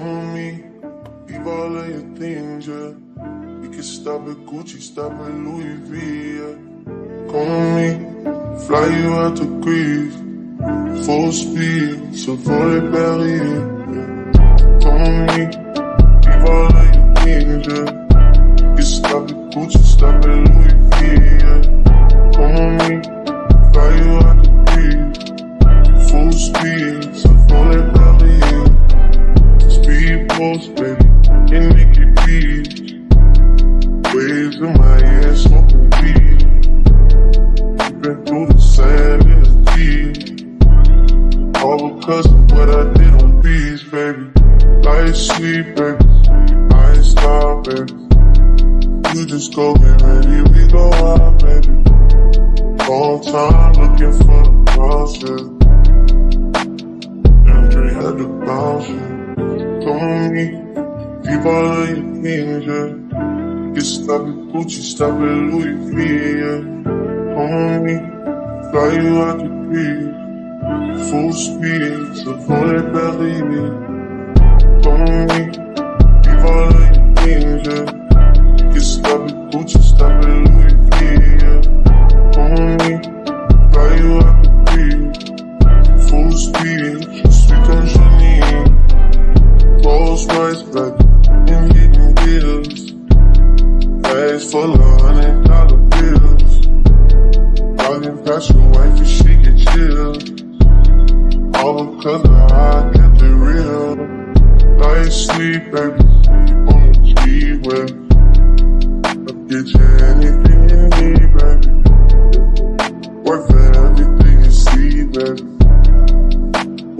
on me, leave all of your things, yeah. We can stop at Gucci, stop at Louis V, yeah. Come on me, fly you out to Greece, full speed, so volley Paris, yeah. Come on me, leave all of your things, yeah. We can stop at Gucci, stop at Louis V, yeah. Come on me, fly you out to Greece, full speed, so volley Paris, yeah. Speedboats, baby, in Nikki Beach. Waves in my head, smoking weed. We've been through the sand in the deep. All because of what I did on beats, baby. Life sweet, baby. I ain't stop, baby. You just go get ready, we go out, baby. Long time looking for the process. Andre had to bounce, yeah. Come on me, keep all of your things, yeah. Get stop at Gucci, stop at Louis V, yeah. Come on me, fly you out to Greece, full speed, so volley Paris, yeah. Come on me, keep all of your things, yeah. Get stop at Gucci, stop at Louis V, yeah. Come on me, fly you out to Greece, full speed, so sweet comme Janine. Rolls Royce, baby, in hidden hills. Bags full of $100 bills. Talking past your wife and she get chilled. All because of how I kept it real. Life sweet, baby, on the G-way. I'll get you anything you need, baby. Work for everything you see, baby.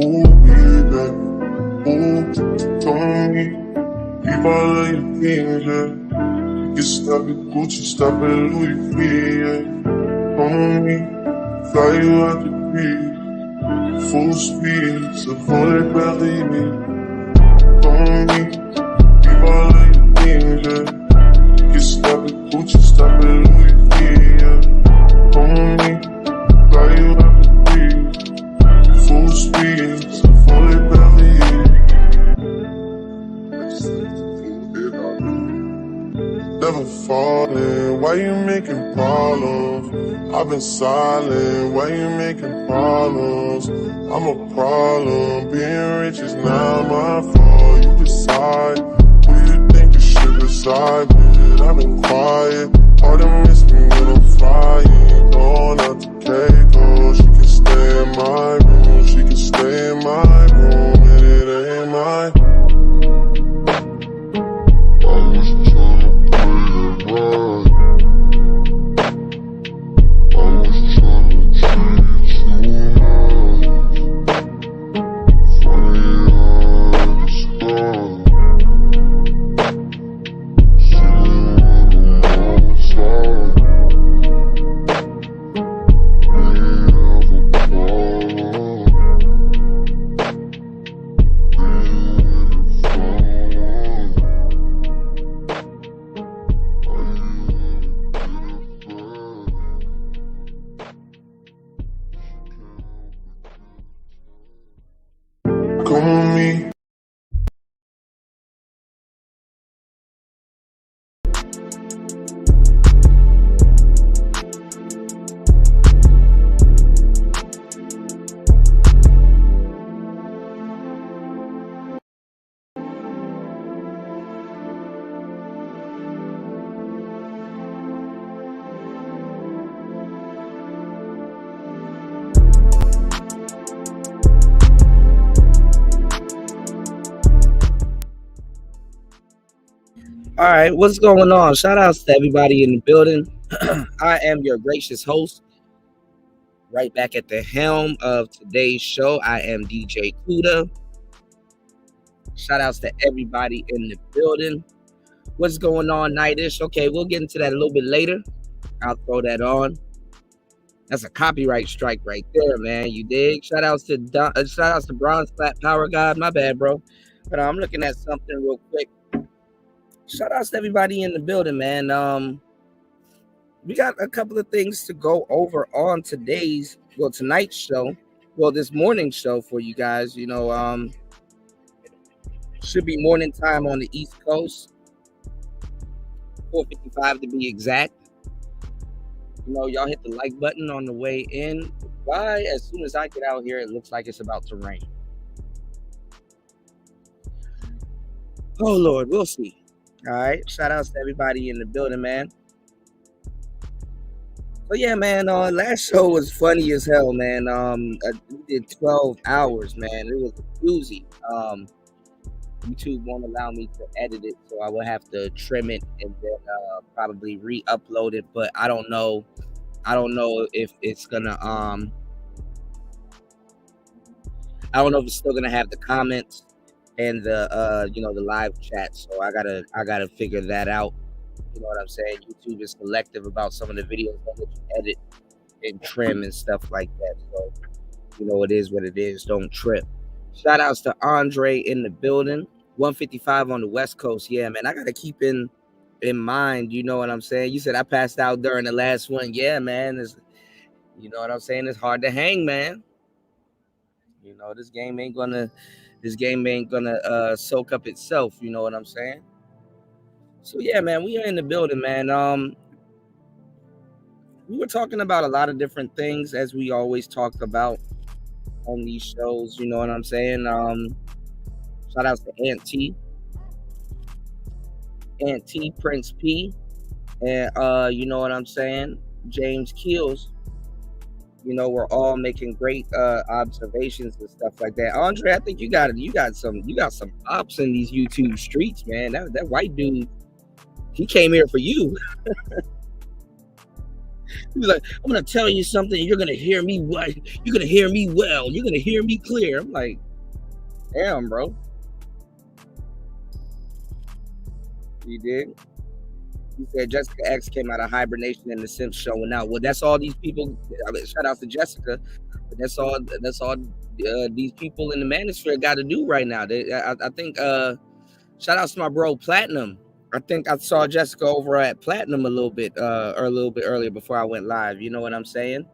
Ooh, baby. Ooh, come on me, keep all of your things, yeah. You can stop at Gucci, stop at Louis V, yeah. Come on me, fly you out to Greece, full speed, so volley Paris, yeah. Come on me, keep all of your things, yeah. You can stop at Gucci, stop at Louis V, yeah. Come on me, fly you out to Greece, full speed, so volley Paris, yeah. Never falling, why you making problems? I've been silent, why you making problems? I'm a problem, being rich is not my fault. You decide who you think you should reside with. I've been quiet, hard to miss me when I'm flying. Going out to Keiko, she can stay in my room, she can stay in my room, and it ain't mine. Come on me. All right, what's going on? Shout outs to everybody in the building. I am your gracious host, right back at the helm of today's show. I am DJ Kuda. Shout outs to everybody in the building. What's going on, Nightish? Okay, we'll get into that a little bit later. I'll throw that on. That's a copyright strike right there, man. You dig? Shout outs to Bronze Flat Power God. My bad, bro. But I'm looking at something real quick. Shout outs to everybody in the building, man. We got a couple of things to go over on tonight's show. Well, this morning's show for you guys. Should be morning time on the East Coast, 4:55 to be exact. Y'all hit the like button on the way in. Why? As soon as I get out here, it looks like it's about to rain. Oh Lord, we'll see. All right. Shout outs to everybody in the building, man. So yeah, man. Last show was funny as hell, man. We did 12 hours, man. It was a doozy. YouTube won't allow me to edit it, so I will have to trim it and then probably re-upload it. But I don't know if it's gonna I don't know if it's still gonna have the comments and the the live chat. So I gotta figure that out. You know what I'm saying? YouTube is selective about some of the videos that you edit and trim and stuff like that. So it is what it is. Don't trip. Shout outs to Andre in the building. 155 on the West Coast. Yeah, man. I gotta keep in mind, you know what I'm saying? You said I passed out during the last one. Yeah, man. You know what I'm saying? It's hard to hang, man. This game ain't gonna soak up itself, you know what I'm saying? So yeah, man, we are in the building, man. We were talking about a lot of different things as we always talk about on these shows, you know what I'm saying? Shout outs to Aunt T, Prince P, and you know what I'm saying? James Keels. We're all making great observations and stuff like that. Andre, I think you got some ops in these YouTube streets, man. That white dude, he came here for you. He was like, I'm gonna tell you something, you're gonna hear me well, you're gonna hear me well, you're gonna hear me clear. I'm like, damn, bro. You did? He said Jessica X came out of hibernation and the Sims showing out. Well, that's all these people. Shout out to Jessica. But that's all these people in the manosphere got to do right now. I think. Shout out to my bro Platinum. I think I saw Jessica over at Platinum a little bit earlier before I went live. You know what I'm saying?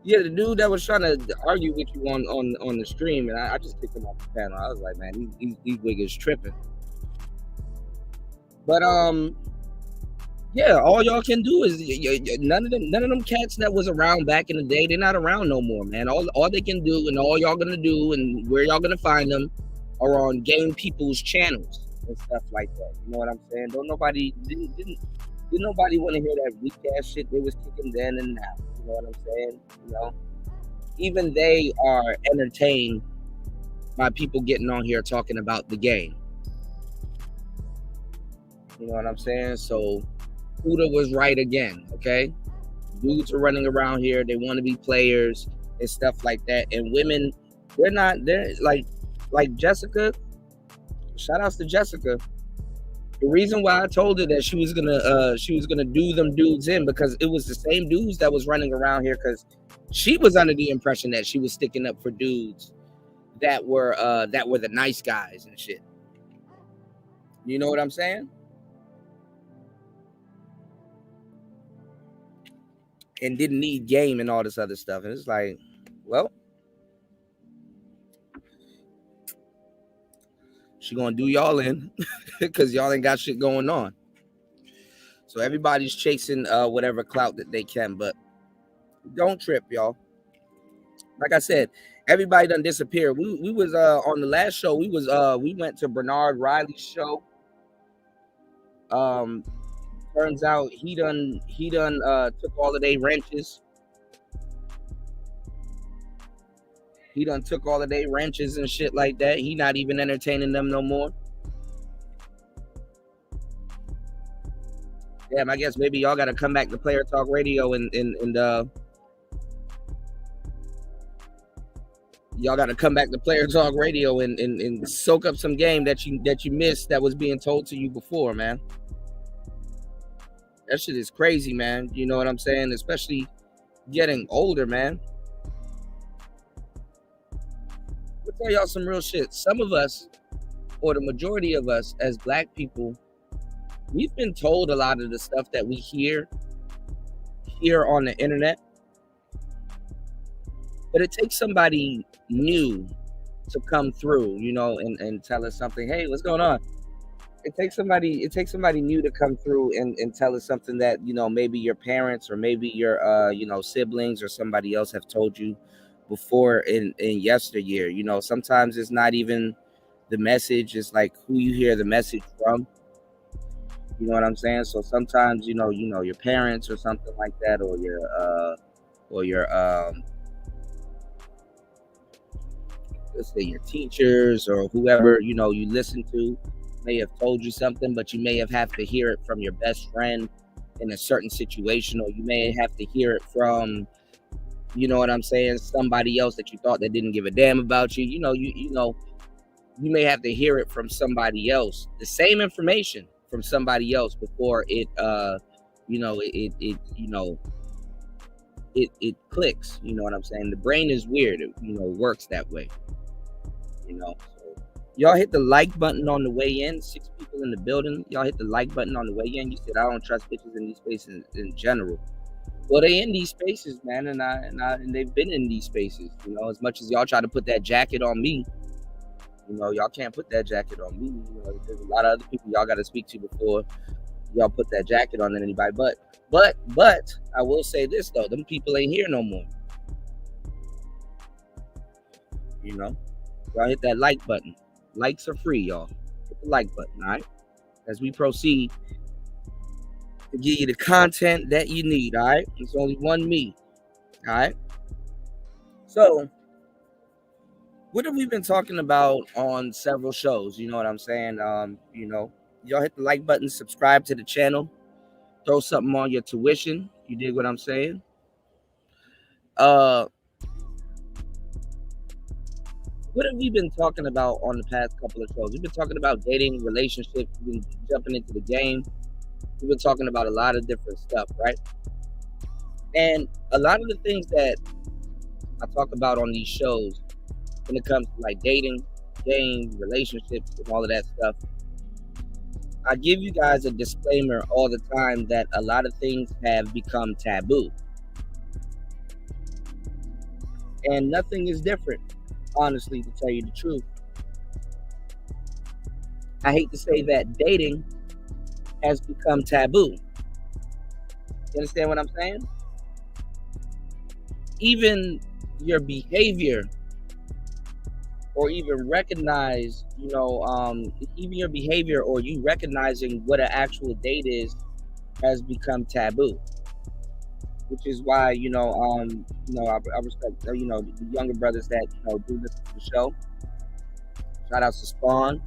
Yeah, the dude that was trying to argue with you on the stream, and I just kicked him off the panel. I was like, man, these wiggers tripping. But yeah, all y'all can do is none of them cats that was around back in the day, they're not around no more, man. All they can do and all y'all gonna do and where y'all gonna find them are on game people's channels and stuff like that. You know what I'm saying? Didn't nobody want to hear that weak ass shit they was kicking then and now. You know what I'm saying? Even they are entertained by people getting on here talking about the game. You know what I'm saying? So Huda was right again, okay? Dudes are running around here. They want to be players and stuff like that. And women, they're like Jessica. Shout outs to Jessica. The reason why I told her that she was gonna do them dudes in because it was the same dudes that was running around here because she was under the impression that she was sticking up for dudes that were the nice guys and shit. You know what I'm saying? And didn't need game and all this other stuff. And it's like, well, she gonna do y'all in because y'all ain't got shit going on. So everybody's chasing whatever clout that they can, but don't trip, y'all. Like I said, everybody done disappeared. We was on the last show. We went to Bernard Riley's show. Turns out he done took all of their wrenches. He done took all of their wrenches and shit like that. He not even entertaining them no more. Damn, I guess maybe y'all gotta come back to Player Talk Radio and y'all gotta come back to Player Talk Radio and soak up some game that you missed that was being told to you before, man. That shit is crazy, man. You know what I'm saying? Especially getting older, man. I'll tell y'all some real shit. Some of us, or the majority of us as Black people, we've been told a lot of the stuff that we hear on the internet. But it takes somebody new to come through, and tell us something. Hey, what's going on? It takes somebody new to come through and tell us something that maybe your parents or maybe your siblings or somebody else have told you before in yesteryear. Sometimes it's not even the message, it's like who you hear the message from. You know what I'm saying? So sometimes your parents or something like that, or your let's say your teachers or whoever you listen to may have told you something, but you may have to hear it from your best friend in a certain situation, or you may have to hear it from what I'm saying, somebody else that you thought that didn't give a damn about you. You may have to hear it from somebody else, the same information from somebody else before it it clicks. You know what I'm saying? The brain is weird. It works that way. So y'all hit the like button on the way in. 6 people in the building. Y'all hit the like button on the way in. You said I don't trust bitches in these spaces in general. Well, they in these spaces, man, and they've been in these spaces. As much as y'all try to put that jacket on me, y'all can't put that jacket on me. There's a lot of other people y'all got to speak to before y'all put that jacket on anybody. But I will say this though, them people ain't here no more. Y'all hit that like button. Likes are free, y'all. Hit the like button, all right? As we proceed to give you the content that you need, all right? There's only one me, all right? So, what have we been talking about on several shows? You know what I'm saying? Y'all hit the like button, subscribe to the channel, throw something on your tuition. You dig what I'm saying? What have we been talking about on the past couple of shows? We've been talking about dating, relationships. We've been jumping into the game. We've been talking about a lot of different stuff, right? And a lot of the things that I talk about on these shows when it comes to like dating, game, relationships, and all of that stuff, I give you guys a disclaimer all the time that a lot of things have become taboo. And nothing is different, honestly, to tell you the truth. I hate to say that dating has become taboo. You understand what I'm saying? Even your behavior, or even recognize, even your behavior, or you recognizing what an actual date is, has become taboo. Which is why, I respect, the younger brothers that do this to the show. Shout outs to Spawn,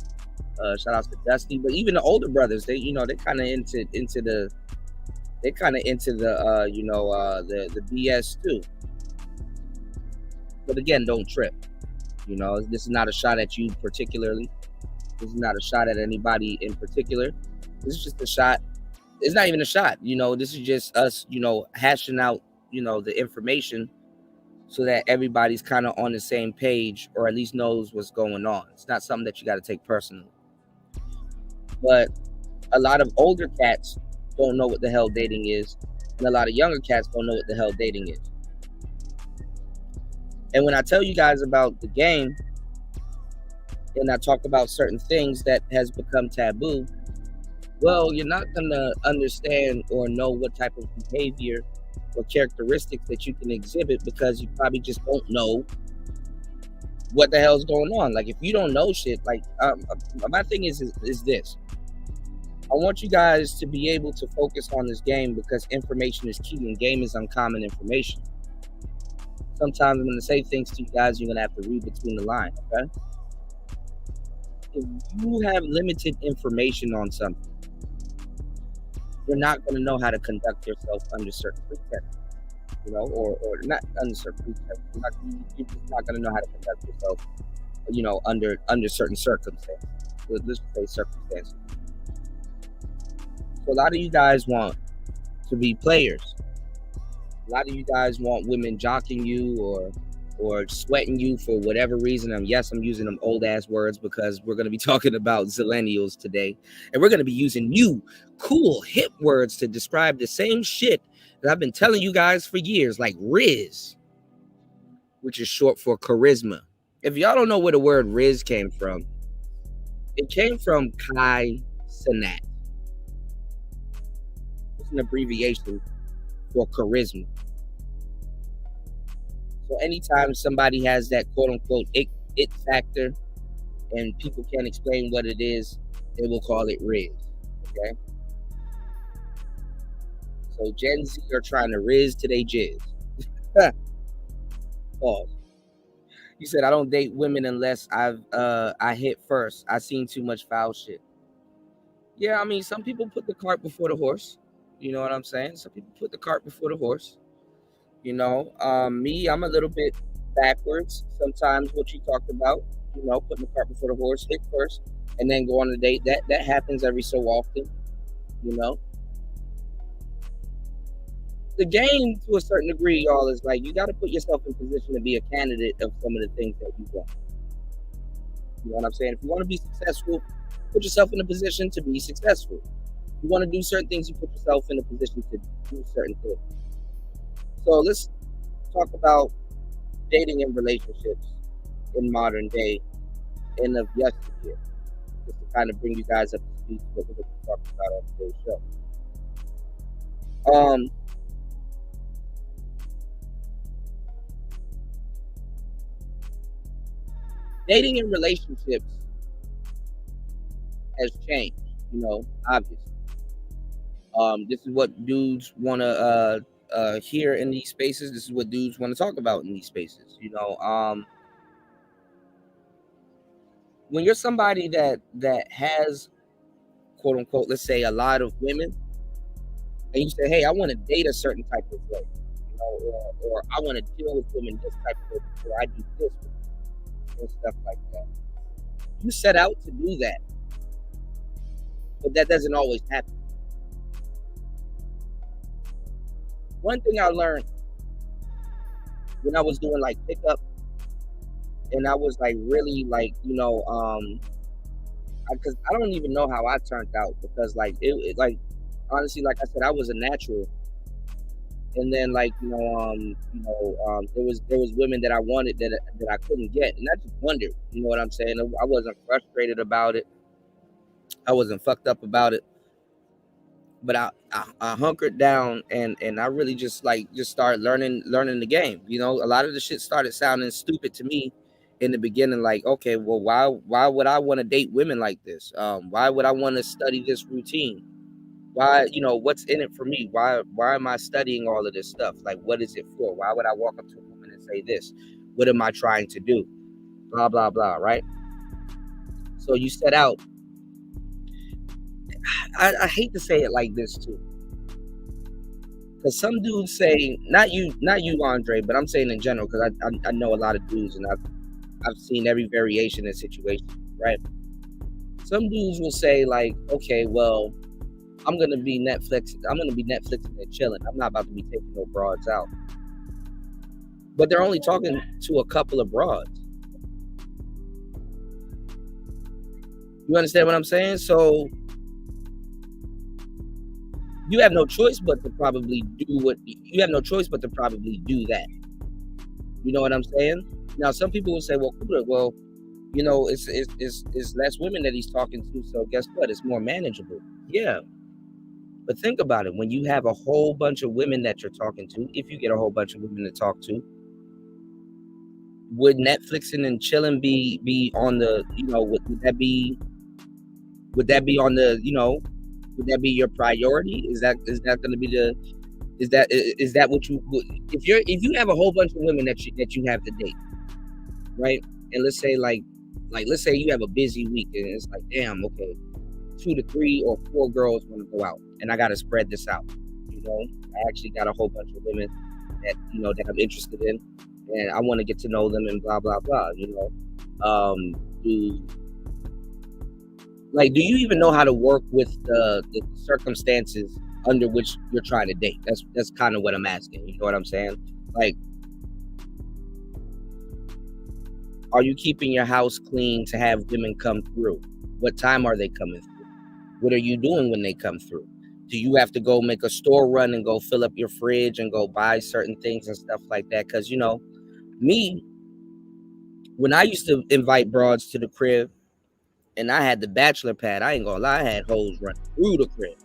shout outs to Dusty, but even the older brothers, they kind of into the the BS too. But again, don't trip. This is not a shot at you particularly. This is not a shot at anybody in particular. This is just a shot. It's not even a shot. This is just us, hashing out, the information so that everybody's kind of on the same page, or at least knows what's going on. It's not something that you got to take personally. But a lot of older cats don't know what the hell dating is, and a lot of younger cats don't know what the hell dating is. And when I tell you guys about the game, and I talk about certain things that has become taboo, well, you're not going to understand or know what type of behavior or characteristics that you can exhibit, because you probably just don't know what the hell's going on. Like, if you don't know shit, like, my thing is this. I want you guys to be able to focus on this game, because information is key, and game is uncommon information. Sometimes I'm going to say things to you guys, you're going to have to read between the lines, okay? If you have limited information on something, you're not going to know how to conduct yourself under certain pretenses, or not under certain pretenses. You're just not going to know how to conduct yourself, under certain circumstances. Let's just say circumstances. So a lot of you guys want to be players. A lot of you guys want women jocking you or sweating you for whatever reason. I'm using them old ass words because we're going to be talking about zillennials today, and we're going to be using new, cool, hip words to describe the same shit that I've been telling you guys for years, like Riz, which is short for charisma. If y'all don't know where the word Riz came from, it came from Kai Sanat. It's an abbreviation for charisma. So anytime somebody has that quote unquote it factor and people can't explain what it is, they will call it Riz. Okay. So Gen Z are trying to Riz to they jizz. Pause. You said I don't date women unless I hit first. I seen too much foul shit. Yeah, I mean some people put the cart before the horse. You know what I'm saying? Some people put the cart before the horse. You know, me, I'm a little bit backwards. Sometimes what you talked about, you know, putting the cart before the horse, hit first, and then go on a date. That happens every so often. You know, the game to a certain degree, y'all, is like you got to put yourself in position to be a candidate of some of the things that you want. You know what I'm saying? If you want to be successful, put yourself in a position to be successful. If you want to do certain things, you put yourself in a position to do certain things. So let's talk about dating and relationships in modern day and of yesteryear, just to kind of bring you guys up to speed what we're going to talk about on today's show. Dating and relationships has changed, you know, obviously. This is what dudes want to hear in these spaces. This is what dudes want to talk about in these spaces. You know, when you're somebody that has quote unquote, let's say a lot of women, and you say, hey, I want to date a certain type of way, you know, or I want to deal with women this type of way before I do this and stuff like that. You set out to do that, but that doesn't always happen. One thing I learned when I was doing like pickup, and I was like really like, you know, because I don't even know how I turned out because like it like honestly, like I said, I was a natural, and then like there was women that I wanted that I couldn't get, and I just wondered, you know what I'm saying? I wasn't frustrated about it, I wasn't fucked up about it, but I hunkered down and I really just started learning the game. You know, a lot of the shit started sounding stupid to me in the beginning. Like, okay, well, why would I want to date women like this? Why would I want to study this routine? Why, you know, what's in it for me? Why am I studying all of this stuff? Like, what is it for? Why would I walk up to a woman and say this? What am I trying to do? Blah blah blah. Right. So you set out. I hate to say it like this too. Because some dudes say, not you, Andre, but I'm saying in general, because I know a lot of dudes, and I've seen every variation in situation, right? Some dudes will say like, okay, well, I'm gonna be Netflixing and chilling. I'm not about to be taking no broads out. But they're only talking to a couple of broads. You understand what I'm saying? So you have no choice but to probably do that. You know what I'm saying? Now, some people will say, well, you know, it's less women that he's talking to, so guess what? It's more manageable. Yeah. But think about it. When you have a whole bunch of women that you're talking to, if you get a whole bunch of women to talk to, would Netflixing and chilling be on the, you know, would that be on the, you know, would that be your priority? Is that going to be is that what you would, if you have a whole bunch of women that you have to date, right? And let's say let's say you have a busy week and it's like, damn, okay, 2 to 3 or 4 girls want to go out, and I got to spread this out. You know, I actually got a whole bunch of women that, you know, that I'm interested in, and I want to get to know them and blah blah blah. You know, do you even know how to work with the circumstances under which you're trying to date? That's kind of what I'm asking. You know what I'm saying? Like, are you keeping your house clean to have women come through? What time are they coming through? What are you doing when they come through? Do you have to go make a store run and go fill up your fridge and go buy certain things and stuff like that? Because, you know, me, When I used to invite broads to the crib and I had the bachelor pad, I ain't gonna lie, I had hoes run through the crib.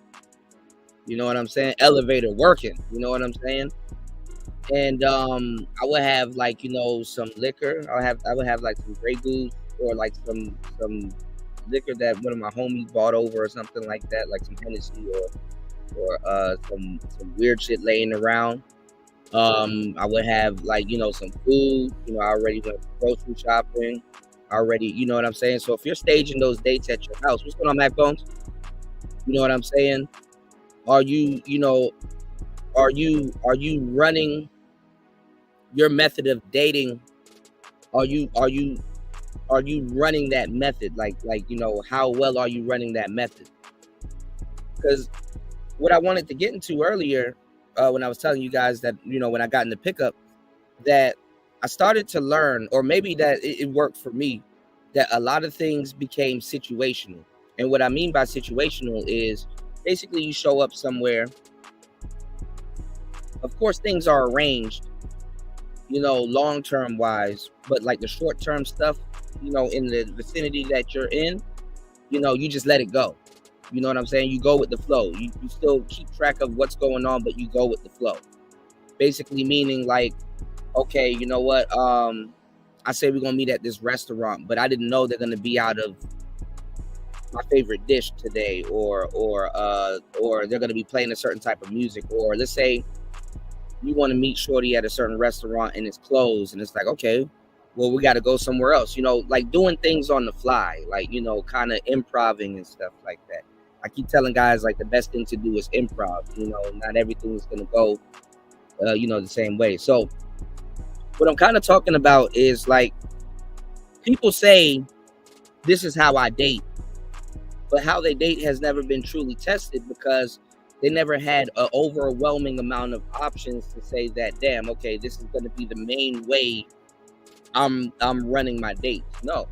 You know what I'm saying? Elevator working. You know what I'm saying? And I would have like, some liquor. I would have like some Grey Goose or like some liquor that one of my homies bought over or something like that, like some Hennessy or some weird shit laying around. I would have like, some food. I already went grocery shopping. Already, you know what I'm saying? So if you're staging those dates at your house, what's going on, Mac Bones? You know what I'm saying? Are you, are you running your method of dating? Are you running that method? Like, how well are you running that method? Because what I wanted to get into earlier, when I was telling you guys that, when I got in the pickup, that I started to learn, or maybe that it worked for me, that a lot of things became situational. And what I mean by situational is basically you show up somewhere. Of course, things are arranged, long term wise, but like the short term stuff, in the vicinity that you're in, you just let it go. You know what I'm saying? You go with the flow. You still keep track of what's going on, but you go with the flow. Basically meaning like, okay, you know what? I say we're gonna meet at this restaurant, but I didn't know they're gonna be out of my favorite dish today, or they're gonna be playing a certain type of music, or let's say you want to meet shorty at a certain restaurant and it's closed, and it's like, okay, well, we got to go somewhere else. Like doing things on the fly, like kind of improving and stuff like that. I keep telling guys like the best thing to do is improv. Not everything is gonna go, the same way. So what I'm kind of talking about is like people say this is how I date, but how they date has never been truly tested because they never had an overwhelming amount of options to say that, damn, okay, this is going to be the main way I'm running my dates. No,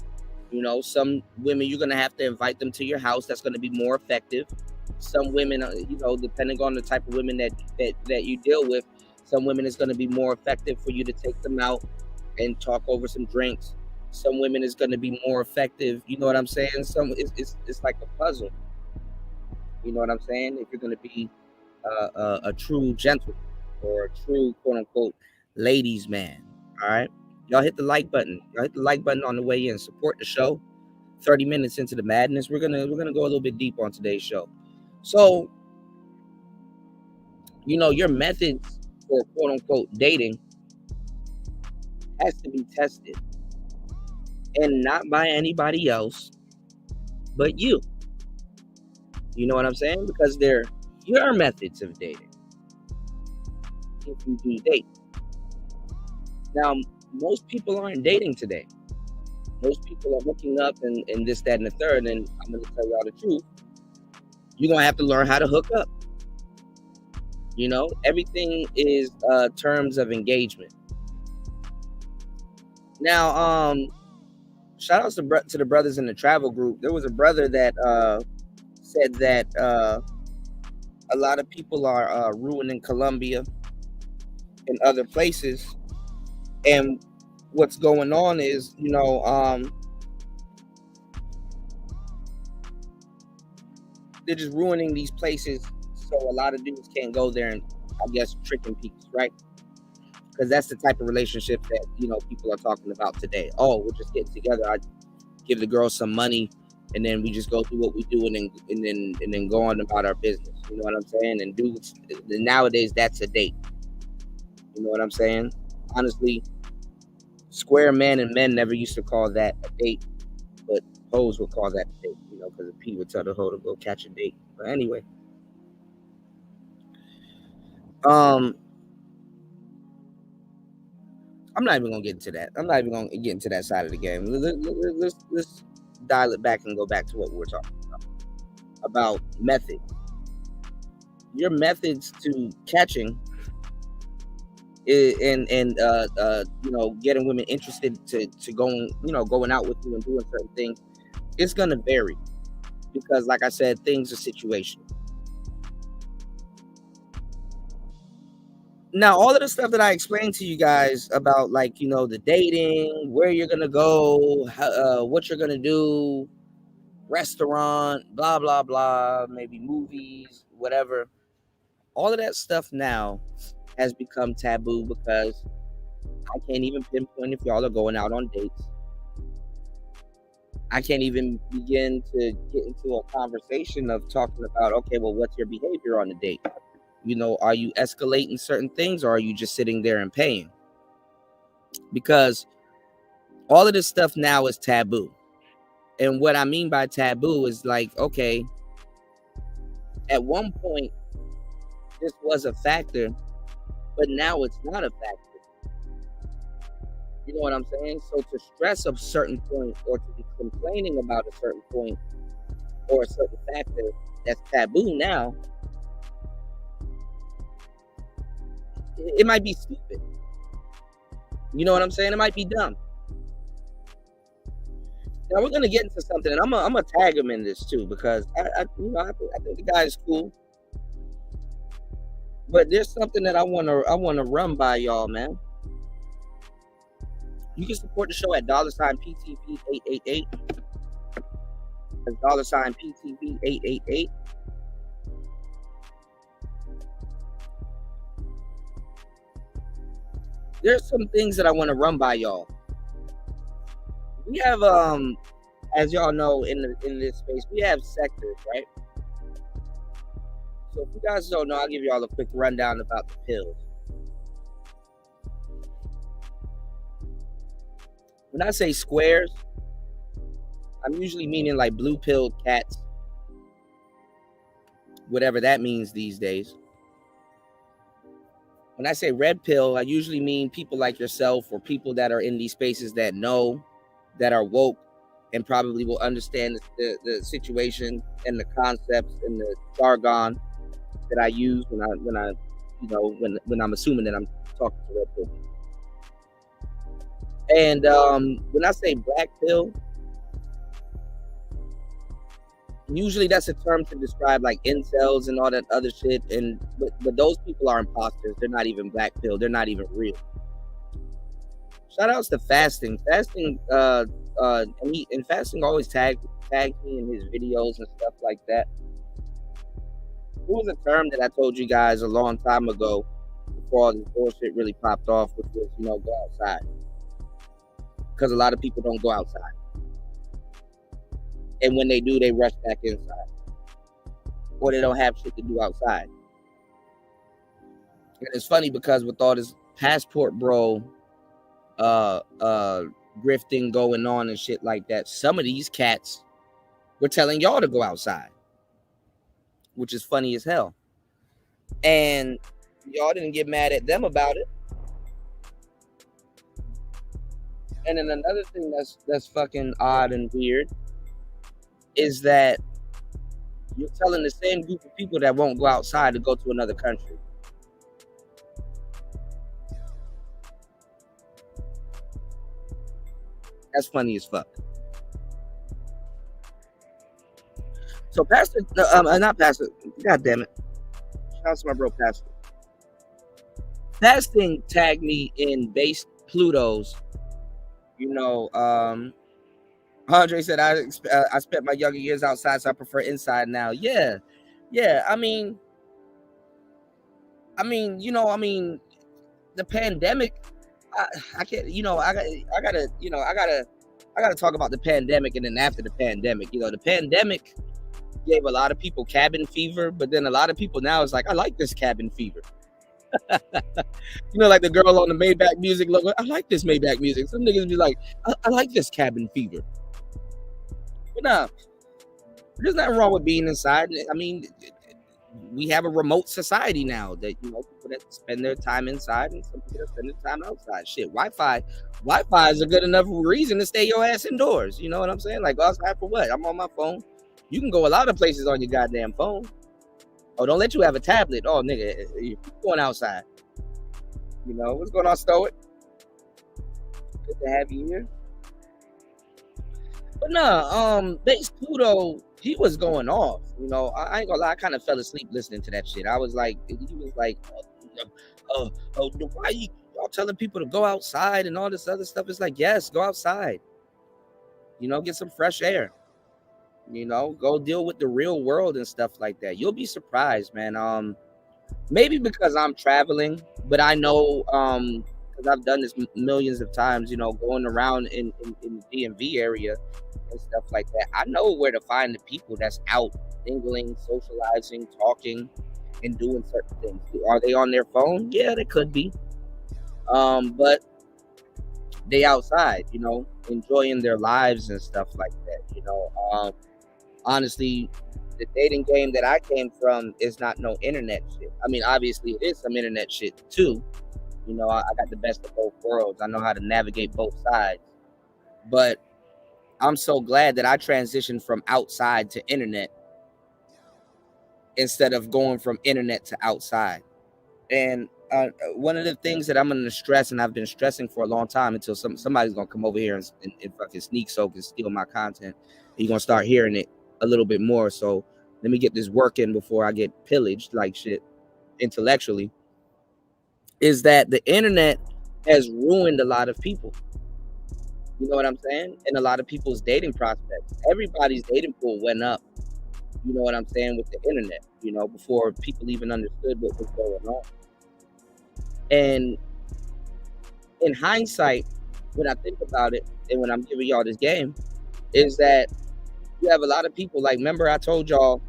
some women you're going to have to invite them to your house. That's going to be more effective. Some women, depending on the type of women that you deal with, some women it's going to be more effective for you to take them out and talk over some drinks. Some women is going to be more effective. You know what I'm saying? It's like a puzzle. You know what I'm saying? If you're going to be a true gentleman or a true quote unquote ladies man, all right. Y'all hit the like button. Y'all hit the like button on the way in. Support the show. 30 minutes into the madness, we're gonna go a little bit deep on today's show. So, your methods for quote unquote dating has to be tested, and not by anybody else but you. You know what I'm saying? Because they're your methods of dating. If you do date. Now, most people aren't dating today. Most people are hooking up and this, that, and the third. And I'm going to tell y'all the truth. You're going to have to learn how to hook up. Everything is terms of engagement. Now, shout outs to the brothers in the travel group. There was a brother that said that a lot of people are ruining Colombia and other places, and what's going on is they're just ruining these places, so a lot of dudes can't go there and I guess tricking people, right? Because that's the type of relationship that people are talking about today. Oh, we're just getting together. I give the girl some money, and then we just go through what we do, and then go on about our business. You know what I'm saying? And nowadays that's a date. You know what I'm saying? Honestly, square men and men never used to call that a date, but hoes would call that a date. Because P would tell the hoe to go catch a date. But anyway, I'm not even gonna get into that. I'm not even gonna get into that side of the game. Let's dial it back and go back to what we were talking about methods. Your methods to catching and getting women interested to going out with you and doing certain things, it's gonna vary because, like I said, things are situational. Now, all of the stuff that I explained to you guys about, like, you know, the dating, where you're gonna go, what you're gonna do, restaurant, blah blah blah, maybe movies, whatever. All of that stuff now has become taboo because I can't even pinpoint if y'all are going out on dates. I can't even begin to get into a conversation of talking about, okay, well, what's your behavior on the date? You know, are you escalating certain things, or are you just sitting there and paying? Because all of this stuff now is taboo. And what I mean by taboo is like, okay, at one point, this was a factor, but now it's not a factor. You know what I'm saying? So to stress a certain point, or to be complaining about a certain point or a certain factor that's taboo now, it might be stupid. You know what I'm saying? It might be dumb. Now we're gonna get into something, and I'm gonna tag him in this too, because I think the guy is cool. But there's something that I wanna run by y'all, man. You can support the show at $PTV888. That's $PTV888. There's some things that I want to run by y'all. We have, as y'all know, in this space, we have sectors, right? So if you guys don't know, I'll give y'all a quick rundown about the pills. When I say squares, I'm usually meaning like blue-pilled cats, whatever that means these days. When I say red pill, I usually mean people like yourself, or people that are in these spaces that know, that are woke, and probably will understand the situation and the concepts and the jargon that I use when I'm assuming that I'm talking to red pill. And when I say black pill, usually that's a term to describe like incels and all that other shit. And but those people are imposters. They're not even black pill. They're not even real. Shout outs to Fasting. Fasting and Fasting always tags me in his videos and stuff like that. It was a term that I told you guys a long time ago, before all this bullshit really popped off, which was, go outside. Because a lot of people don't go outside. And when they do, they rush back inside. Or they don't have shit to do outside. And it's funny because with all this passport bro grifting going on and shit like that, some of these cats were telling y'all to go outside, which is funny as hell. And y'all didn't get mad at them about it. And then another thing that's fucking odd and weird is that you're telling the same group of people that won't go outside to go to another country. That's funny as fuck. So Pastor, not Pastor, god damn it. Shout out to my bro Pastor. Fasting tagged me in base Pluto's. Andre said I spent my younger years outside, so I prefer inside now. Yeah. I mean, the pandemic. I can't. I gotta talk about the pandemic, and then after the pandemic, the pandemic gave a lot of people cabin fever, but then a lot of people now is like, I like this cabin fever. Like the girl on the Maybach music logo. I like this Maybach music. Some niggas be like, I like this cabin fever. But nah, there's nothing wrong with being inside. I mean, we have a remote society now that people that spend their time inside and some people that spend their time outside. Shit, Wi-Fi is a good enough reason to stay your ass indoors. You know what I'm saying? Like, go outside for what? I'm on my phone. You can go a lot of places on your goddamn phone. Oh, don't let you have a tablet. Oh, nigga, you're going outside. What's going on, Stoic? Good to have you here. But nah, Base Pluto, he was going off. I ain't gonna lie, I kind of fell asleep listening to that shit. I was like, he was like, why y'all telling people to go outside and all this other stuff? It's like, yes, go outside. Get some fresh air. Go deal with the real world and stuff like that. You'll be surprised, man. Maybe because I'm traveling, but I know because I've done this millions of times, going around in the DMV area and stuff like that. I know where to find the people that's out mingling, socializing, talking, and doing certain things. Are they on their phone? Yeah, they could be. But they outside, enjoying their lives and stuff like that. Honestly, the dating game that I came from is not no internet shit. I mean, obviously it is some internet shit too. I got the best of both worlds. I know how to navigate both sides. But I'm so glad that I transitioned from outside to internet instead of going from internet to outside. And one of the things that I'm going to stress, and I've been stressing for a long time until somebody's going to come over here and fucking sneak soak and steal my content. You're going to start hearing it a little bit more. So let me get this work in before I get pillaged like shit intellectually, is that the internet has ruined a lot of people. You know what I'm saying? And a lot of people's dating prospects. Everybody's dating pool went up, you know what I'm saying, with the internet, before people even understood what was going on. And in hindsight, when I think about it, and when I'm giving y'all this game, is that you have a lot of people, like, remember I told y'all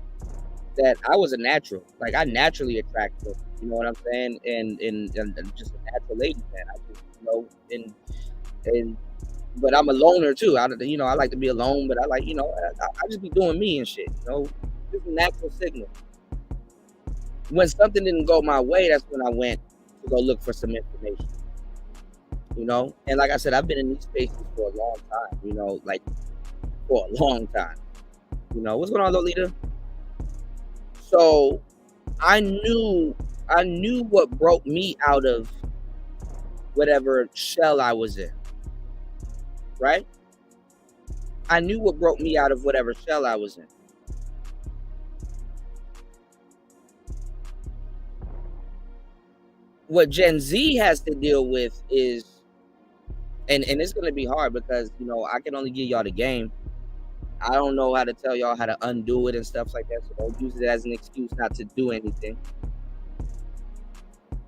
that I was a natural. Like, I naturally attract them, you know what I'm saying? And just a natural lady, man. I just, but I'm a loner too. I like to be alone, but I like, I just be doing me and shit, just a natural signal. When something didn't go my way, that's when I went to go look for some information, and like I said, I've been in these spaces for a long time, like for a long time. What's going on, Lolita? So I knew what broke me out of whatever shell I was in, right? I knew what broke me out of whatever shell I was in. What Gen Z has to deal with is, and it's going to be hard because, I can only give y'all the game. I don't know how to tell y'all how to undo it and stuff like that, so don't use it as an excuse not to do anything.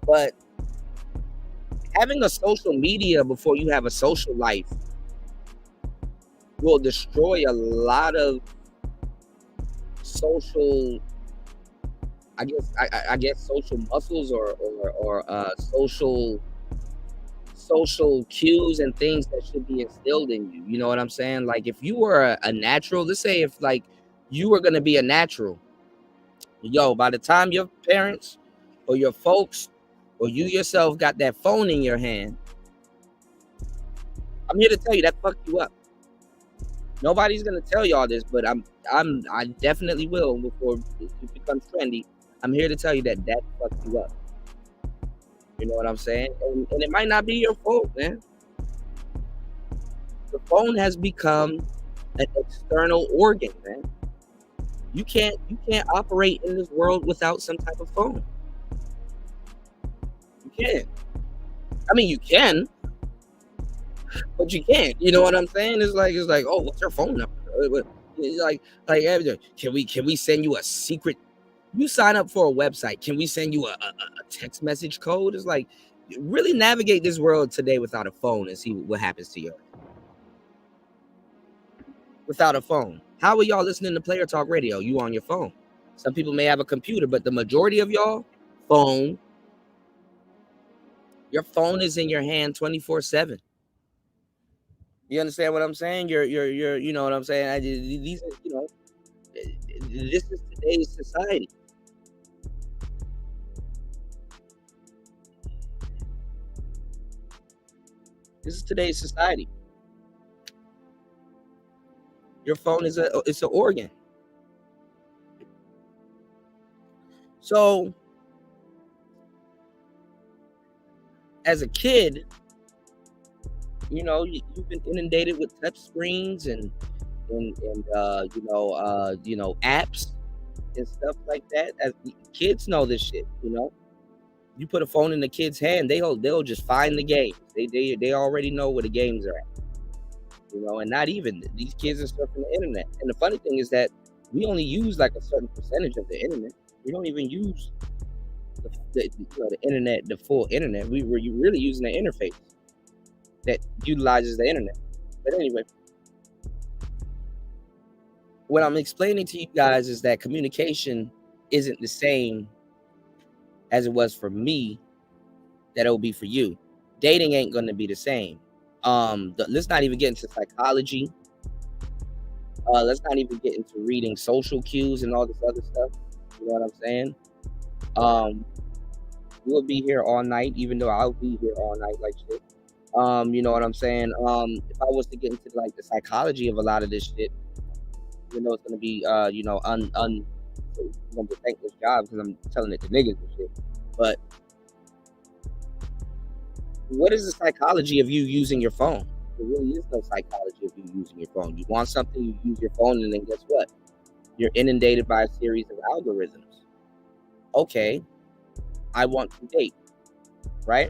But having a social media before you have a social life will destroy a lot of social, I guess social muscles or social cues and things that should be instilled in you. You know what I'm saying? Like, if you were a natural, let's say if like you were going to be a natural, by the time your parents or your folks or you yourself got that phone in your hand, I'm here to tell you that fucked you up. Nobody's going to tell y'all this, but I definitely will before it becomes trendy. I'm here to tell you that fucked you up. You know what I'm saying? And it might not be your fault, man. The phone has become an external organ, man. You can't operate in this world without some type of phone. You can't. I mean, you can, but you can't. You know what I'm saying? It's like, oh, what's your phone number? It's like can we send you a secret? You sign up for a website. Can we send you a text message code? It's like, really navigate this world today without a phone and see what happens to you. Without a phone. How are y'all listening to Player Talk Radio? You on your phone. Some people may have a computer, but the majority of y'all, phone. Your phone is in your hand 24/7. You understand what I'm saying? You're you know what I'm saying? These are, this is today's society. This is today's society. Your phone is it's an organ. So as a kid, you've been inundated with touch screens and apps and stuff like that. As kids know this shit, You put a phone in the kid's hand, they'll just find the games. They already know where the games are at. And not even these kids are surfing the internet. And the funny thing is that we only use like a certain percentage of the internet. We don't even use the internet, the full internet. We're really using the interface that utilizes the internet. But anyway, what I'm explaining to you guys is that communication isn't the same as it was for me that it'll be for you. Dating ain't going to be the same. Let's not even get into psychology. Let's not even get into reading social cues and all this other stuff. You know what I'm saying? We'll be here all night, even though I'll be here all night like shit. You know what I'm saying? If I was to get into like the psychology of a lot of this shit, it's gonna be I'm gonna be a thankless job because I'm telling it to niggas and shit. But what is the psychology of you using your phone? There really is no psychology of you using your phone. You want something, you use your phone, and then guess what? You're inundated by a series of algorithms. Okay, I want to date, right?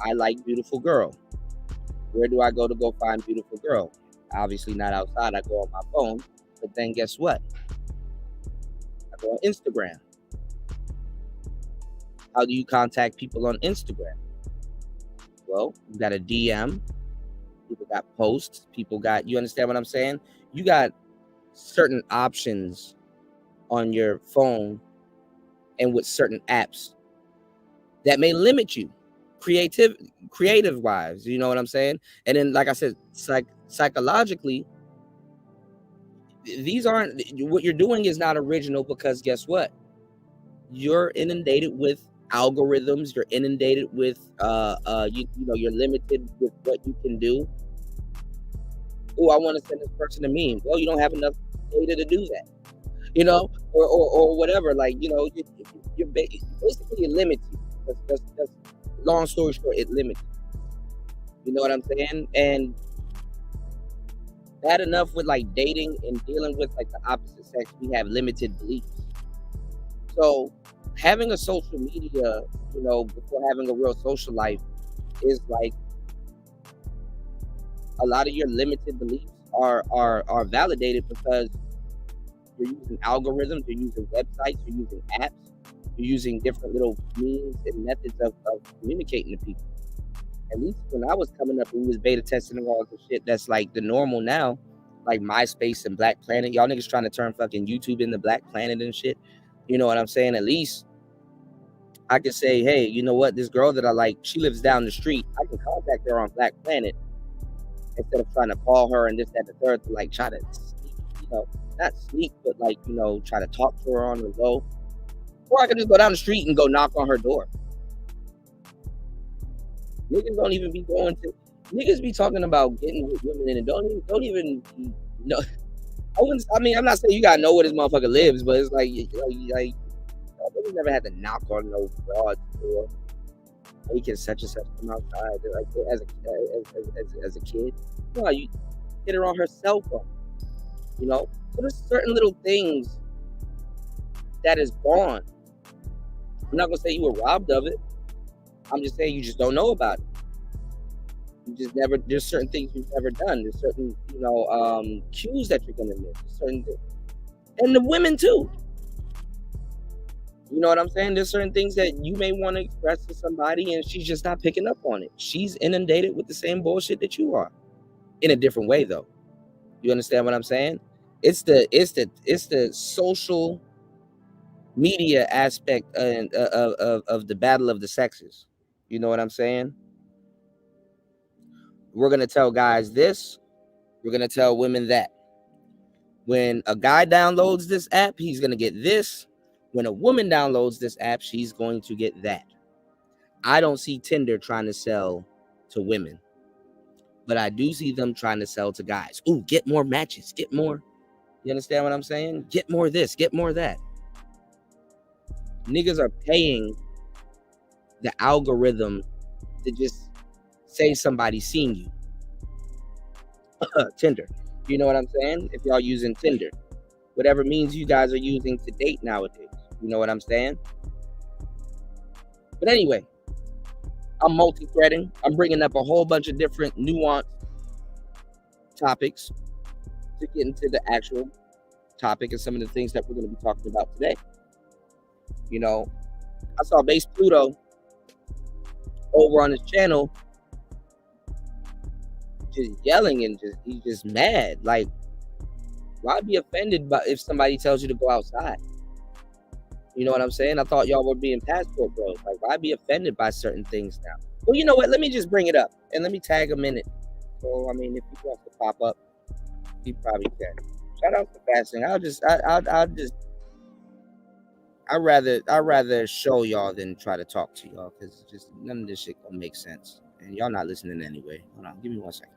I like beautiful girl. Where do I go to find beautiful girl? Obviously not outside. I go on my phone. But then guess what? I go on Instagram. How do you contact people on Instagram? Well, you got a DM. People got posts. People got, you understand what I'm saying? You got certain options on your phone and with certain apps that may limit you creative wise. You know what I'm saying? And then, like I said, psychologically, these aren't, what you're doing is not original, because guess what? You're inundated with algorithms. You're inundated with you're limited with what you can do. Oh, I want to send this person a meme. Well, you don't have enough data to do that, or whatever. Like, you're basically, it limits you. That's long story short, it limits you. You know what I'm saying? And bad enough with like dating and dealing with like the opposite sex, we have limited beliefs. So having a social media, before having a real social life, is like a lot of your limited beliefs are validated because you're using algorithms, you're using websites, you're using apps, you're using different little means and methods of communicating to people. At least when I was coming up, we was beta testing and all this shit that's like the normal now, like MySpace and Black Planet. Y'all niggas trying to turn fucking YouTube into Black Planet and shit. You know what I'm saying? At least I can say, hey, you know what? This girl that I like, she lives down the street. I can contact her on Black Planet instead of trying to call her and this, that, the third to like try to sneak, not sneak, but like, try to talk to her on the low. Or I can just go down the street and go knock on her door. Niggas don't even be going to, niggas be talking about getting with women and don't even know. I'm not saying you gotta know where this motherfucker lives, but it's like niggas never had to knock on no broad's door. Hey, can such and such come outside? Like as a kid, you hit her on her cell phone. So there's certain little things that is gone. I'm not gonna say you were robbed of it. I'm just saying you just don't know about it. You just never. There's certain things you've never done. There's certain cues that you're gonna miss. Certain things, and the women too. You know what I'm saying? There's certain things that you may want to express to somebody and she's just not picking up on it. She's inundated with the same bullshit that you are, in a different way though. You understand what I'm saying? It's the social media aspect of the battle of the sexes. You know what I'm saying? We're going to tell guys this. We're going to tell women that. When a guy downloads this app, he's going to get this. When a woman downloads this app, she's going to get that. I don't see Tinder trying to sell to women, but I do see them trying to sell to guys. Ooh, get more matches, get more. You understand what I'm saying? Get more this, get more that. Niggas are paying the algorithm to just say somebody's seen you. Tinder. You know what I'm saying? If y'all using Tinder, whatever means you guys are using to date nowadays. You know what I'm saying? But anyway, I'm multi-threading. I'm bringing up a whole bunch of different nuanced topics to get into the actual topic and some of the things that we're going to be talking about today. You know, I saw Bass Pluto over on his channel just yelling and he's just mad. Like, why be offended by if somebody tells you to go outside? You know what I'm saying? I thought y'all were being passport bros. Like, why be offended by certain things now? Well, you know what? Let me just bring it up and let me tag him in it. So, I mean, if he wants to pop up, he probably can. Shout out to Fasting. I'd rather show y'all than try to talk to y'all because just none of this shit gonna make sense. And y'all not listening anyway. Hold on, give me 1 second.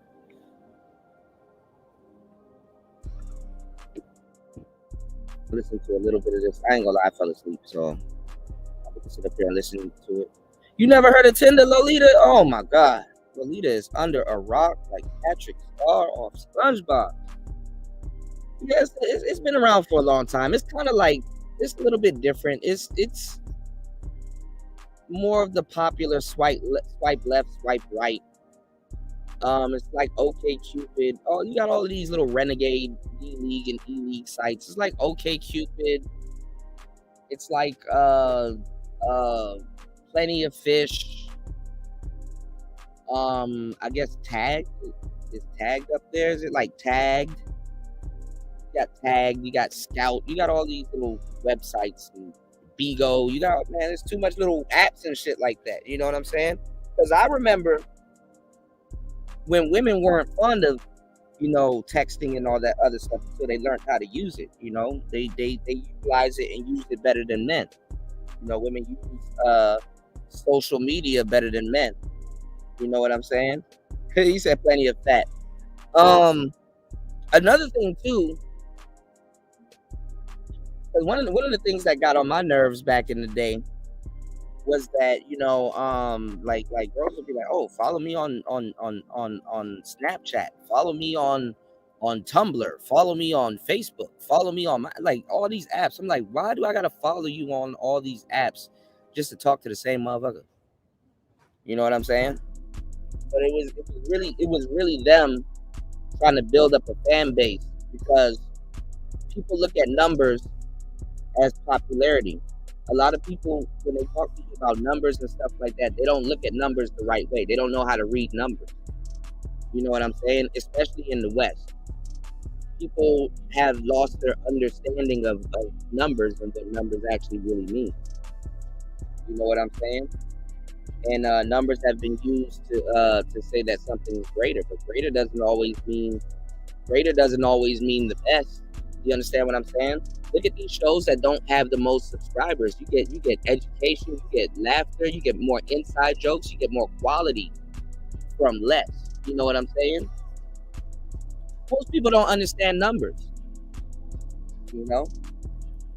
Listen to a little bit of this. I ain't gonna lie, I fell asleep, so I'm gonna sit up here and listen to it. You never heard of Tinder, Lolita? Oh my god. Lolita is under a rock like Patrick Star off SpongeBob. Yes, it's been around for a long time. It's kind of like, it's a little bit different. It's more of the popular swipe left, swipe right. It's like OkCupid. Oh, you got all of these little renegade D-League and E-League sites. It's like OkCupid. It's like Plenty of Fish. I guess Tag is tagged up there. Is it like Tagged? You got Tagged. You got Scout. You got all these little websites and Bigo. You got, man, there's too much little apps and shit like that. You know what I'm saying? Because I remember when women weren't fond of, you know, texting and all that other stuff until they learned how to use it. You know, they utilize it and use it better than men. You know, women use social media better than men. You know what I'm saying? He said plenty of fat. Another thing too, one of the things that got on my nerves back in the day was that, you know, like girls would be like, oh, follow me on Snapchat, follow me on Tumblr, follow me on Facebook, follow me on like all these apps. I'm like, why do I gotta follow you on all these apps just to talk to the same motherfucker? You know what I'm saying? But it was really them trying to build up a fan base, because people look at numbers as popularity. A lot of people, when they talk to you about numbers and stuff like that, they don't look at numbers the right way. They don't know how to read numbers. You know what I'm saying? Especially in the West. People have lost their understanding of numbers and what numbers actually really mean. You know what I'm saying? And numbers have been used to say that something is greater, but greater doesn't always mean the best. You understand what I'm saying? Look at these shows that don't have the most subscribers. You get education, you get laughter, you get more inside jokes, you get more quality from less. You know what I'm saying? Most people don't understand numbers. You know?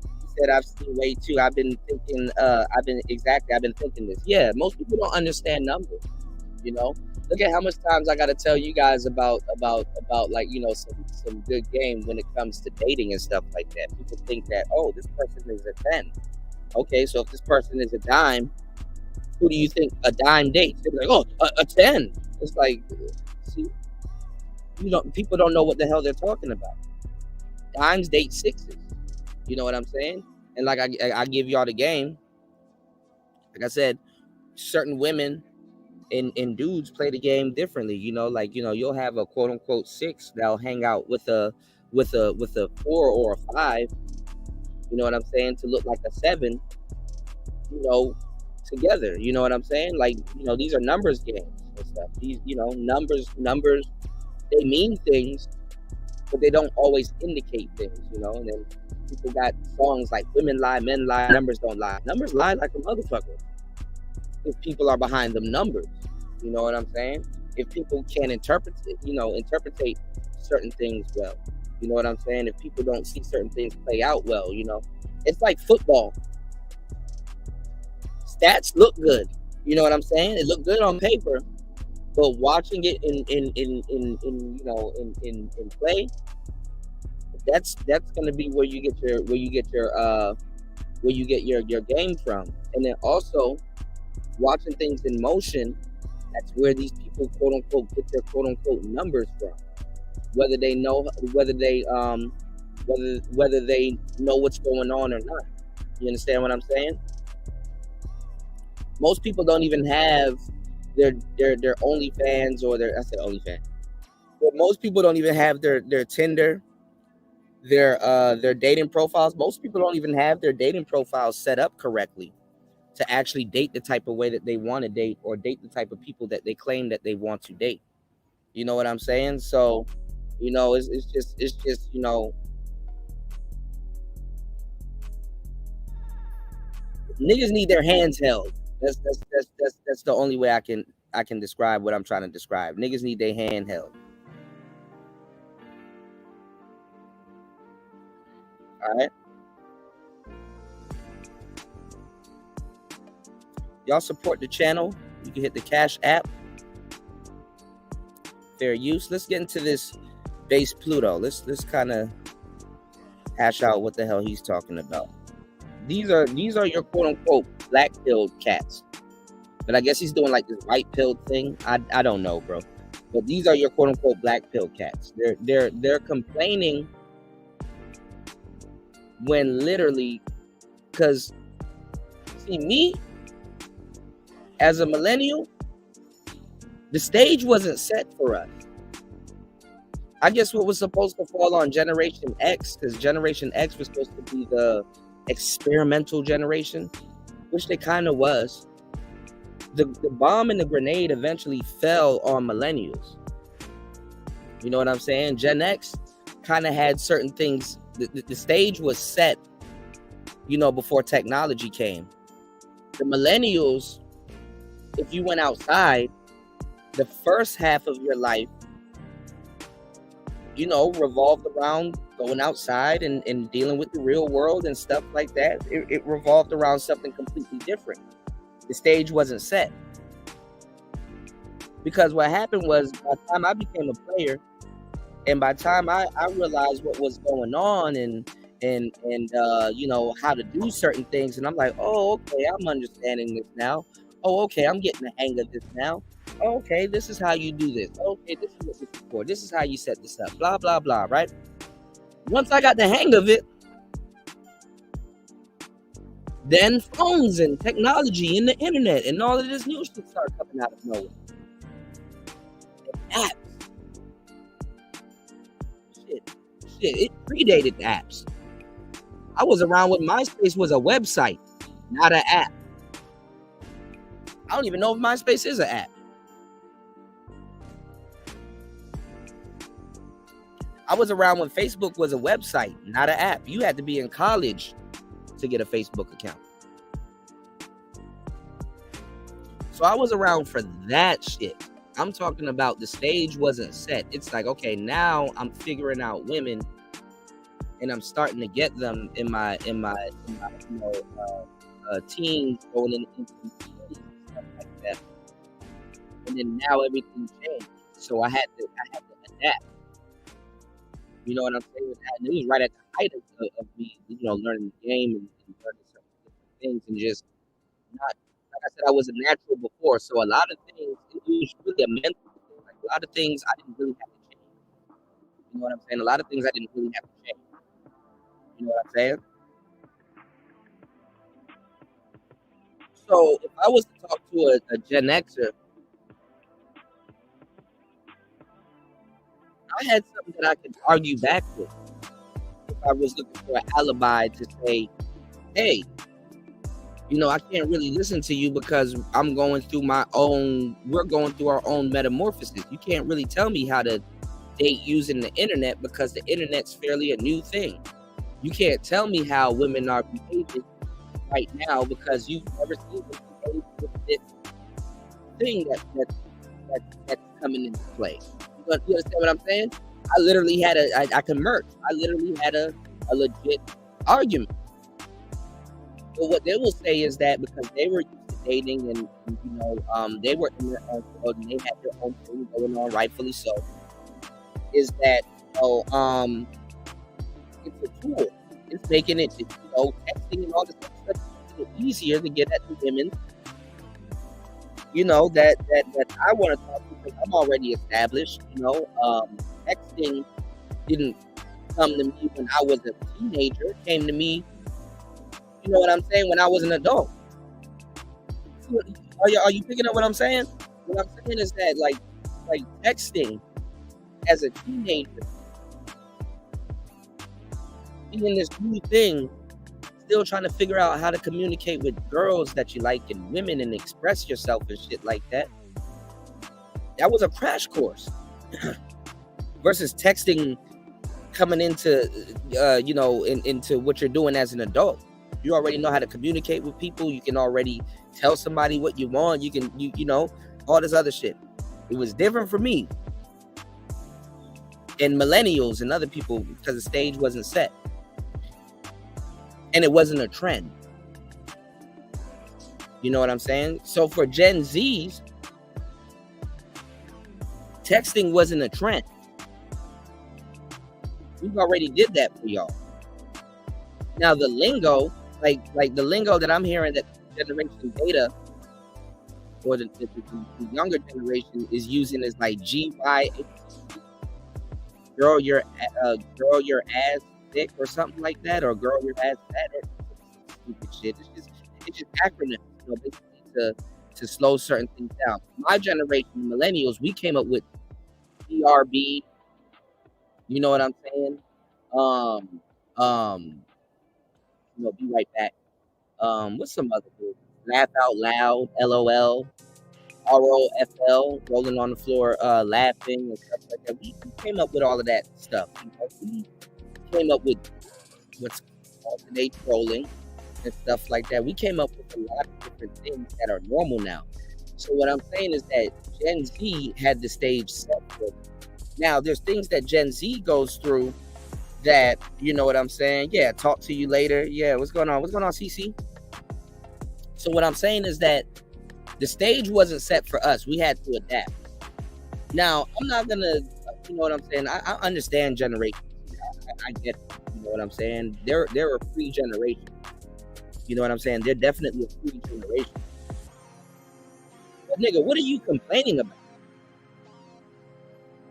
He said, I've seen way too. I've been thinking this. Yeah, most people don't understand numbers. You know? Look at how much times I got to tell you guys about like, you know, some good game when it comes to dating and stuff like that. People think that, oh, this person is a 10. Okay, so if this person is a dime, who do you think a dime dates? They're like, oh, a 10. It's like, see, people don't know what the hell they're talking about. Dimes date sixes. You know what I'm saying? And like I give y'all the game. Like I said, certain women and dudes play the game differently. You know, like, you know, you'll have a quote unquote 6 that'll hang out with a 4 or a 5. You know what I'm saying? To look like a 7. You know, together. You know what I'm saying? Like, you know, these are numbers games and stuff. These, you know, numbers. They mean things, but they don't always indicate things. You know, and then people got songs like "Women Lie, Men Lie, Numbers Don't Lie." Numbers lie like a motherfucker if people are behind them numbers. You know what I'm saying? If people can't interpret certain things well. You know what I'm saying? If people don't see certain things play out well, you know. It's like football. Stats look good. You know what I'm saying? It look good on paper, but watching it in play, that's gonna be where you get your game from. And then also, watching things in motion, that's where these people, quote unquote, get their quote unquote numbers from. Whether they know, whether they know what's going on or not. You understand what I'm saying? Most people don't even have their OnlyFans or their, I said OnlyFans, but most people don't even have their Tinder, their dating profiles. Most people don't even have their dating profiles set up correctly to actually date the type of way that they want to date, or date the type of people that they claim that they want to date. You know what I'm saying? So, it's just niggas need their hands held. That's the only way I can describe what I'm trying to describe. Niggas need their hand held. All right. Y'all support the channel. You can hit the Cash App. Fair use. Let's get into this base Pluto. Let's kind of hash out what the hell he's talking about. These are your quote unquote black pilled cats. But I guess he's doing like this white pilled thing. I don't know, bro. But these are your quote unquote black pilled cats. They're complaining when literally, because see, me as a millennial, the stage wasn't set for us. I guess what was supposed to fall on Generation X, because Generation X was supposed to be the experimental generation, which they kind of was. The bomb and the grenade eventually fell on millennials. You know what I'm saying? Gen X kind of had certain things. The stage was set, before technology came. The millennials, if you went outside, the first half of your life, revolved around going outside and dealing with the real world and stuff like that. It revolved around something completely different. The stage wasn't set. Because what happened was, by the time I became a player, and by the time I realized what was going on and how to do certain things, and I'm like, oh, okay, I'm understanding this now. Oh, okay, I'm getting the hang of this now. Oh, okay, this is how you do this. Okay, this is what this is for. This is how you set this up. Blah, blah, blah, right? Once I got the hang of it, then phones and technology and the internet and all of this new shit started coming out of nowhere. And apps. Shit, it predated the apps. I was around when MySpace was a website, not an app. I don't even know if MySpace is an app. I was around when Facebook was a website, not an app. You had to be in college to get a Facebook account. So I was around for that shit. I'm talking about the stage wasn't set. It's like, okay, now I'm figuring out women, and I'm starting to get them in my teens going into stuff like that. And then now everything changed. So I had to adapt. You know what I'm saying? And it was right at the height of me, learning the game and learning some different things, and just not, like I said, I was a natural before. So a lot of things, it was really a mental thing. Like a lot of things I didn't really have to change. You know what I'm saying? A lot of things I didn't really have to change. You know what I'm saying? So if I was to talk to a Gen Xer, I had something that I could argue back with. If I was looking for an alibi to say, hey, I can't really listen to you because we're going through our own metamorphosis. You can't really tell me how to date using the internet because the internet's fairly a new thing. You can't tell me how women are behaving right now because you've never seen them behave with this thing that's coming into play. You understand what I'm saying? I literally had I can merch. I literally had a legit argument. But what they will say is that because they were used to dating and they were in their own world and they had their own thing going on, rightfully so, is that it's a tool. It's making it texting and all this stuff easier to get at the women that I want to talk to because I'm already established. Texting didn't come to me when I was a teenager. It came to me, you know what I'm saying, when I was an adult. Are you picking up what I'm saying? What I'm saying is that like texting as a teenager being this new thing, still trying to figure out how to communicate with girls that you like and women and express yourself and shit like that. That was a crash course versus texting coming into into what you're doing as an adult. You already know how to communicate with people. You can already tell somebody what you want. You can all this other shit. It was different for me and millennials and other people because the stage wasn't set and it wasn't a trend. You know what I'm saying? So for Gen Zs, texting wasn't a trend. We already did that for y'all. Now the lingo, like the lingo that I'm hearing that generation data or the younger generation is using is like GY, girl your ass thick or something like that, or girl your ass fat or stupid shit. It's just acronyms, basically to slow certain things down. My generation, millennials, we came up with BRB. You know what I'm saying? Be right back. What's some other words? Laugh out loud, LOL, ROFL, rolling on the floor, laughing and stuff like that. We came up with all of that stuff. We came up with what's called today trolling and stuff like that. We came up with a lot of different things that are normal now. So what I'm saying is that Gen Z had the stage set for them. Now, there's things that Gen Z goes through that, you know what I'm saying? Yeah, talk to you later. Yeah, what's going on? What's going on, CC? So what I'm saying is that the stage wasn't set for us. We had to adapt. Now, I'm not going to, you know what I'm saying? I understand generations. I get it. You know what I'm saying? They're a free generation. You know what I'm saying? They're definitely a free generation. But nigga, what are you complaining about?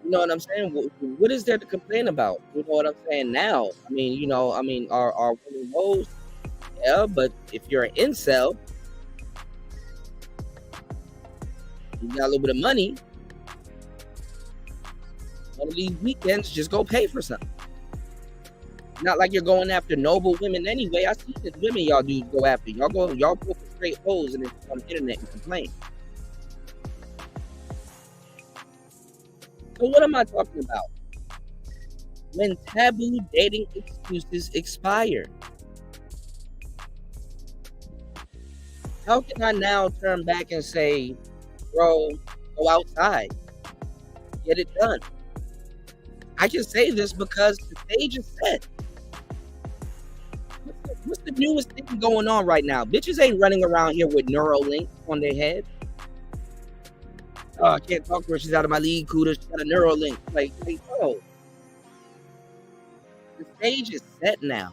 You know what I'm saying? What is there to complain about? You know what I'm saying? Now, are women hoes? Yeah, but if you're an incel, you got a little bit of money, one of these weekends, just go pay for something. Not like you're going after noble women anyway. I see this women y'all dudes go after. Y'all go for straight hoes and then on the internet and complain. So what am I talking about? When taboo dating excuses expire. How can I now turn back and say, bro, go outside, get it done? I can say this because the stage is set. What's the newest thing going on right now? Bitches ain't running around here with Neuralink on their head. Oh, I can't talk to her. She's out of my league, Cuda. She's got a Neuralink. Like, oh. The stage is set now.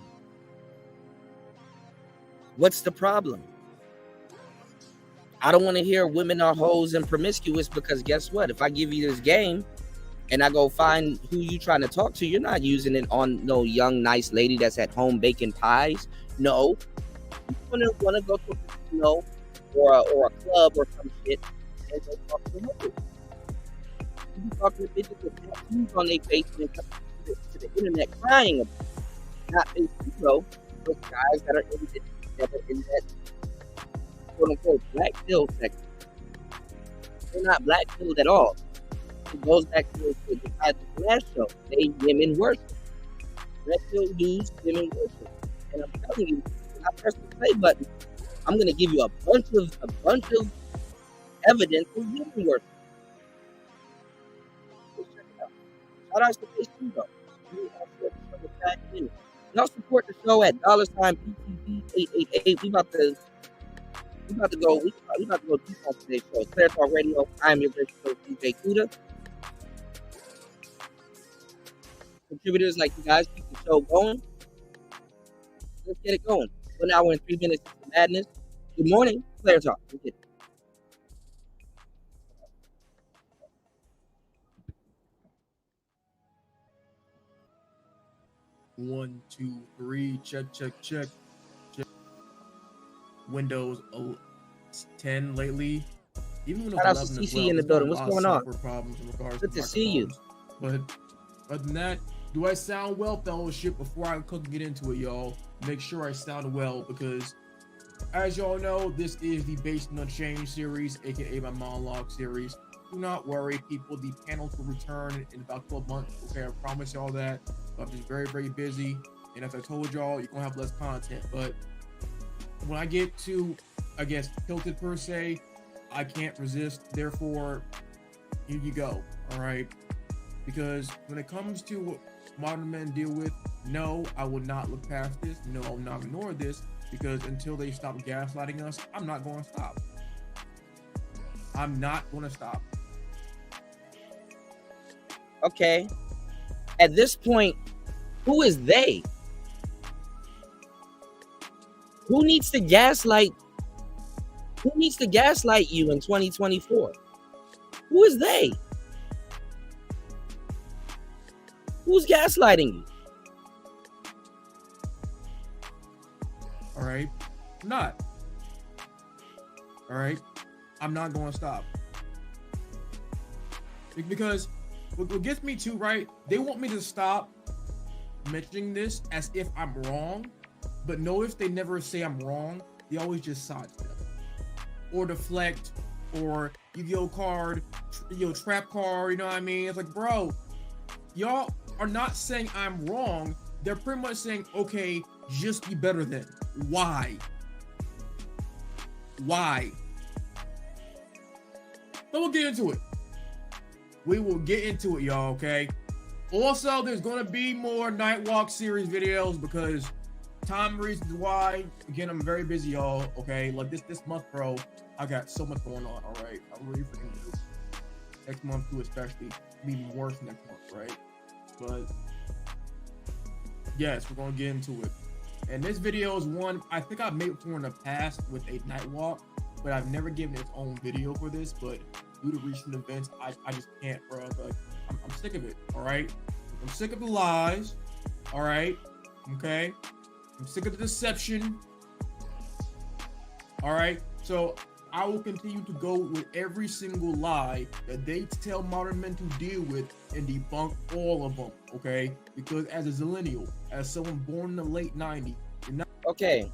What's the problem? I don't want to hear women are hoes and promiscuous because guess what? If I give you this game and I go find who you trying to talk to, you're not using it on no young, nice lady that's at home baking pies. No. You want to go to a casino or a club or some shit and go talk to hoes. You be talking to bitches with tattoos on their face and come to the internet crying about it. Not Facebook, but guys that are in that quote-unquote black pill section. They're not black pilled at all. It goes back to the title of the last show. They women worship. Red pill dudes, women worship. And I'm telling you, when I press the play button, I'm gonna give you a bunch of evidence of women worship. Check it out. Shout out to Facebook though. Y'all support the show at $PTV888. We about to go deep on today's show. Player Talk Radio. I'm your great host, DJ Cuda. Contributors like you guys keep the show going. Let's get it going. 1 hour and 3 minutes of madness. Good morning, Player Talk. Let's get it. 1, 2, 3. Check. Windows 10 lately. Even Windows Shout out to 11 as CC well. in the There's been a building. What's lot of going on? software problems in regards Good to to see you. microphones. But other than that, do I sound well, fellowship? Before I get into it, y'all, make sure I sound well, because as y'all know, this is the Based on Change series, aka my monologue series. Do not worry, people. The panels will return in about 12 months. Okay, I promise y'all that. But I'm just very, very busy. And as I told y'all, you're going to have less content. But when I get to, I guess, tilted per se, I can't resist. Therefore, here you go. All right. Because when it comes to what modern men deal with, no, I will not look past this. No, I will not ignore this. Because until they stop gaslighting us, I'm not going to stop. I'm not going to stop. Okay. At this point, who is they? Who needs to gaslight? Who needs to gaslight you in 2024? Who is they? Who's gaslighting you? All right. I'm not. All right. I'm not going to stop. Because what gets me to, right, they want me to stop mentioning this as if I'm wrong, but notice they never say I'm wrong. They always just sidestep or deflect or Yu-Gi-Oh card, trap card, you know what I mean? It's like, bro, y'all are not saying I'm wrong. They're pretty much saying, okay, just be better than. Why? But we'll get into it. We will get into it, y'all, okay? Also, there's going to be more Nightwalk series videos because time reasons why. Again, I'm very busy, y'all, okay? Like this month, bro, I got so much going on, all right? I'm really freaking busy. Next month, too, especially. It'll be worse next month, right? But yes, we're going to get into it. And this video is one I think I've made before in the past with a Nightwalk, but I've never given its own video for this. But due to recent events, I just can't, bro. Like, I'm sick of it, all right? I'm sick of the lies, all right? Okay? I'm sick of the deception, all right? So I will continue to go with every single lie that they tell modern men to deal with and debunk all of them, okay? Because as a zillennial, as someone born in the late 90s, you're not... Okay.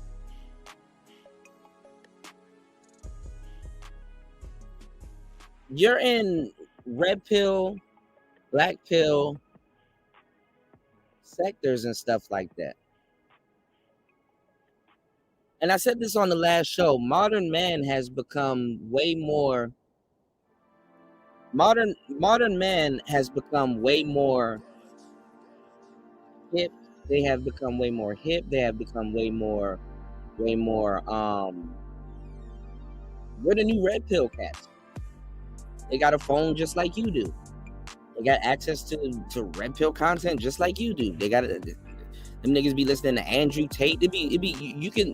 You're in red pill, black pill sectors and stuff like that. And I said this on the last show, modern man has become way more modern man has become way more hip. They have become way more hip. They have become way more we're the new red pill cats. They got a phone just like you do. They got access to red pill content just like you do. They got them niggas be listening to Andrew Tate. You can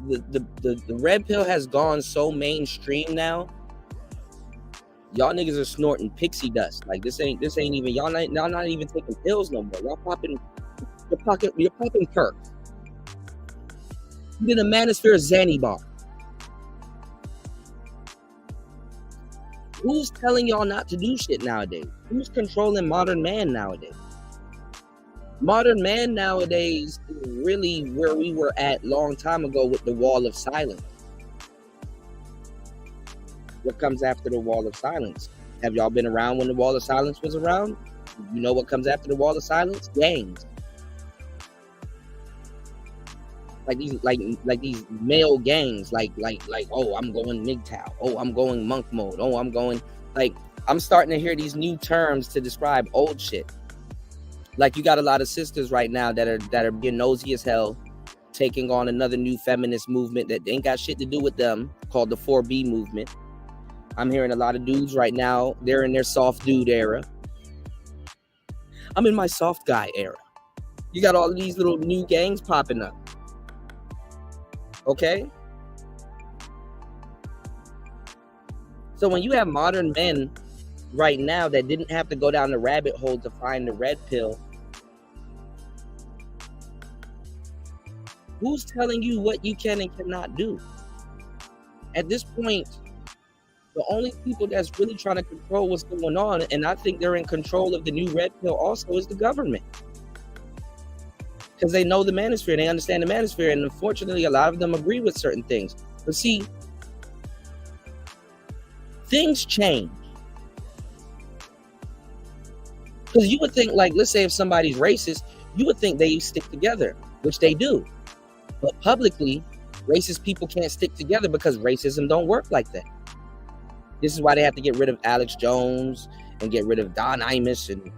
the red pill has gone so mainstream now. Y'all niggas are snorting pixie dust. Like this ain't even y'all not even taking pills no more. You're popping perks. You did a Manosphere Zanny bar. Who's telling y'all not to do shit nowadays? Who's controlling modern man nowadays? Modern man nowadays is really where we were at long time ago with the wall of silence. What comes after the wall of silence? Have y'all been around when the wall of silence was around? You know what comes after the wall of silence? Gangs. Like these male gangs, like oh, I'm going MGTOW, oh, I'm going monk mode, oh, I'm going, like, I'm starting to hear these new terms to describe old shit. Like, you got a lot of sisters right now that are being nosy as hell, taking on another new feminist movement that ain't got shit to do with them, called the 4B movement. I'm hearing a lot of dudes right now, they're in their soft dude era. I'm in my soft guy era. You got all of these little new gangs popping up. Okay? So when you have modern men right now that didn't have to go down the rabbit hole to find the red pill, Who's telling you what you can and cannot do? At this point, the only people that's really trying to control what's going on, and I think they're in control of the new red pill also, is the government. Because they know the manosphere, they understand the manosphere, and unfortunately, a lot of them agree with certain things. But see, things change. Because you would think, like, let's say if somebody's racist, you would think they stick together, which they do. But publicly, racist people can't stick together because racism don't work like that. This is why they have to get rid of Alex Jones and get rid of Don Imus and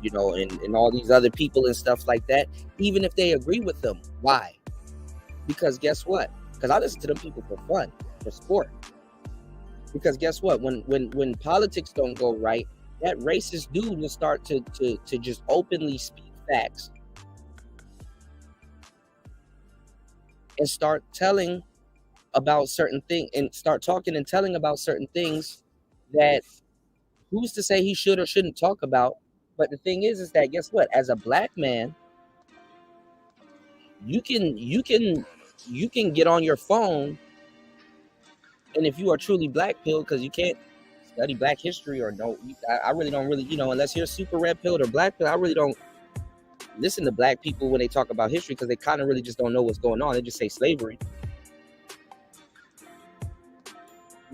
you know, and all these other people and stuff like that, even if they agree with them. Why? Because guess what? Because I listen to them people for fun, for sport. Because guess what? When politics don't go right, that racist dude will start to just openly speak facts and start telling about certain things and start talking and telling about certain things that who's to say he should or shouldn't talk about. But the thing is that guess what? As a black man, you can get on your phone, and if you are truly black pill, because you can't study black history or don't, I really don't really, you know, unless you're super red pilled or black pill, I really don't listen to black people when they talk about history because they kind of really just don't know what's going on. They just say slavery.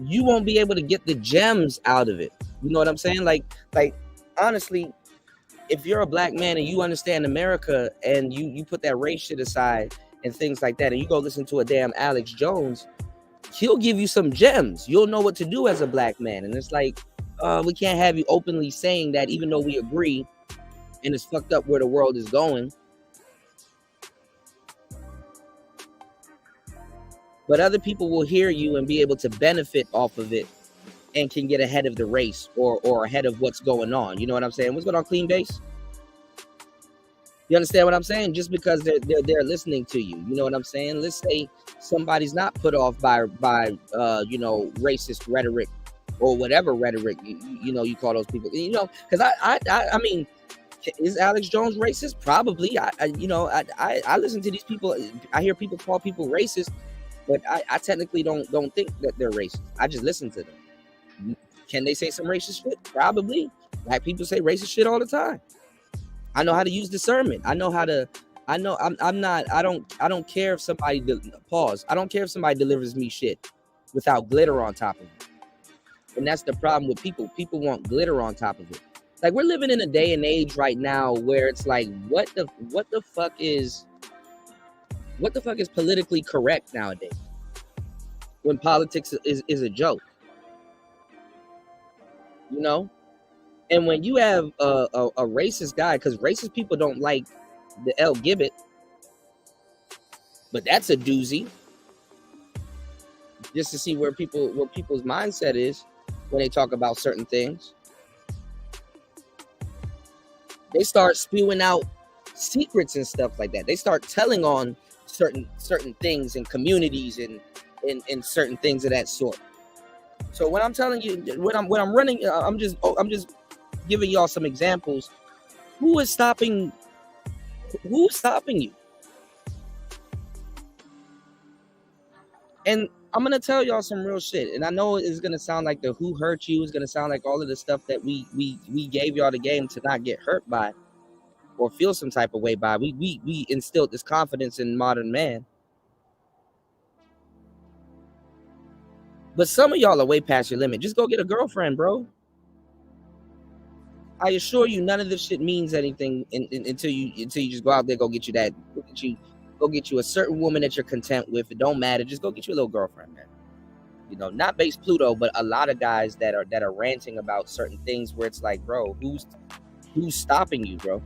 You won't be able to get the gems out of it. You know what I'm saying? Like honestly, if you're a black man and you understand America and you put that race shit aside and things like that, and you go listen to a damn Alex Jones, he'll give you some gems. You'll know what to do as a black man. And it's like, we can't have you openly saying that, even though we agree, and it's fucked up where the world is going. But other people will hear you and be able to benefit off of it and can get ahead of the race or ahead of what's going on. You know what I'm saying? What's going on, Clean Base? You understand what I'm saying? Just because they're listening to you. You know what I'm saying? Let's say somebody's not put off by you know, racist rhetoric or whatever rhetoric you know you call those people. You know, because I mean, is Alex Jones racist? Probably. I listen to these people. I hear people call people racist, but I technically don't think that they're racist. I just listen to them. Can they say some racist shit? Probably. Black people say racist shit all the time. I know how to use discernment. I don't care if somebody pause. I don't care if somebody delivers me shit without glitter on top of it. And that's the problem with people. People want glitter on top of it. Like, we're living in a day and age right now where it's like, what the fuck is politically correct nowadays? When politics is a joke. You know? And when you have a racist guy, because racist people don't like the L Gibbet, but that's a doozy. Just to see where people's mindset is when they talk about certain things. They start spewing out secrets and stuff like that. They start telling on certain things and communities and certain things of that sort. So when I'm telling you, when I'm running, I'm just giving y'all some examples. Who's stopping you? And I'm gonna tell y'all some real shit. And I know it's gonna sound like the who hurt you, it's gonna sound like all of the stuff that we gave y'all the game to not get hurt by or feel some type of way by. We instilled this confidence in modern man. But some of y'all are way past your limit. Just go get a girlfriend, bro. I assure you, none of this shit means anything until you just go out there, go get you a certain woman that you're content with. It don't matter. Just go get you a little girlfriend, man. You know, not base Pluto, but a lot of guys that are ranting about certain things where it's like, bro, who's stopping you, bro?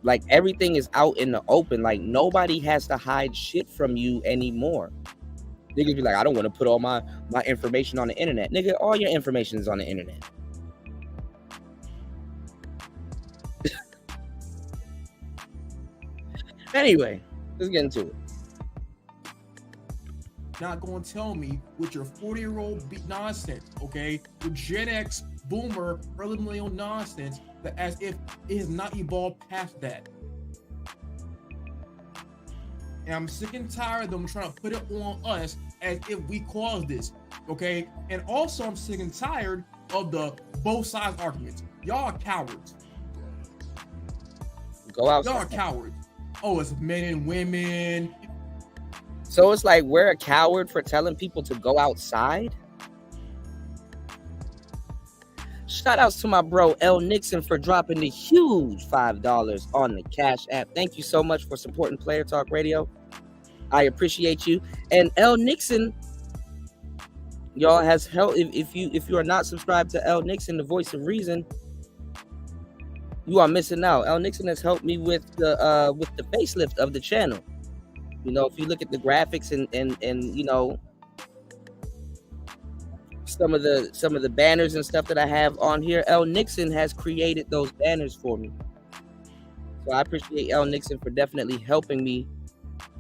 Like, everything is out in the open. Like, nobody has to hide shit from you anymore. Niggas be like, I don't want to put all my information on the internet. Nigga, all your information is on the internet. Anyway, let's get into it. Not going to tell me with your 40-year-old nonsense, okay? Your Gen X, boomer, early millennial nonsense, that as if it has not evolved past that. And I'm sick and tired of them trying to put it on us as if we caused this, okay? And also, I'm sick and tired of the both sides arguments. Y'all are cowards. Go outside. Y'all are cowards. Oh, it's men and women. So it's like we're a coward for telling people to go outside? Shout outs to my bro L Nixon for dropping the huge $5 on the Cash App. Thank you so much for supporting Player Talk Radio. I appreciate you. And L Nixon, y'all, has helped. If you are not subscribed to L Nixon, the voice of reason, you are missing out. L Nixon has helped me with the facelift of the channel. You know, if you look at the graphics and you know, some of the banners and stuff that I have on here, L Nixon has created those banners for me. So I appreciate L Nixon for definitely helping me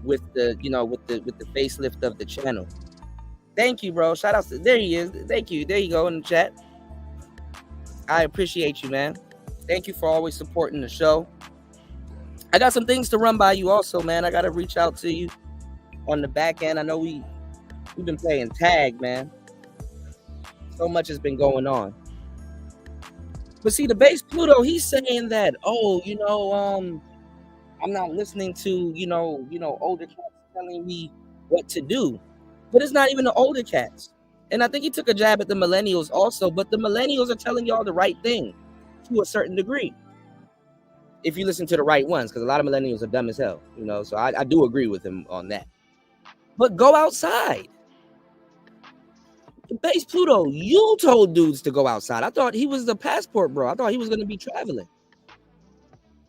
with the, you know, with the facelift of the channel. Thank you, bro. Shout out to, there he is. Thank you. There you go in the chat. I appreciate you, man. Thank you for always supporting the show. I got some things to run by you also, man. I got to reach out to you on the back end. I know we've been playing tag, man. So much has been going on. But see, the base Pluto, he's saying that, oh, you know, I'm not listening to, you know, older cats telling me what to do. But it's not even the older cats. And I think he took a jab at the millennials also, but the millennials are telling y'all the right thing to a certain degree. If you listen to the right ones, because a lot of millennials are dumb as hell, you know, so I do agree with him on that. But go outside. Base Pluto, you told dudes to go outside. I thought he was the passport, bro. I thought he was going to be traveling.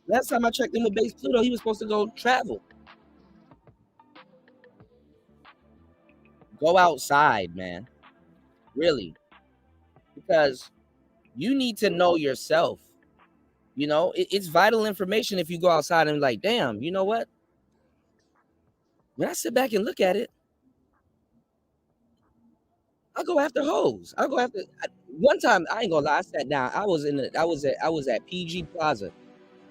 Last time I checked in with Base Pluto, he was supposed to go travel. Go outside, man. Really. Because you need to know yourself. You know, it's vital information if you go outside and like, damn, you know what? When I sit back and look at it, I go after hoes. One time, I ain't gonna lie, I sat down. I was at PG Plaza.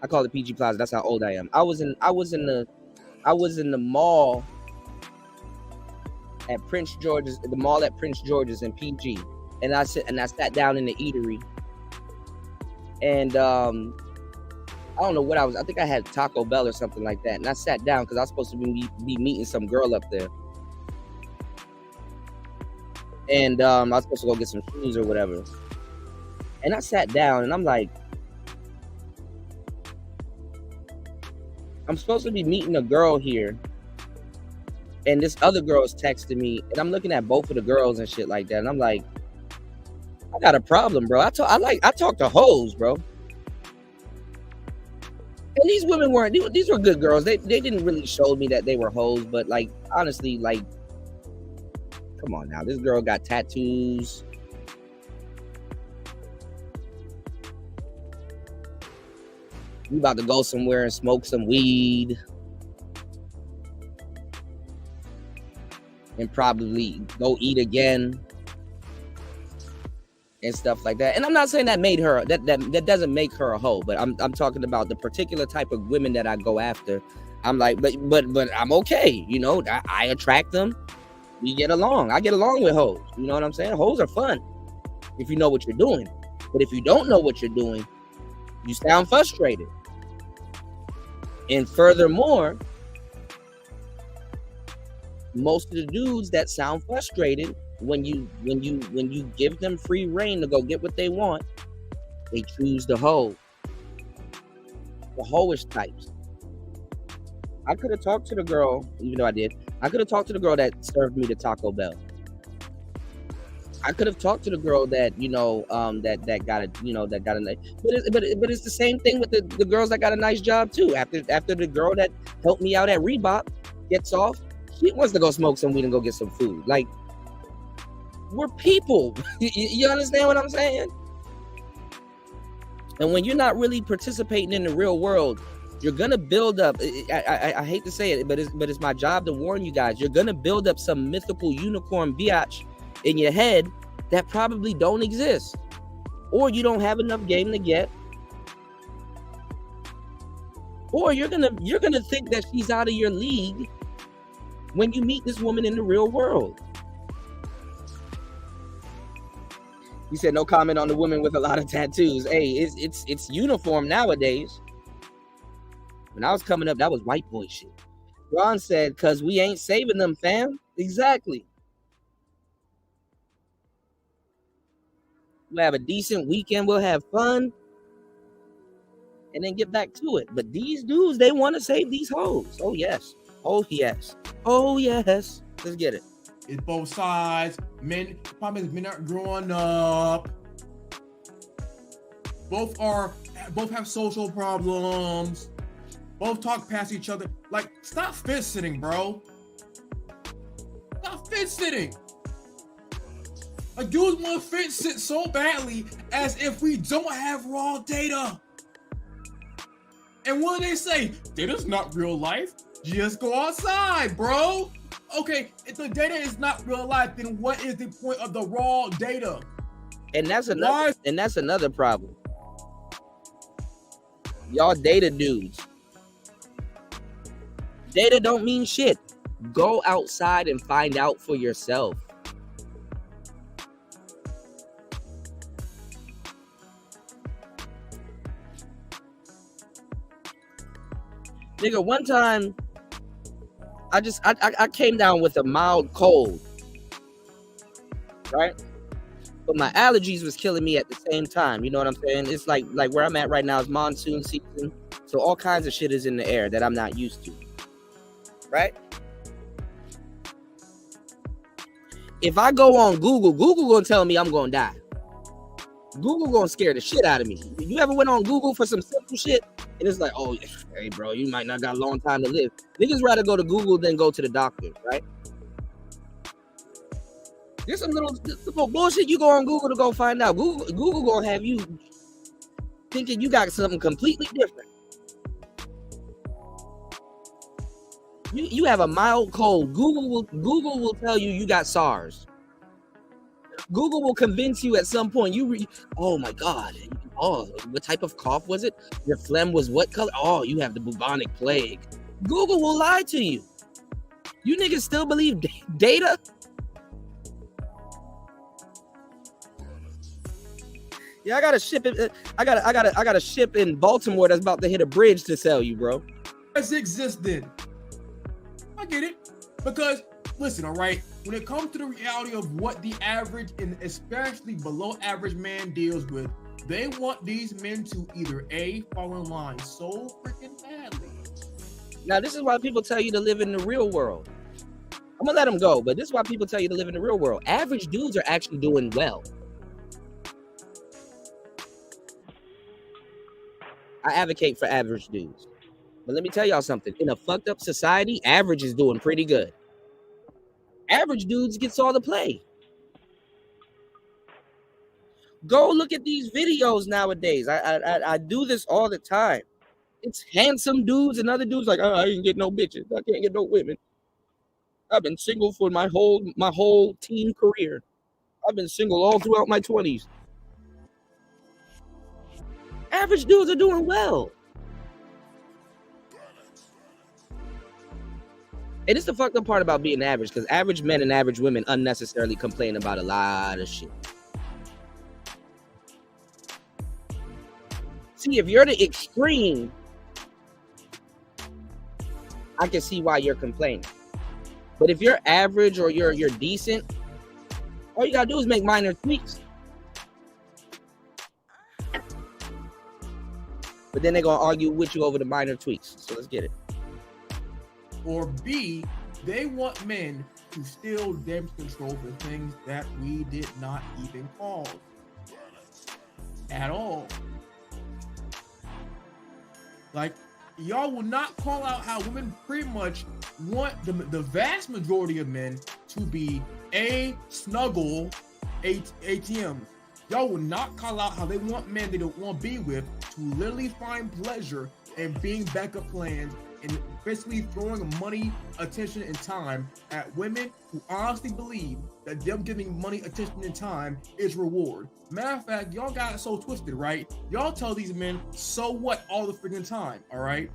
I call it PG Plaza. That's how old I am. I was in the mall at Prince George's, the mall at Prince George's in PG. And I sat down in the eatery. And I don't know what I think I had Taco Bell or something like that. And I sat down because I was supposed to be meeting some girl up there. And I was supposed to go get some shoes or whatever. And I sat down and I'm like, I'm supposed to be meeting a girl here. And this other girl is texting me. And I'm looking at both of the girls and shit like that. And I'm like, I got a problem, bro. I talk to hoes, bro. And these women these were good girls. They didn't really show me that they were hoes. But like, honestly, like, come on now. This girl got tattoos. We about to go somewhere and smoke some weed. And probably go eat again. And stuff like that. And I'm not saying that made her, that doesn't make her a hoe. But I'm talking about the particular type of women that I go after. I'm like, but I'm okay. You know, I attract them. We get along. I get along with hoes. You know what I'm saying? Hoes are fun if you know what you're doing. But if you don't know what you're doing, you sound frustrated. And furthermore, most of the dudes that sound frustrated, when you give them free reign to go get what they want, they choose the hoe. The hoish types. I could have talked to the girl, even though I did. I could have talked to the girl that served me the Taco Bell. I could have talked to the girl that, you know, that got a, you know, that got a nice, but it's the same thing with the girls that got a nice job too. After the girl that helped me out at Reebok gets off, she wants to go smoke some weed and go get some food. Like, we're people. You understand what I'm saying? And when you're not really participating in the real world, you're gonna build up. I hate to say it, but it's my job to warn you guys. You're gonna build up some mythical unicorn biatch in your head that probably don't exist, or you don't have enough game to get, or you're gonna think that she's out of your league when you meet this woman in the real world. He said no comment on the woman with a lot of tattoos. Hey, it's uniform nowadays. When I was coming up, that was white boy shit. Ron said, cause we ain't saving them, fam. Exactly. We'll have a decent weekend, we'll have fun, and then get back to it. But these dudes, they want to save these hoes. Oh yes. Oh yes. Oh yes. Let's get it. It's both sides. Men, problem is men aren't growing up. Both have social problems. Both talk past each other. Like, stop fence sitting, bro. Stop fence sitting. Like, dudes want to fence sit so badly as if we don't have raw data. And what do they say? Data's not real life. Just go outside, bro. Okay, if the data is not real life, then what is the point of the raw data? And that's another problem. Y'all data dudes. Data don't mean shit. Go outside and find out for yourself. Nigga, one time I came down with a mild cold, right? But my allergies was killing me at the same time. You know what I'm saying? It's like where I'm at right now is monsoon season. So all kinds of shit is in the air that I'm not used to. Right? If I go on Google gonna tell me I'm gonna die. Google gonna scare the shit out of me. You ever went on Google for some simple shit? And it's like, oh, hey, bro, you might not got a long time to live. Niggas rather go to Google than go to the doctor, right? There's some little bullshit you go on Google to go find out. Google gonna have you thinking you got something completely different. You have a mild cold. Google will tell you got SARS. Google will convince you at some point. Oh my God. Oh, what type of cough was it? Your phlegm was what color? Oh, you have the bubonic plague. Google will lie to you. You niggas still believe data? Yeah, I got a ship. I got a ship in Baltimore that's about to hit a bridge to sell you, bro. Does exist then? I get it, because listen, all right. When it comes to the reality of what the average and especially below average man deals with, they want these men to either A, fall in line so freaking badly. Now, this is why people tell you to live in the real world. I'm gonna let them go, but this is why people tell you to live in the real world. Average dudes are actually doing well. I advocate for average dudes. But let me tell y'all something. In a fucked up society, average is doing pretty good. Average dudes gets all the play. Go look at these videos nowadays. I do this all the time. It's handsome dudes and other dudes like, oh, I didn't get no bitches. I can't get no women. I've been single for my whole teen career. I've been single all throughout my 20s. Average dudes are doing well. And it's the fucked up part about being average, because average men and average women unnecessarily complain about a lot of shit. See, if you're the extreme, I can see why you're complaining. But if you're average or you're decent, all you gotta do is make minor tweaks. But then they're gonna argue with you over the minor tweaks. So let's get it. Or B, they want men to steal damage control for things that we did not even cause at all. Like, y'all will not call out how women pretty much want the vast majority of men to be snuggle ATMs. Y'all will not call out how they want men they don't want to be with to literally find pleasure in being backup plans and basically throwing money, attention, and time at women who honestly believe that them giving money, attention, and time is reward. Matter of fact, y'all got it so twisted, right? Y'all tell these men, so what, all the freaking time, all right?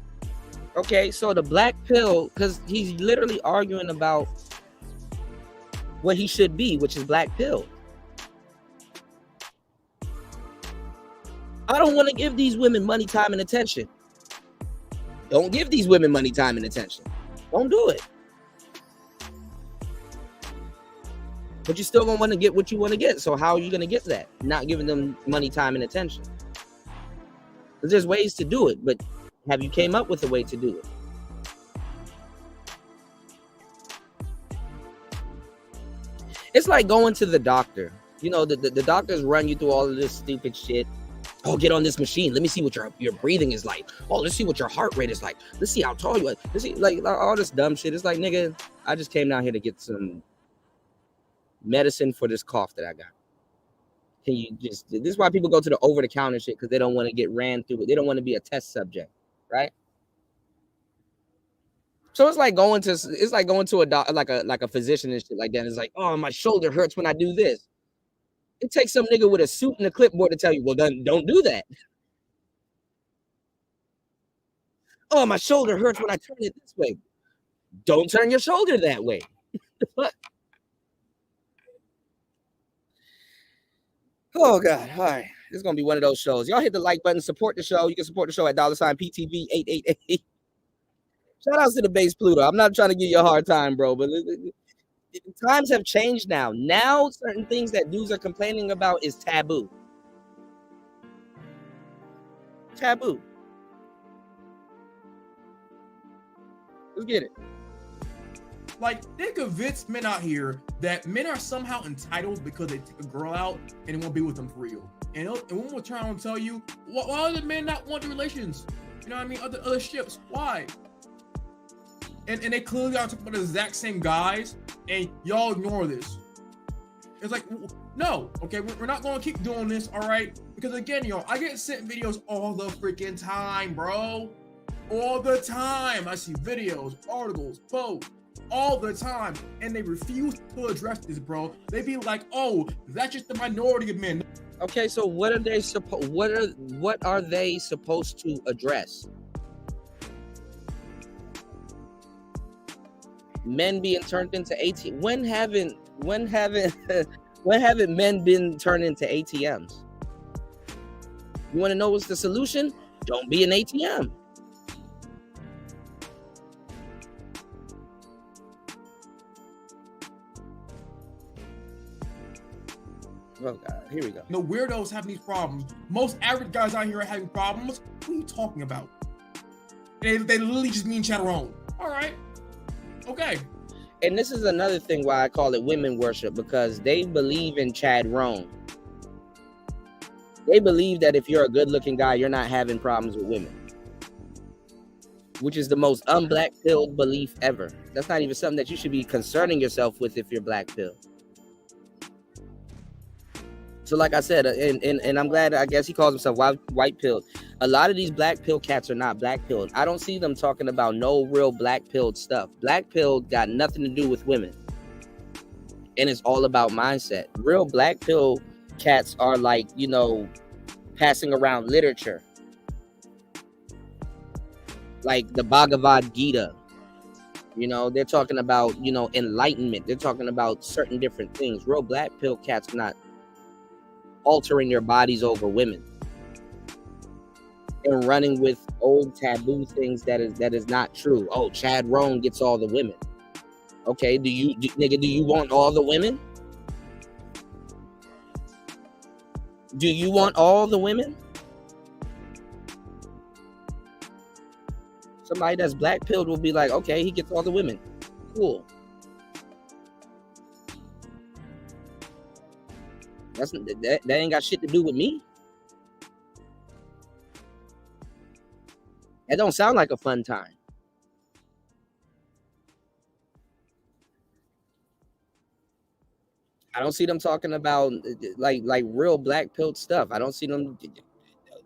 Okay, so the black pill, because he's literally arguing about what he should be, which is black pill. I don't want to give these women money, time, and attention. Don't give these women money, time, and attention. Don't do it. But you're still going to want to get what you want to get. So how are you going to get that? Not giving them money, time, and attention. Because there's ways to do it, but have you came up with a way to do it? It's like going to the doctor. You know, the doctors run you through all of this stupid shit. Oh, get on this machine. Let me see what your breathing is like. Oh, let's see what your heart rate is like. Let's see how tall you are. Let's see, like all this dumb shit. It's like, nigga, I just came down here to get some medicine for this cough that I got. Can you just, this is why people go to the over-the-counter shit, because they don't want to get ran through it. They don't want to be a test subject, right? So it's like going to a doc, like a physician and shit like that. It's like, oh, my shoulder hurts when I do this. It takes some nigga with a suit and a clipboard to tell you, well, then don't do that. Oh, my shoulder hurts when I turn it this way. Don't turn your shoulder that way. Oh, God. All right. This is going to be one of those shows. Y'all hit the like button, support the show. You can support the show at $PTV888. Shout out to the base Pluto. I'm not trying to give you a hard time, bro, but times have changed now. Now, certain things that dudes are complaining about is taboo. Taboo. Let's get it. Like, they convinced men out here that men are somehow entitled because they take a girl out and they won't be with them for real. And women will try and tell you, why do men not want the relations? You know what I mean? Other ships. Why? And they clearly are talking about the exact same guys, and y'all ignore this. It's like, no, okay, we're not going to keep doing this, all right? Because again, y'all, I get sent videos all the freaking time, bro. All the time. I see videos, articles, posts, all the time, and they refuse to address this, bro. They be like, oh, that's just the minority of men. Okay, so what are they what are they supposed to address? Men being turned into ATMs. When haven't men been turned into ATMs? You want to know what's the solution? Don't be an ATM. Oh God, here we go. No weirdos having these problems. Most average guys out here are having problems. What are you talking about? They literally just mean Chaturone. All right. Okay. And this is another thing why I call it women worship, because they believe in Chad Rome. They believe that if you're a good-looking guy, you're not having problems with women, which is the most unblack-pilled belief ever. That's not even something that you should be concerning yourself with if you're black-pilled. So like I said, and I'm glad, I guess he calls himself white-pilled. A lot of these black pill cats are not black pilled. I don't see them talking about no real black pilled stuff. Black pilled got nothing to do with women. And it's all about mindset. Real black pill cats are like, you know, passing around literature. Like the Bhagavad Gita. You know, they're talking about, you know, enlightenment. They're talking about certain different things. Real black pill cats are not altering their bodies over women. And running with old taboo things that is not true. Oh, Chad Roan gets all the women. Okay, do you want all the women? Do you want all the women? Somebody that's black pilled will be like, okay, he gets all the women. Cool. That ain't got shit to do with me. That don't sound like a fun time. I don't see them talking about like real black pilled stuff. I don't see them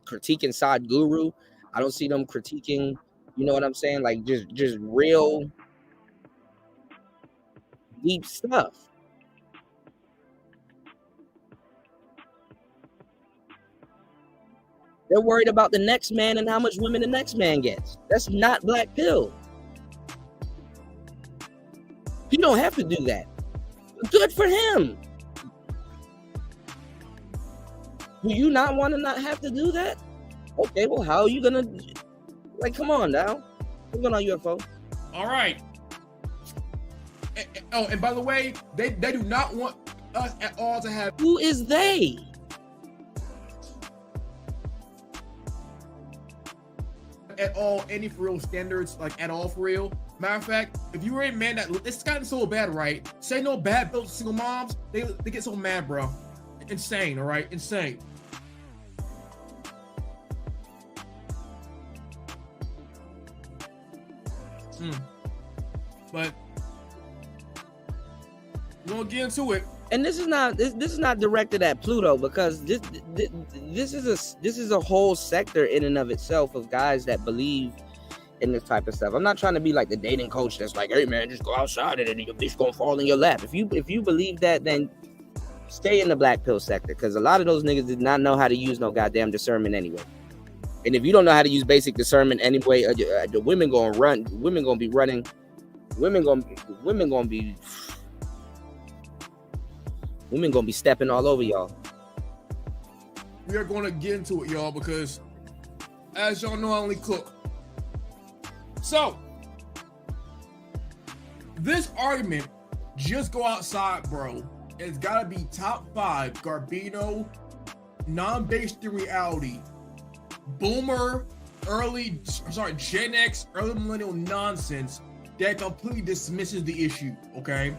critiquing Sadhguru. I don't see them critiquing, you know what I'm saying? Like just real deep stuff. They're worried about the next man and how much women the next man gets. That's not black pill. You don't have to do that. Good for him. Do you not want to not have to do that? Okay, well, how are you gonna, like, come on now. What's going on, UFO? All right. And by the way, they do not want us at all to have. Who is they? At all, any for real standards, like at all for real. Matter of fact, if you were a man that it's gotten so bad, right? Say no bad built single moms, they get so mad, bro. Insane, all right? Insane. But we're gonna get into it. And this is not directed at Pluto, because this is a whole sector in and of itself of guys that believe in this type of stuff. I'm not trying to be like the dating coach that's like, hey man, just go outside and your bitch gonna fall in your lap. If you believe that, then stay in the black pill sector, because a lot of those niggas did not know how to use no goddamn discernment anyway. And if you don't know how to use basic discernment anyway, the women gonna run. Women gonna be running. Women gonna be stepping all over y'all. We are going to get into it, y'all, because as y'all know, I only cook. So, this argument, just go outside, bro, it's got to be top 5 Garbino, non-based in reality, boomer, Gen X, early millennial nonsense that completely dismisses the issue, okay?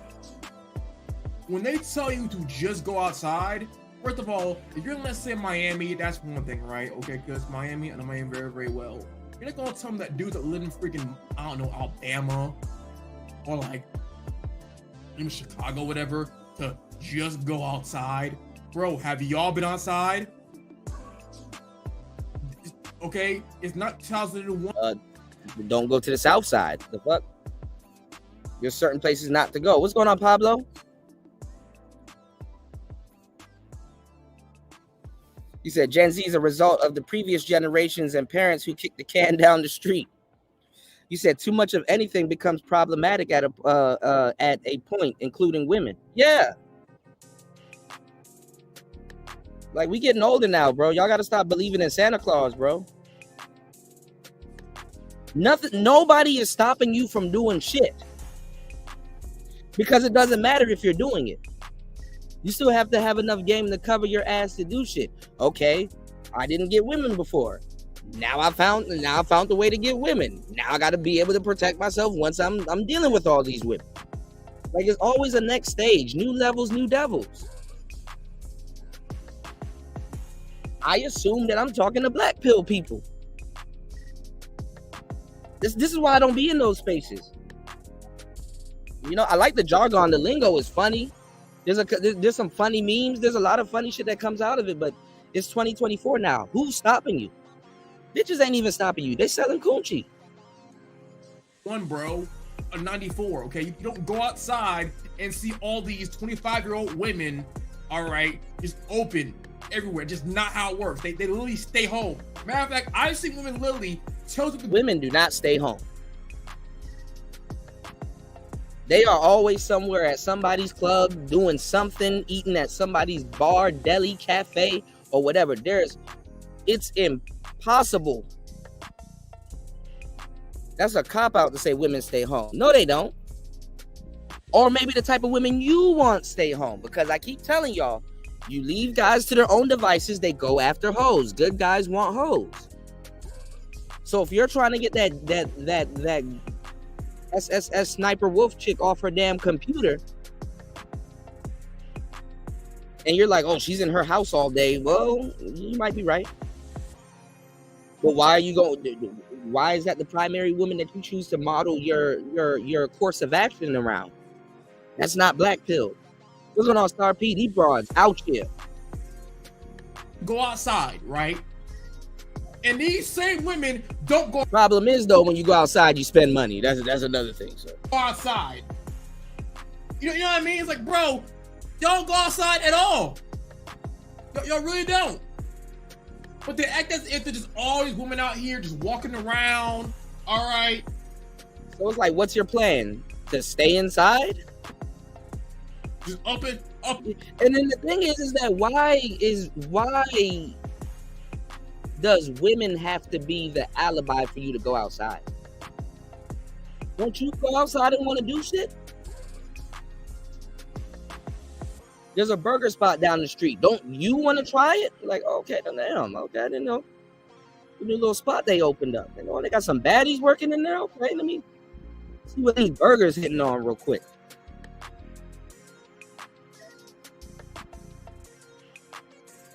When they tell you to just go outside, first of all, if you're, let's say, Miami, that's one thing, right? Okay, because Miami, I know Miami very, very well. You're not gonna tell me that dudes that live in freaking, I don't know, Alabama, or like, in Chicago, whatever, to just go outside. Bro, have y'all been outside? Okay, it's not 2001. Don't go to the south side. The fuck? There's certain places not to go. What's going on, Pablo? He said Gen Z is a result of the previous generations and parents who kicked the can down the street. You said too much of anything becomes problematic at a point, including women. Yeah. Like, we getting older now, bro. Y'all got to stop believing in Santa Claus, bro. Nobody is stopping you from doing shit, because it doesn't matter if you're doing it. You still have to have enough game to cover your ass to do shit. Okay, I didn't get women before. Now I found the way to get women. Now I got to be able to protect myself once I'm dealing with all these women. Like, it's always a next stage, new levels, new devils. I assume that I'm talking to black pill people. This is why I don't be in those spaces. You know, I like the jargon. The lingo is funny. There's some funny memes. There's a lot of funny shit that comes out of it, but it's 2024 now. Who's stopping you? Bitches ain't even stopping you. They selling coochie. One, bro, a 94, okay? You don't go outside and see all these 25-year-old women, all right, just open everywhere. Just not how it works. They literally stay home. Matter of fact, I've seen women literally tell them. Women do not stay home. They are always somewhere at somebody's club, doing something, eating at somebody's bar, deli, cafe, or whatever. It's impossible. That's a cop-out to say women stay home. No, they don't. Or maybe the type of women you want stay home. Because I keep telling y'all, you leave guys to their own devices, they go after hoes. Good guys want hoes. So if you're trying to get that SSS sniper wolf chick off her damn computer, and you're like, oh, she's in her house all day, well, you might be right. But why is that the primary woman that you choose to model your course of action around? That's not black pill. What's going on, Star P? These broads out here. Go outside, right? And these same women don't go. Problem is, though, when you go outside, you spend money. That's another thing. So go outside. You know what I mean? It's like, bro, y'all don't go outside at all. Y'all really don't. But they act as if there's just all these women out here just walking around. All right. So it's like, what's your plan? To stay inside? Just up and up. And then the thing is that why does women have to be the alibi for you to go outside? Don't you go outside and want to do shit? There's a burger spot down the street. Don't you want to try it? Like, okay, damn, okay, I didn't know. The new little spot they opened up. You know, they got some baddies working in there. Okay, let me see what these burgers hitting on real quick.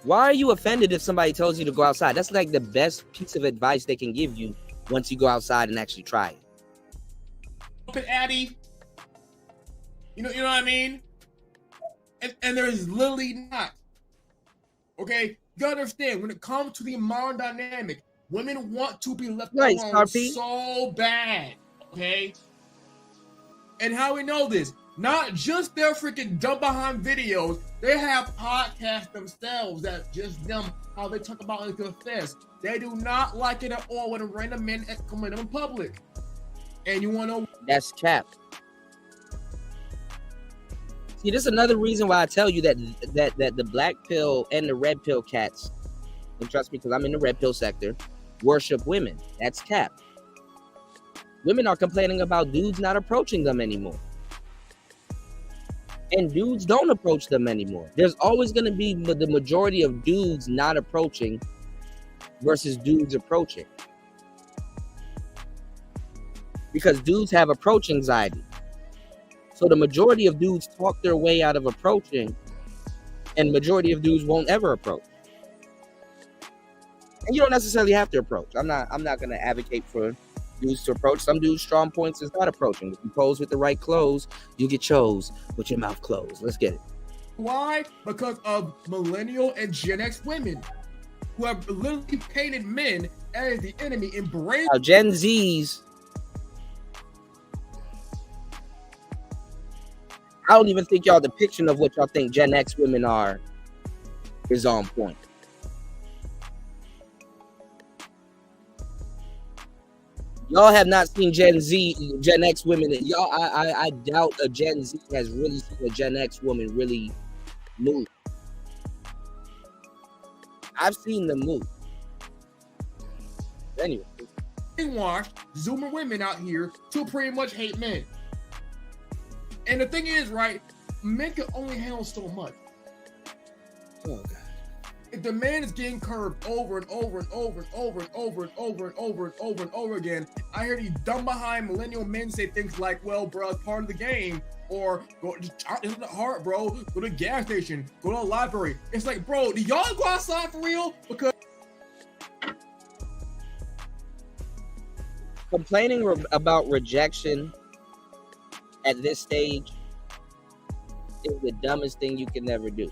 Why are you offended if somebody tells you to go outside? That's like the best piece of advice they can give you once you go outside and actually try it. Up and Addy. You know what I mean? And there's literally not. Okay? You gotta understand, when it comes to the modern dynamic, women want to be left alone so bad. Okay? And how we know this? Not just their freaking dumb behind videos. They have podcasts themselves that just them, how they talk about and confess. They do not like it at all when random men come in public. And you want to know? That's cap. See, this is another reason why I tell you that the black pill and the red pill cats, and trust me, because I'm in the red pill sector, worship women. That's cap. Women are complaining about dudes not approaching them anymore. And dudes don't approach them anymore. There's always going to be the majority of dudes not approaching versus dudes approaching. Because dudes have approach anxiety. So the majority of dudes talk their way out of approaching, and majority of dudes won't ever approach. And you don't necessarily have to approach. I'm not going to advocate for dudes to approach. Some dudes' strong points is not approaching. If you pose with the right clothes, you get chose with your mouth closed. Let's get it. Why? Because of millennial and Gen X women who have literally painted men as the enemy. Embrace Gen Zs. I don't even think y'all depiction of what y'all think Gen X women are is on point. Y'all have not seen Gen X women. Y'all, I doubt a Gen Z has really seen a Gen X woman really move. I've seen them move. Anyway. Brainwashed Zoomer women out here to pretty much hate men. And the thing is, right, men can only handle so much. Oh, God. If the man is getting curved over and over and over and over and over and over and over and over and over again, I hear these dumb behind millennial men say things like, well, bro, it's part of the game. Or, go, just out in the heart, bro. Go to the gas station. Go to the library. It's like, bro, do y'all go outside for real? Because complaining about rejection at this stage is the dumbest thing you can ever do.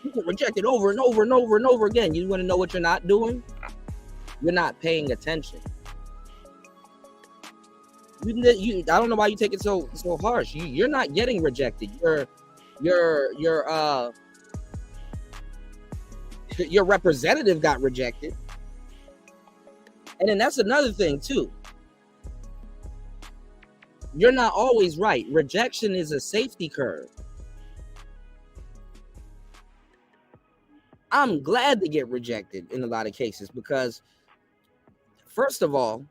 You get rejected over and over and over and over again. You want to know what you're not doing? You're not paying attention. I don't know why you take it so harsh. You're not getting rejected. Your representative got rejected. And then that's another thing too. You're not always right. Rejection is a safety curve. I'm glad to get rejected in a lot of cases because, first of all,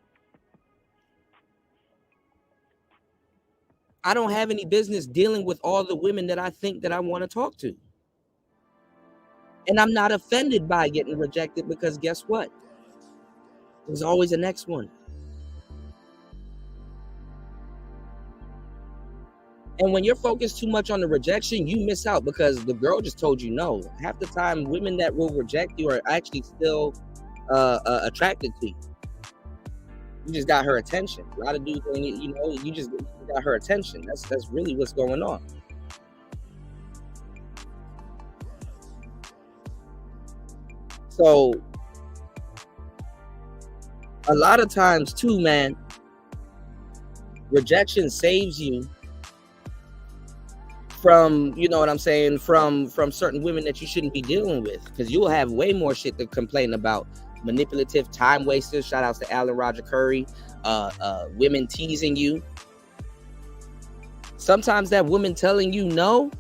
I don't have any business dealing with all the women that I think that I want to talk to. And I'm not offended by getting rejected because guess what? There's always a next one. And when you're focused too much on the rejection, you miss out because the girl just told you no. Half the time, women that will reject you are actually still attracted to you. You just got her attention. A lot of dudes, you just got her attention. That's really what's going on. So, a lot of times too, man, rejection saves you from, you know what I'm saying, from certain women that you shouldn't be dealing with, because you will have way more shit to complain about. Manipulative, time wasters. Shout outs to Alan Roger Curry. Women teasing you. Sometimes that woman telling you no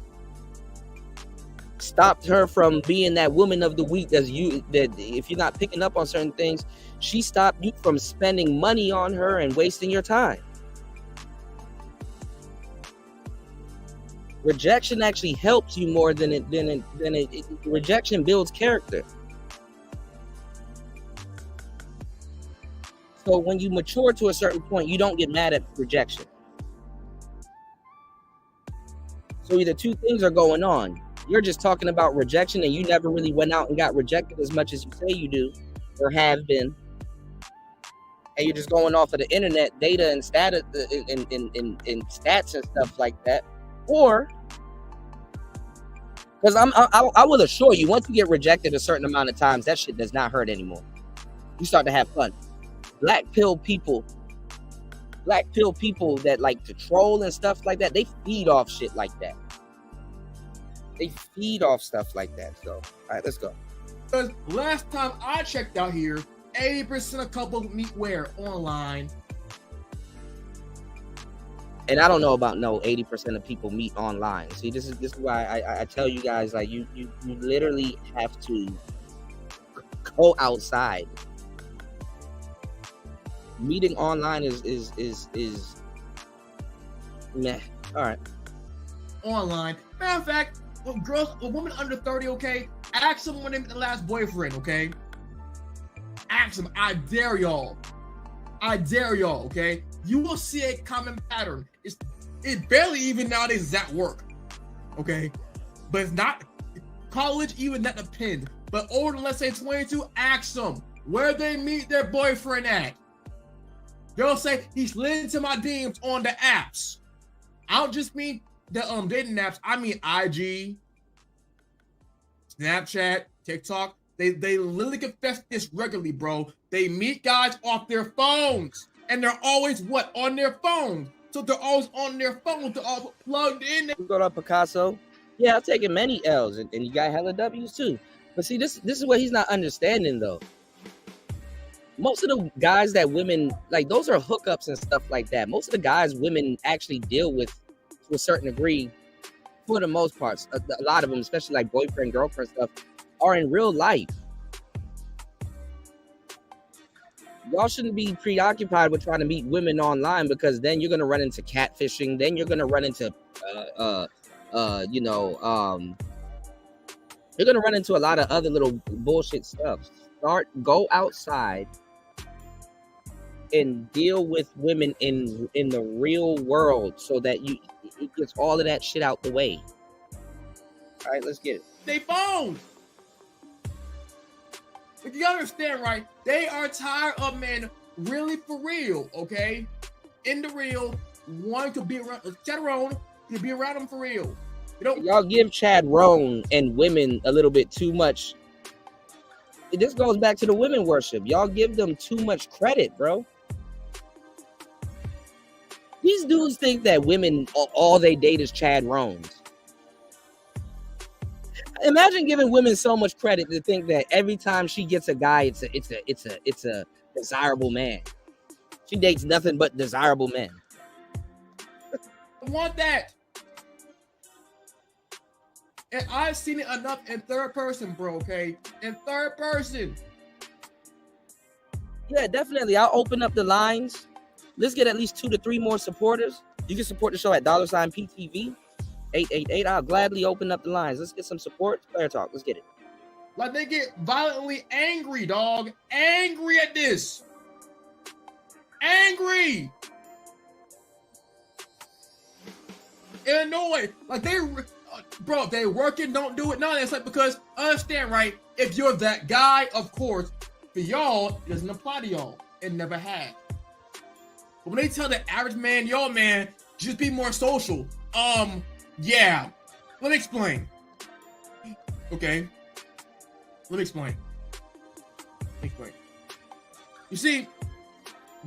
stopped her from being that woman of the week. That if you're not picking up on certain things, she stopped you from spending money on her and wasting your time. Rejection actually helps you more than rejection builds character. So when you mature to a certain point, you don't get mad at rejection. So either two things are going on. You're just talking about rejection and you never really went out and got rejected as much as you say you do or have been. And you're just going off of the internet data and status and stats and stuff like that. Or, because I will assure you, once you get rejected a certain amount of times, that shit does not hurt anymore. You start to have fun. Black pill people that like to troll and stuff like that, they feed off shit like that. They feed off stuff like that. So, all right, let's go. Because last time I checked out here, 80% of couples meet where? Online. And I don't know about 80% of people meet online. See, this is why I tell you guys, like, you literally have to go outside. Meeting online is meh. All right. Online. Matter of fact, a woman under 30, okay, ask them when they met the last boyfriend, okay? Ask them. I dare y'all, okay? You will see a common pattern. It barely even nowadays is at work, okay? But it's not college, even that depends. But older than, let's say, 22, ask them where they meet their boyfriend at. They'll say, he slid into my DMs on the apps. I don't just mean the dating apps. I mean IG, Snapchat, TikTok. They literally confess this regularly, bro. They meet guys off their phones. And they're always what? On their phones. So they're always on their phones. They're all plugged in. You go to Picasso. Yeah, I've taken many L's. And you got hella W's too. But see, this is what he's not understanding though. Most of the guys that women, like, those are hookups and stuff like that. Most of the guys women actually deal with to a certain degree, for the most part, a lot of them, especially like boyfriend, girlfriend stuff, are in real life. Y'all shouldn't be preoccupied with trying to meet women online, because then you're going to run into catfishing. Then you're going to run into, you're going to run into a lot of other little bullshit stuff. Go outside and deal with women in the real world, so that it gets all of that shit out the way. All right, let's get it. They phones. But you understand, right? They are tired of men really for real, okay? In the real, wanting to be around Chad Roan, to be around them for real. Y'all give Chad Roan and women a little bit too much. This goes back to the women worship. Y'all give them too much credit, bro. These dudes think that women, all they date is Chad Roans. Imagine giving women so much credit to think that every time she gets a guy, it's a desirable man. She dates nothing but desirable men. I want that. And I've seen it enough in third person, bro, okay? In third person. Yeah, definitely. I'll open up the lines. Let's get at least 2 to 3 more supporters. You can support the show at $PTV 888. I'll gladly open up the lines. Let's get some support. Player talk. Let's get it. Like, they get violently angry, dog. Angry at this. Angry. Annoyed. Like, bro, if they working, don't do it. No, it's like, because understand, right? If you're that guy, of course, for y'all, it doesn't apply to y'all. It never had. But when they tell the average man, yo, man, just be more social. Yeah. Let me explain. Okay. Let me explain. You see,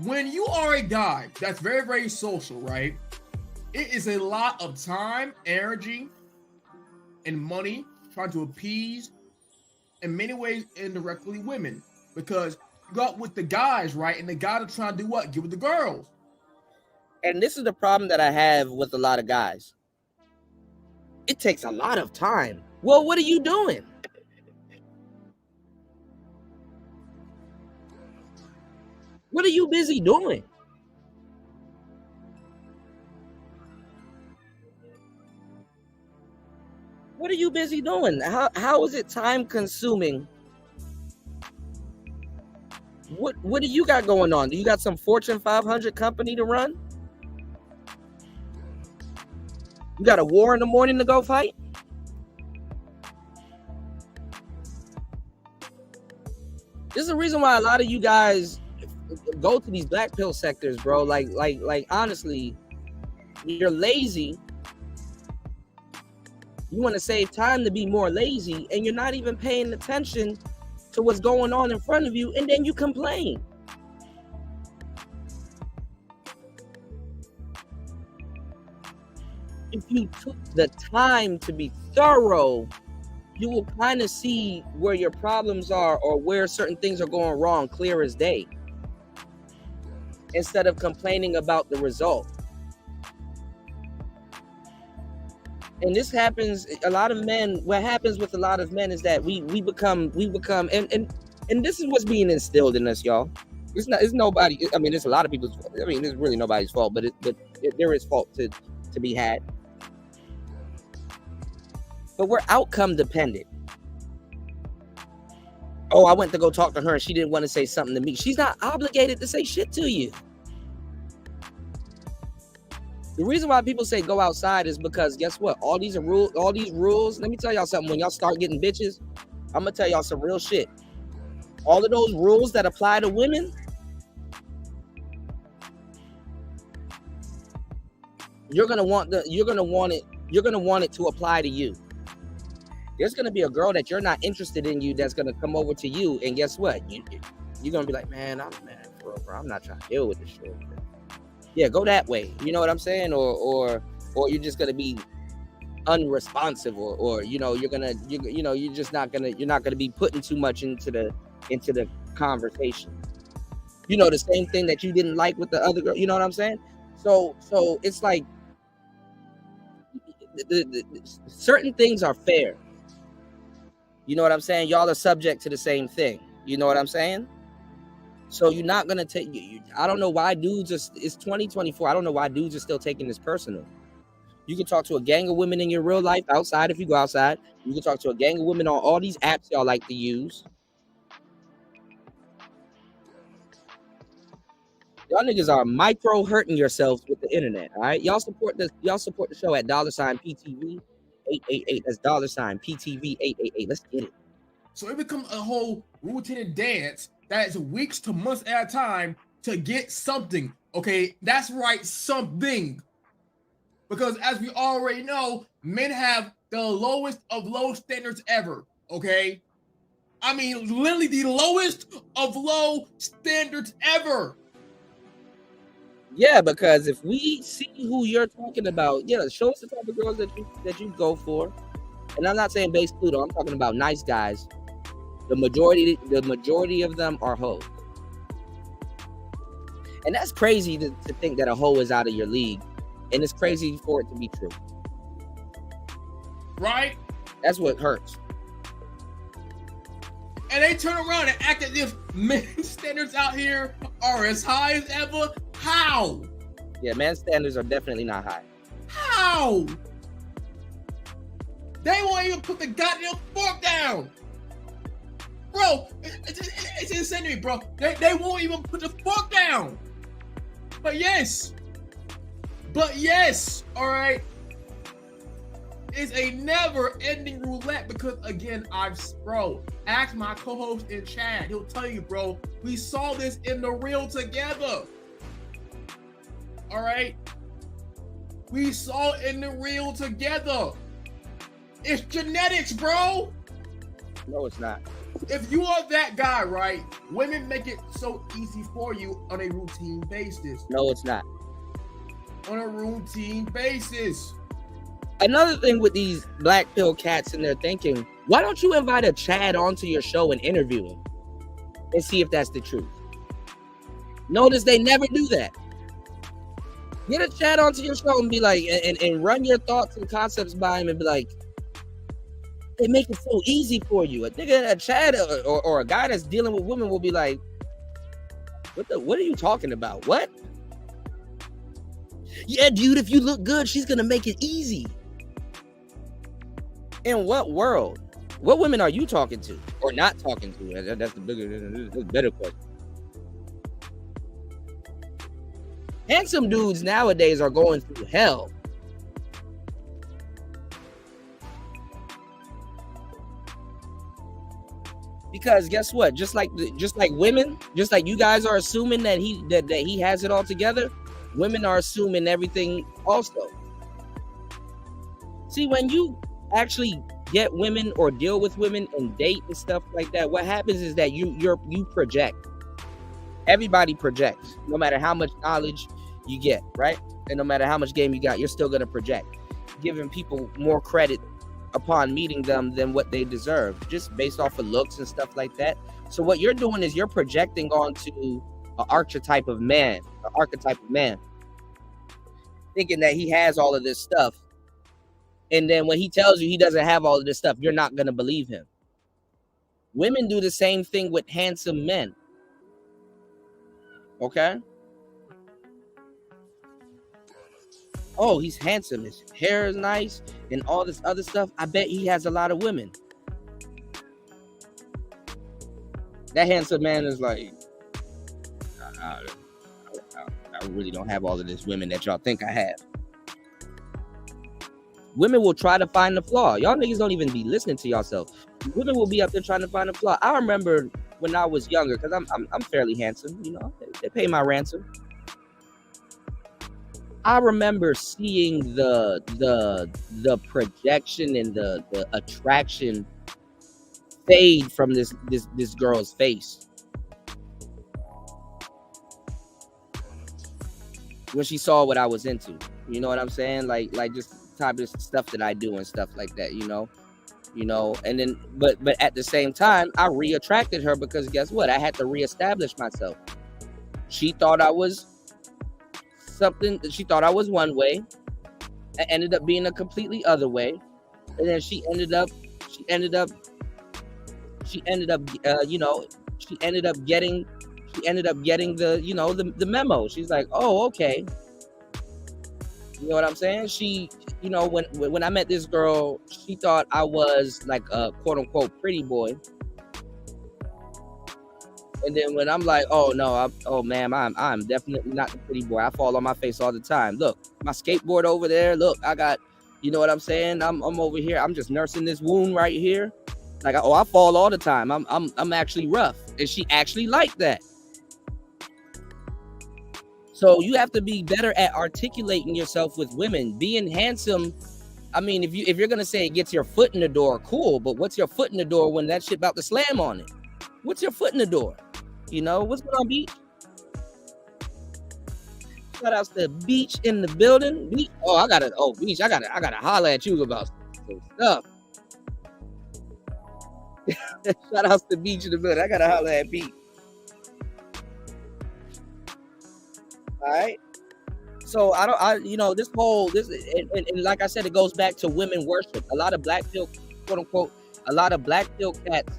when you are a guy that's very, very social, right? It is a lot of time, energy, and money trying to appease, in many ways, indirectly women. Because you got with the guys, right? And the guys are trying to do what? Get with the girls. And this is the problem that I have with a lot of guys. It takes a lot of time. Well, what are you doing? What are you busy doing? What are you busy doing? How is it time consuming? What do you got going on? Do you got some Fortune 500 company to run? You got a war in the morning to go fight? This is the reason why a lot of you guys go to these black pill sectors, bro. Like honestly, you're lazy. You want to save time to be more lazy, and you're not even paying attention to what's going on in front of you, and then you complain. If you took the time to be thorough, you will kind of see where your problems are or where certain things are going wrong clear as day, instead of complaining about the result. And this happens, a lot of men, what happens with a lot of men is that we become, and this is what's being instilled in us, y'all. It's nobody, I mean, it's a lot of people's, I mean, it's really nobody's fault, but there is fault to be had. But we're outcome dependent. Oh, I went to go talk to her and she didn't want to say something to me. She's not obligated to say shit to you. The reason why people say go outside is because guess what? All these rules. Let me tell y'all something. When y'all start getting bitches, I'm gonna tell y'all some real shit. All of those rules that apply to women, you're gonna want it to apply to you. There's gonna be a girl that you're not interested in you that's gonna come over to you, and guess what? You're gonna be like, man, I'm not trying to deal with this shit. Yeah, go that way. You know what I'm saying? Or you're just gonna be unresponsive, or you're not gonna be putting too much into the conversation. You know, the same thing that you didn't like with the other girl. You know what I'm saying? So it's like the certain things are fair. You know what I'm saying? Y'all are subject to the same thing. You know what I'm saying? So you're not gonna take. I don't know why dudes it's 2024. I don't know why dudes are still taking this personal. You can talk to a gang of women in your real life outside if you go outside. You can talk to a gang of women on all these apps y'all like to use. Y'all niggas are micro hurting yourselves with the internet. All right, y'all support this. Y'all support the show at $PTV 888. That's $PTV 888. Let's get it. So it becomes a whole routine and dance that is weeks to months at a time to get something. Okay, that's right, something. Because as we already know, men have the lowest of low standards ever. Okay, I mean literally the lowest of low standards ever. Yeah, because if we see who you're talking about, show us the type of girls that you go for. And I'm not saying base Pluto. I'm talking about nice guys. The majority of them are hoes. And that's crazy to think that a hoe is out of your league. And it's crazy for it to be true. Right? That's what hurts. And they turn around and act as if men's standards out here are as high as ever. How? Yeah, men's standards are definitely not high. How? They won't even put the goddamn fork down. Bro, it's insane to me, bro. They won't even put the fork down. But yes, all right. It's a never-ending roulette because, again, ask my co-host in chat. He'll tell you, bro, we saw this in the real together. All right? We saw it in the real together. It's genetics, bro. No, it's not. If you are that guy, right, women make it so easy for you on a routine basis. No, it's not. on a routine basis. Another thing with these black pill cats and their thinking, why don't you invite a Chad onto your show and interview him and see if that's the truth? Notice they never do that. Get a Chad onto your show and be like, and run your thoughts and concepts by him and be like, they make it so easy for you. A nigga, a Chad or a guy that's dealing with women will be like, what are you talking about? What? Yeah, dude, if you look good, she's gonna make it easy. In what world? What women are you talking to or not talking to? That's the better question. Handsome dudes nowadays are going through hell. Because guess what? Just like women, just like you guys are assuming that he has it all together, women are assuming everything also. See, when you actually get women or deal with women and date and stuff like that, what happens is that you project. Everybody projects, no matter how much knowledge you get, right? And no matter how much game you got, you're still gonna project, giving people more credit upon meeting them than what they deserve, just based off of looks and stuff like that. So what you're doing is you're projecting onto an archetype of man, thinking that he has all of this stuff. And then when he tells you he doesn't have all of this stuff, you're not going to believe him. Women do the same thing with handsome men. Okay? Oh, he's handsome. His hair is nice and all this other stuff. I bet he has a lot of women. That handsome man is like, I really don't have all of this women that y'all think I have. Women will try to find the flaw. Y'all niggas don't even be listening to yourself. Women will be up there trying to find the flaw. I remember when I was younger, because I'm fairly handsome, you know, they pay my ransom. I remember seeing the projection and the attraction fade from this girl's face when she saw what I was into. You know what I'm saying? Like just type of stuff that I do and stuff like that, you know, and then but at the same time I re-attracted her because guess what? I had to reestablish myself. She thought I was something, she thought I was one way. I ended up being a completely other way. And then she ended up getting the memo. She's like, oh, okay. You know what I'm saying? She, you know, when I met this girl, she thought I was like a quote unquote pretty boy. And then when I'm like, oh no, ma'am, I'm definitely not the pretty boy. I fall on my face all the time. Look, my skateboard over there. Look, I got, you know what I'm saying? I'm over here. I'm just nursing this wound right here. Like, I fall all the time. I'm actually rough. And she actually liked that. So you have to be better at articulating yourself with women. Being handsome, I mean, if you're gonna say it gets your foot in the door, cool. But what's your foot in the door when that shit about to slam on it? What's your foot in the door? You know, what's going on, Beach? Shout outs to Beach in the building. Beach, Beach, I gotta holler at you about some stuff. Shout outs to Beach in the building. I gotta holler at Beach. All right. So this like I said, it goes back to women worship. A lot of black pill, quote unquote, a lot of black pill cats,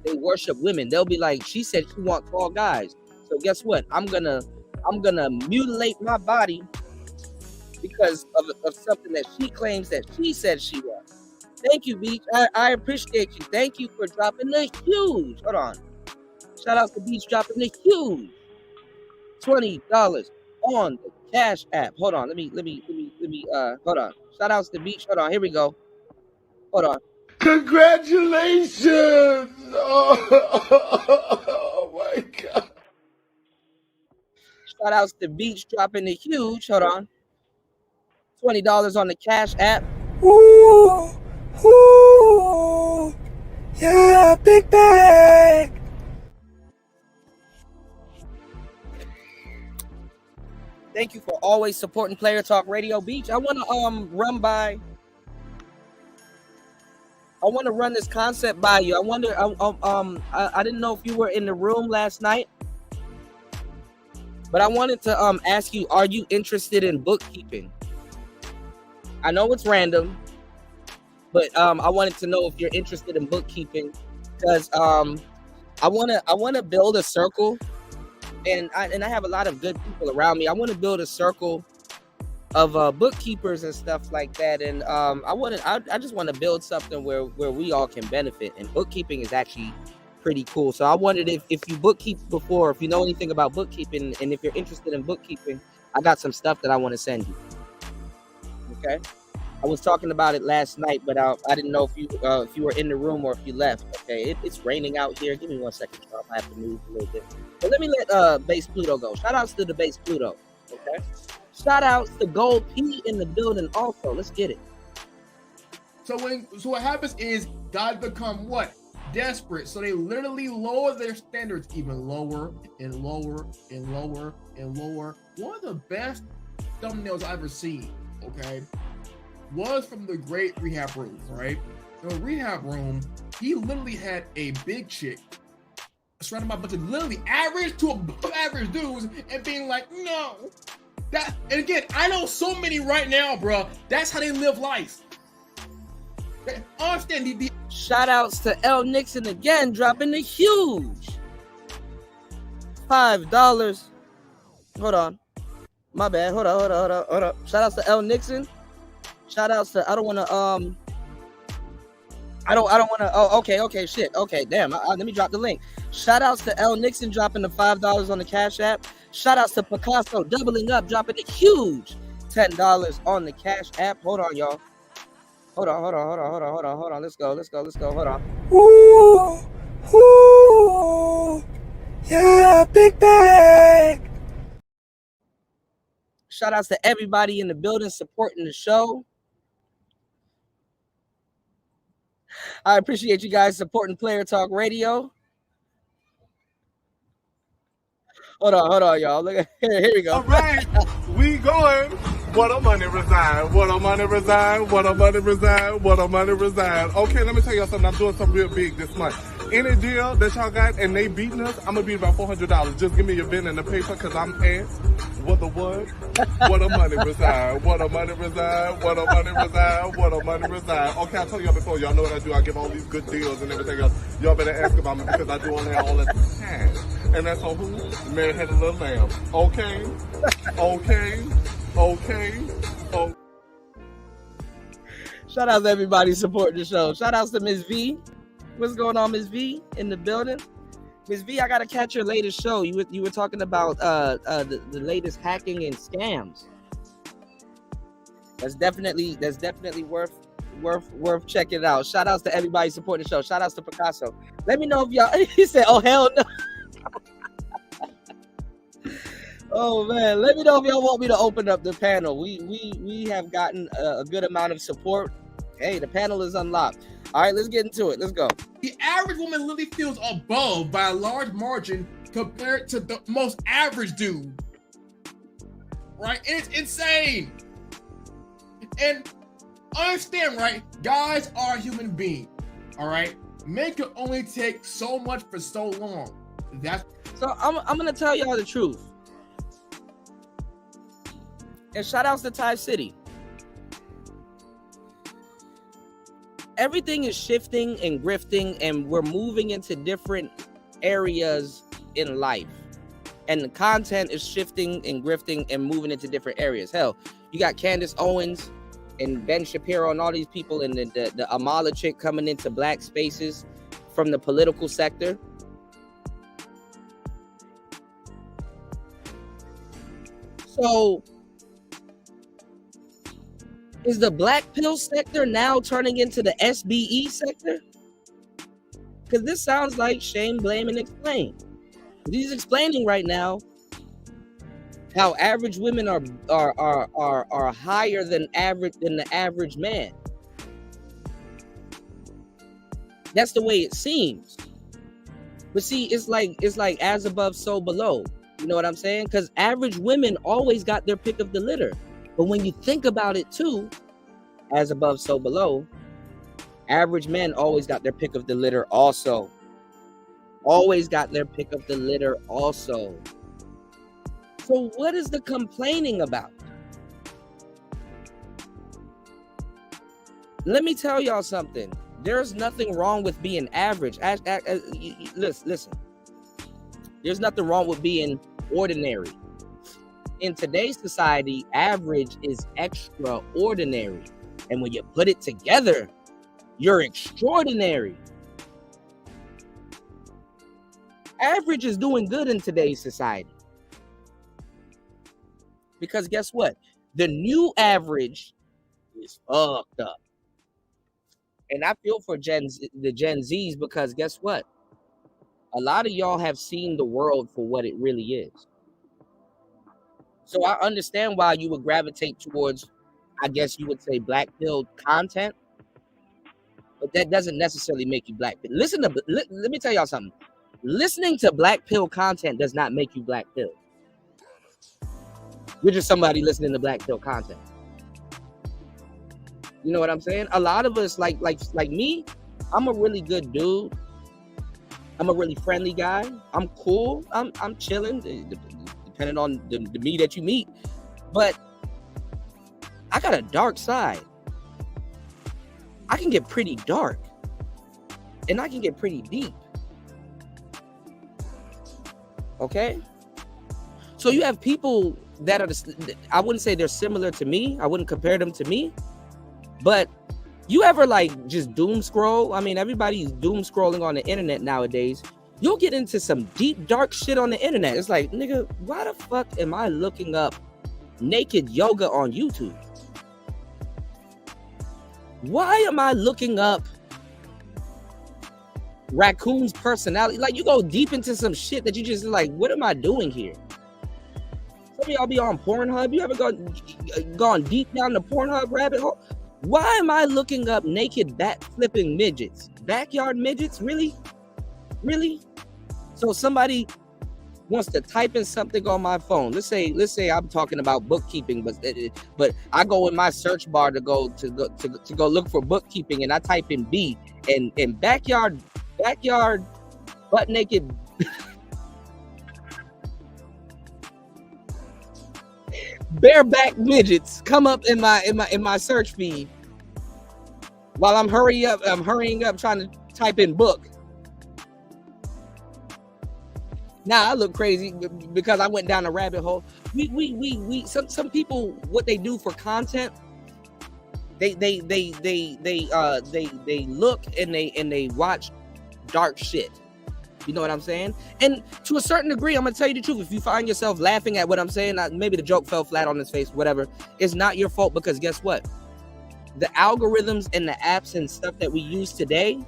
they worship women. They'll be like, she said she wants tall guys. So guess what? I'm gonna mutilate my body because of something that she claims that she said she was. Thank you, Beach. I appreciate you. Thank you for dropping the huge. Hold on. Shout out to Beach dropping the huge $20 on the Cash App. Hold on. Let me hold on. Shout outs to Beach. Hold on. Here we go. Hold on. Congratulations! Oh my God. Shout outs to Beach dropping the huge. Hold on. $20 on the Cash App. Woo! Woo! Yeah, big bag! Thank you for always supporting Player Talk Radio. Beach, I want to run this concept by you. I wonder, I didn't know if you were in the room last night, but I wanted to ask you, are you interested in bookkeeping? I know it's random, but I wanted to know if you're interested in bookkeeping, because I want to build a circle, and I have a lot of good people around me. I want to build a circle of bookkeepers and stuff like that, and I just want to build something where we all can benefit, and bookkeeping is actually pretty cool. So I wondered if you bookkeep before, if you know anything about bookkeeping, and if you're interested in bookkeeping, I got some stuff that I want to send you. Okay, I was talking about it last night, but I didn't know if you were in the room or if you left. Okay, it's raining out here. Give me 1 second, so I have to move a little bit. But let me let Base Pluto go. Shout outs to the Base Pluto. Okay. Shout outs to Gold P in the building also. Let's get it. So what happens is guys become what? Desperate. So they literally lower their standards even lower and lower and lower and lower. One of the best thumbnails I've ever seen, okay, was from the Great Rehab Room, right? The Rehab Room, he literally had a big chick surrounded by a bunch of literally average to above average dudes and being like, no. That, and again, I know so many right now, bro. That's how they live life. Understand Shout outs to L Nixon again, dropping the huge $5. Hold on. My bad. Hold on. Shout outs to L Nixon. Shout outs to I don't want to oh, okay, shit. Okay, damn. Let me drop the link. Shout outs to L Nixon dropping the $5 on the Cash App. Shout outs to Picasso doubling up, dropping the huge $10 on the Cash App. Hold on, y'all. Hold on. Let's go. Hold on. Ooh. Yeah, big bag. Shout outs to everybody in the building supporting the show. I appreciate you guys supporting Player Talk Radio. Hold on, y'all. Look, here we go. All right, we going. What a money resign. Okay, let me tell y'all something. I'm doing something real big this month. Any deal that y'all got and they beating us, I'm gonna be about $400. Just give me your pen and the paper, cause I'm asked. What a money resign. Okay, I told y'all before, y'all know what I do. I give all these good deals and everything else. Y'all better ask about me because I do all that all the time. And that's on who? Man had a little lamb. Okay. Shout out to everybody supporting the show. Shout outs to Miss V. What's going on, Miss V, in the building? Miss V, I gotta catch your latest show. You were talking about the latest hacking and scams. That's definitely worth checking it out. Shout outs to everybody supporting the show. Shout outs to Picasso. Let me know if y'all. He said, "Oh hell no." Oh man, let me know if y'all want me to open up the panel. We have gotten a good amount of support. Hey, the panel is unlocked. All right, let's get into it. Let's go. The average woman literally feels above by a large margin compared to the most average dude. Right? And it's insane. And understand, right? Guys are human beings. All right? Men can only take so much for so long. So I'm gonna tell y'all the truth. And shout outs to Thai City. Everything is shifting and grifting, and we're moving into different areas in life. And the content is shifting and grifting and moving into different areas. Hell, you got Candace Owens and Ben Shapiro and all these people, and the Amala chick coming into black spaces from the political sector. So is the black pill sector now turning into the SBE sector? Because this sounds like shame, blame, and explain. He's explaining right now how average women are higher than the average man. That's the way it seems. But see, it's like as above, so below. You know what I'm saying? Because average women always got their pick of the litter. But when you think about it too, as above, so below, average men always got their pick of the litter also. Always got their pick of the litter also. So what is the complaining about? Let me tell y'all something. There's nothing wrong with being average. Listen. There's nothing wrong with being ordinary. In today's society, average is extraordinary. And when you put it together, you're extraordinary. Average is doing good in today's society. Because guess what? The new average is fucked up. And I feel for the Gen Zs, because guess what? A lot of y'all have seen the world for what it really is. So I understand why you would gravitate towards, I guess you would say, black pill content, but that doesn't necessarily make you black pill. Let me tell y'all something. Listening to black pill content does not make you black pill. You're just somebody listening to black pill content. You know what I'm saying? A lot of us, like me, I'm a really good dude. I'm a really friendly guy. I'm cool. I'm chilling, depending on the me that you meet. But I got a dark side. I can get pretty dark. And I can get pretty deep. Okay? So you have people that are, I wouldn't say they're similar to me. I wouldn't compare them to me. But you ever like just doom scroll? I mean, everybody's doom scrolling on the internet nowadays. You'll get into some deep, dark shit on the internet. It's like, nigga, why the fuck am I looking up naked yoga on YouTube? Why am I looking up raccoon's personality? Like, you go deep into some shit that you just like, what am I doing here? Some of y'all be on Pornhub. You ever gone deep down the Pornhub rabbit hole? Why am I looking up naked back-flipping midgets? Backyard midgets? Really? Really? So somebody wants to type in something on my phone. Let's say I'm talking about bookkeeping, but I go in my search bar to go look for bookkeeping, and I type in B, and backyard butt naked bareback midgets come up in my search feed while I'm hurrying up trying to type in book. Now I look crazy because I went down a rabbit hole. Some people, what they do for content, they look and they watch dark shit. You know what I'm saying? And to a certain degree, I'm gonna tell you the truth. If you find yourself laughing at what I'm saying, maybe the joke fell flat on his face, whatever, it's not your fault, because guess what? The algorithms and the apps and stuff that we use today,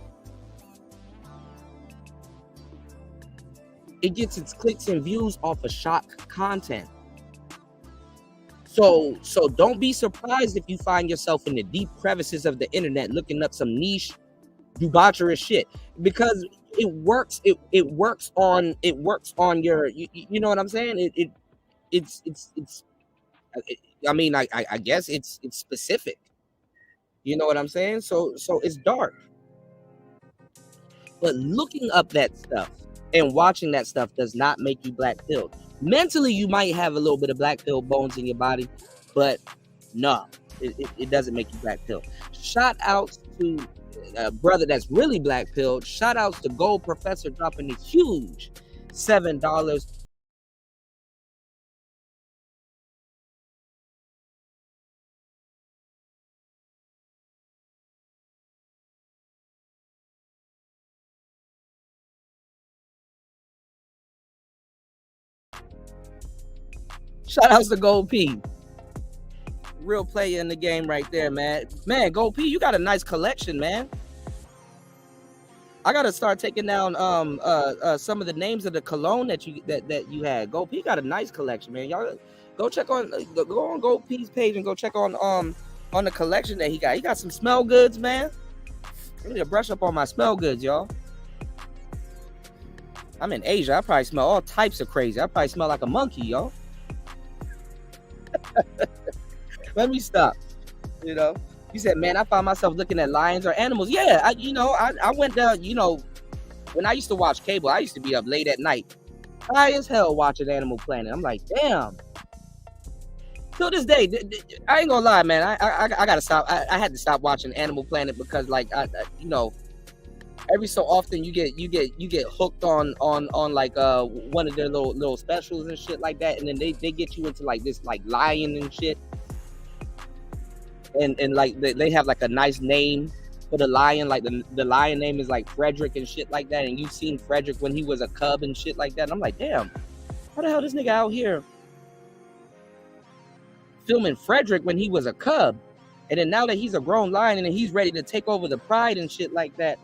it gets its clicks and views off of shock content. So don't be surprised if you find yourself in the deep crevices of the internet looking up some niche debaucherous shit, because it works on your, you know what I'm saying? It's I mean, I guess it's specific. You know what I'm saying? So it's dark. But looking up that stuff and watching that stuff does not make you black pilled. Mentally, you might have a little bit of black pill bones in your body, but no, it doesn't make you black pilled. Shout out to a brother that's really black pilled. Shout outs to Gold Professor dropping a huge $7. Shout outs to Gold P. Real player in the game right there, man. Man, Gold P, you got a nice collection, man. I gotta start taking down some of the names of the cologne that you had. Gold P got a nice collection, man. Y'all go on Gold P's page and go check on the collection that he got. He got some smell goods, man. I need to brush up on my smell goods, y'all. I'm in Asia. I probably smell all types of crazy. I probably smell like a monkey, yo. Let me stop. You know, he said, man, I found myself looking at lions or animals. Yeah, I went down, when I used to watch cable, I used to be up late at night, high as hell watching Animal Planet. I'm like, damn. Till this day, I ain't gonna lie, man. I gotta stop. I had to stop watching Animal Planet because, like, every so often you get hooked on like one of their little specials and shit like that, and then they get you into like this like lion and shit, and like they have like a nice name for the lion, like the lion name is like Frederick and shit like that, and you've seen Frederick when he was a cub and shit like that. And I'm like, damn, how the hell this nigga out here filming Frederick when he was a cub, and then now that he's a grown lion and he's ready to take over the pride and shit like that.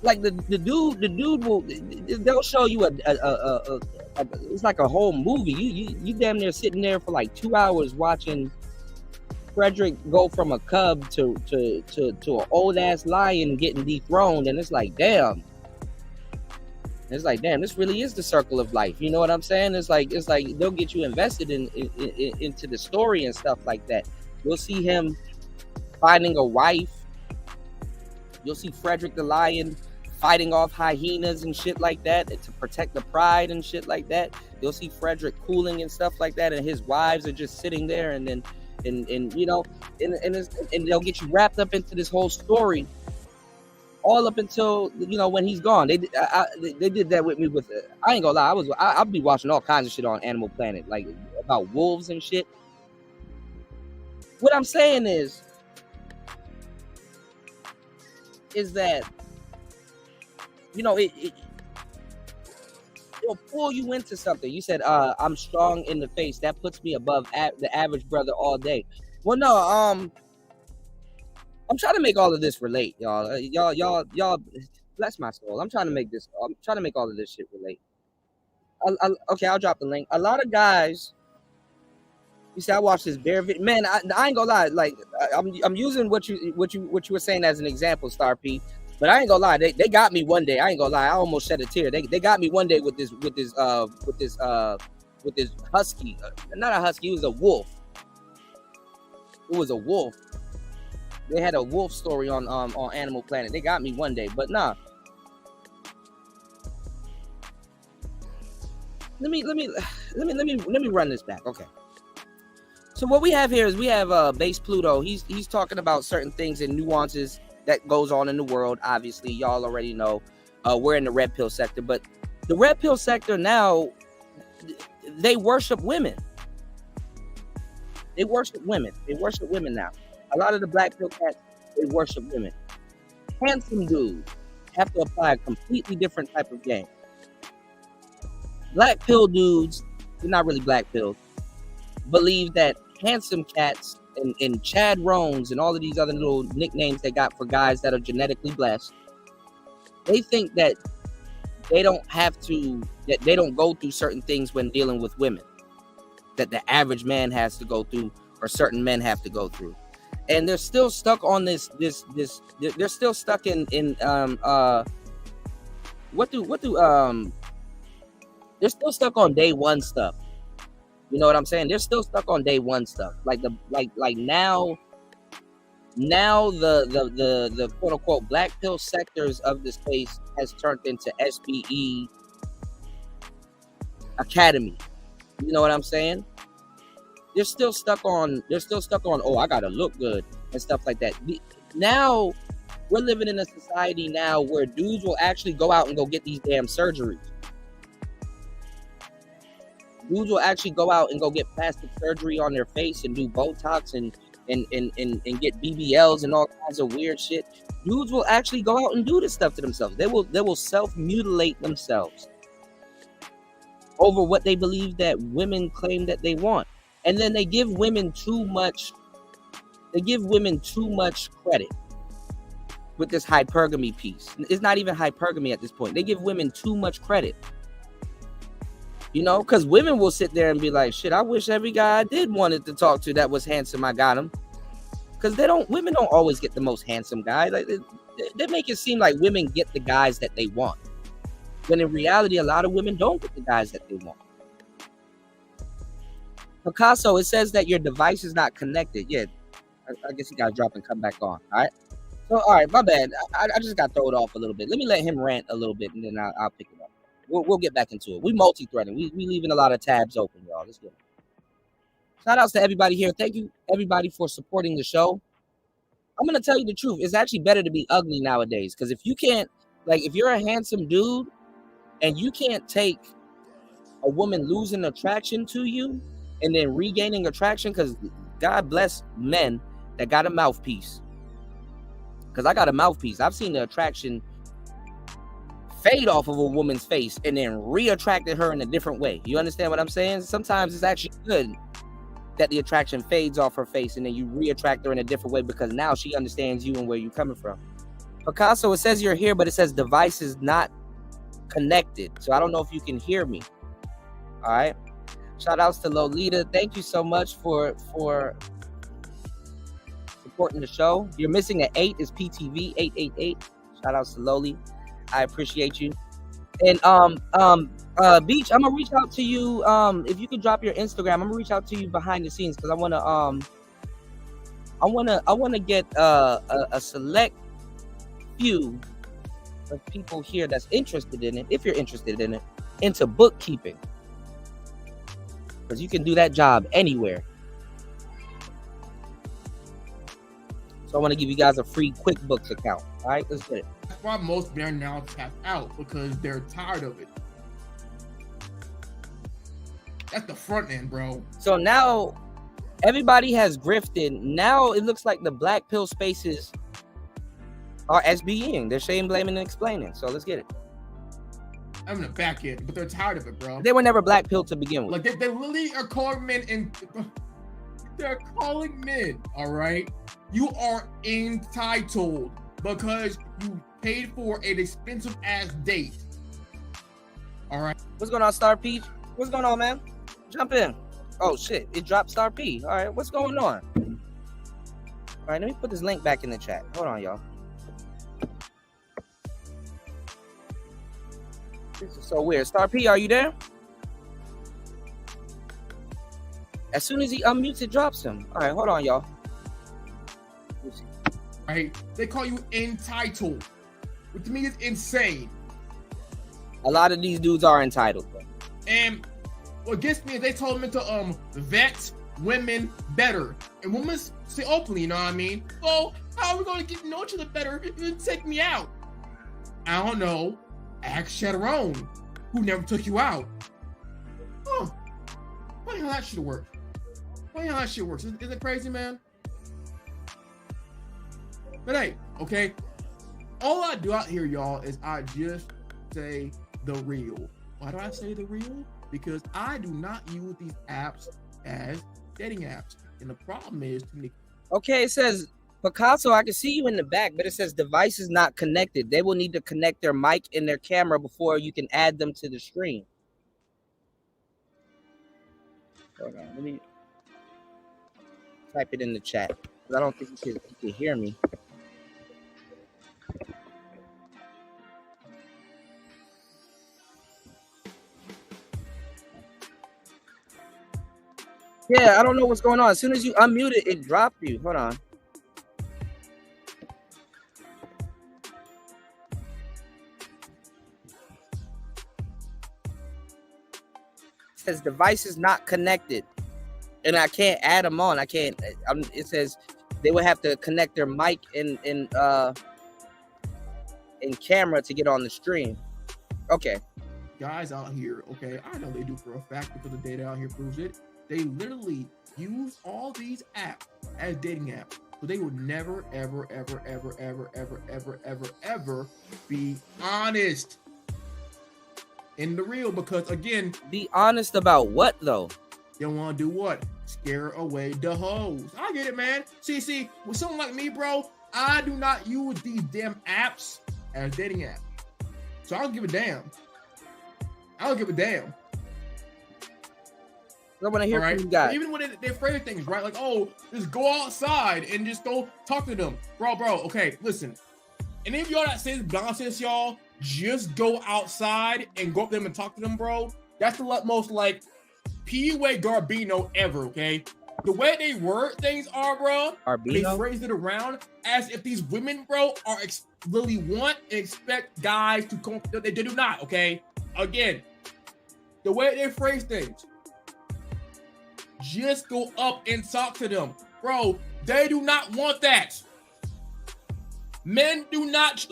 Like the dude will, they'll show you it's like a whole movie. You damn near sitting there for like 2 hours watching Frederick go from a cub to an old ass lion getting dethroned, and it's like damn. This really is the circle of life. You know what I'm saying? It's like they'll get you invested into the story and stuff like that. You'll see him finding a wife. You'll see Frederick the lion fighting off hyenas and shit like that to protect the pride and shit like that. You'll see Frederick cooling and stuff like that, and his wives are just sitting there, and then and they'll get you wrapped up into this whole story, all up until when he's gone. They did that with me. With I ain't gonna lie, I'll be watching all kinds of shit on Animal Planet, like about wolves and shit. What I'm saying is that it'll pull you into something. You said I'm strong in the face. That puts me above the average brother all day. Well, no, I'm trying to make all of this relate, y'all. Y'all, bless my soul. I'm trying to make all of this shit relate. Okay, I'll drop the link. A lot of guys. You see, I watched this bear video. Man, I ain't gonna lie. Like, I'm using what you were saying as an example, Star P. But I ain't gonna lie. They got me one day. I ain't gonna lie. I almost shed a tear. They got me one day with this husky. Not a husky. It was a wolf. It was a wolf. They had a wolf story on Animal Planet. They got me one day, but nah. Let me run this back. Okay. So what we have here is we have Base Pluto. He's talking about certain things and nuances that goes on in the world. Obviously, y'all already know we're in the red pill sector, but the red pill sector now, they worship women. They worship women. They worship women now. A lot of the black pill cats, they worship women. Handsome dudes have to apply a completely different type of game. Black pill dudes, they're not really black pills, believe that handsome cats and Chad Rones and all of these other little nicknames they got for guys that are genetically blessed, they think that they don't go through certain things when dealing with women that the average man has to go through or certain men have to go through. And they're still stuck on this they're still stuck in they're still stuck on day one stuff. You know what I'm saying? They're still stuck on day one stuff. Like now the quote unquote black pill sectors of the space has turned into SBE Academy. You know what I'm saying? They're still stuck on oh, I gotta look good and stuff like that. Now we're living in a society now where dudes will actually go out and go get these damn surgeries. Dudes will actually go out and go get plastic surgery on their face and do Botox and get BBLs and all kinds of weird shit. Dudes will actually go out and do this stuff to themselves. They will self-mutilate themselves over what they believe that women claim that they want. And then they give women too much credit with this hypergamy piece. It's not even hypergamy at this point. They give women too much credit. You know, because women will sit there and be like, shit, I wish every guy I did wanted to talk to that was handsome, I got him. Because women don't always get the most handsome guy. Like they make it seem like women get the guys that they want. When in reality, a lot of women don't get the guys that they want. Picasso, it says that your device is not connected. Yeah, I guess he got to drop and come back on. All right. So, all right, my bad. I just got thrown off a little bit. Let me let him rant a little bit, and then I'll pick it up. We'll get back into it. We multi-threading. We leaving a lot of tabs open, y'all. Let's get it. Shout outs to everybody here. Thank you, everybody, for supporting the show. I'm going to tell you the truth. It's actually better to be ugly nowadays, because if you can't, like, if you're a handsome dude and you can't take a woman losing attraction to you and then regaining attraction, because God bless men that got a mouthpiece. Because I got a mouthpiece. I've seen the attraction fade off of a woman's face and then re-attracted her in a different way. You understand what I'm saying? Sometimes it's actually good that the attraction fades off her face and then you re-attract her in a different way, because now she understands you and where you're coming from. Picasso, it says you're here, but it says device is not connected. So I don't know if you can hear me. All right. Shout outs to Lolita. Thank you so much for supporting the show. You're missing an 8 is PTV 888. Shout outs to Loli. I appreciate you. And Beach, I'm gonna reach out to you. If you could drop your Instagram, I'm gonna reach out to you behind the scenes, because I wanna get a select few of people here that's interested in it, if you're interested in it, into bookkeeping, because you can do that job anywhere. So I want to give you guys a free QuickBooks account. All right, let's get it. That's why most men are now tapped out, because they're tired of it. That's the front end, bro. So now everybody has grifted. Now it looks like the black pill spaces are SBing. They're shame, blaming, and explaining. So let's get it. I'm in the back end, but they're tired of it, bro. They were never black pill to begin with. Like they literally are calling men and they're calling men, all right? You are entitled because you paid for an expensive ass date. All right. What's going on, Star P? What's going on, man? Jump in. Oh shit, it dropped Star P. All right, what's going on? All right, let me put this link back in the chat. Hold on, y'all. This is so weird. Star P, are you there? As soon as he unmutes, it drops him. All right, hold on, y'all. Right? They call you entitled, which to me is insane. A lot of these dudes are entitled, bro. And what gets me is they told men to vet women better, and women say openly, you know what I mean? Oh, how are we going to get to know each other better if you take me out? I don't know. Ask Sharon, who never took you out. Huh? Funny how that shit works. Funny how that shit works. Isn't it crazy, man? But hey, okay. All I do out here, y'all, is I just say the real. Why do I say the real? Because I do not use these apps as dating apps. And the problem is too many. Okay, it says Picasso, I can see you in the back, but it says device is not connected. They will need to connect their mic and their camera before you can add them to the stream. Hold on, let me type it in the chat, because I don't think you can hear me. Yeah, I don't know what's going on. As soon as you unmute it, it dropped you. Hold on. It says device is not connected, and I can't add them on. I can't. It says they would have to connect their mic and camera to get on the stream. Okay. Guys out here, okay, I know they do for a fact because the data out here proves it. They literally use all these apps as dating apps, but they would never, ever, ever, ever, ever, ever, ever, ever, ever be honest in the real. Because again, be honest about what though? They want to do what? Scare away the hoes. I get it, man. See, with someone like me, bro, I do not use these damn apps as dating apps, so I don't give a damn. I don't give a damn. I want to hear from you guys. Even when they're afraid of things, right? Like, oh, just go outside and just go talk to them. Bro, okay, listen. And if y'all that say this nonsense, y'all, just go outside and go up to them and talk to them, bro. That's the most like PUA Garbino ever, okay? The way they word things are, bro, they phrase it around as if these women, bro, are really want and expect guys to come. They do not, okay? Again, the way they phrase things, just go up and talk to them, bro. They do not want that. Men do not,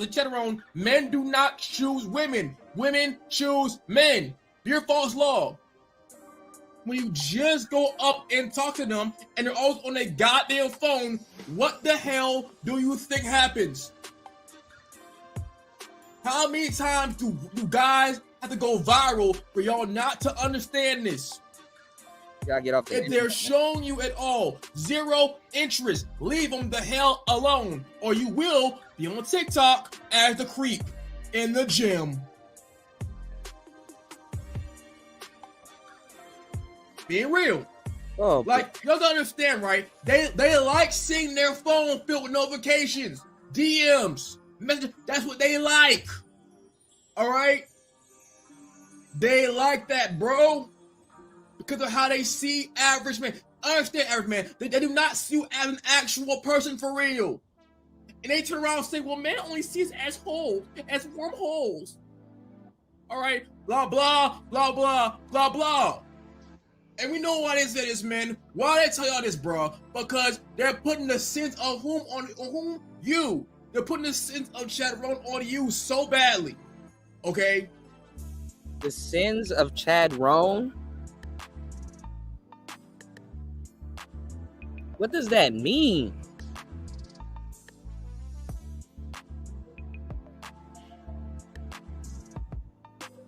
men do not choose women. Women choose men. Dear false law. When you just go up and talk to them and they're always on their goddamn phone, what the hell do you think happens? How many times do guys have to go viral for y'all not to understand this? You gotta get off the if they're showing you at all zero interest, leave them the hell alone, or you will be on TikTok as the creep in the gym. Being real. Oh, like, you gotta understand, right? They like seeing their phone filled with notifications, DMs, messages. That's what they like. All right? They like that, bro. Because of how they see average men. Understand, average man. They do not see you as an actual person for real. And they turn around and say, well, man only sees as holes, as warm holes. All right? Blah, blah, blah, blah, blah, blah. And we know why they say this, man. Why they tell y'all this, bro? Because they're putting the sense of whom on whom? You. They're putting the sense of Chad Roan on you so badly. Okay? The sins of Chad Roan? What does that mean?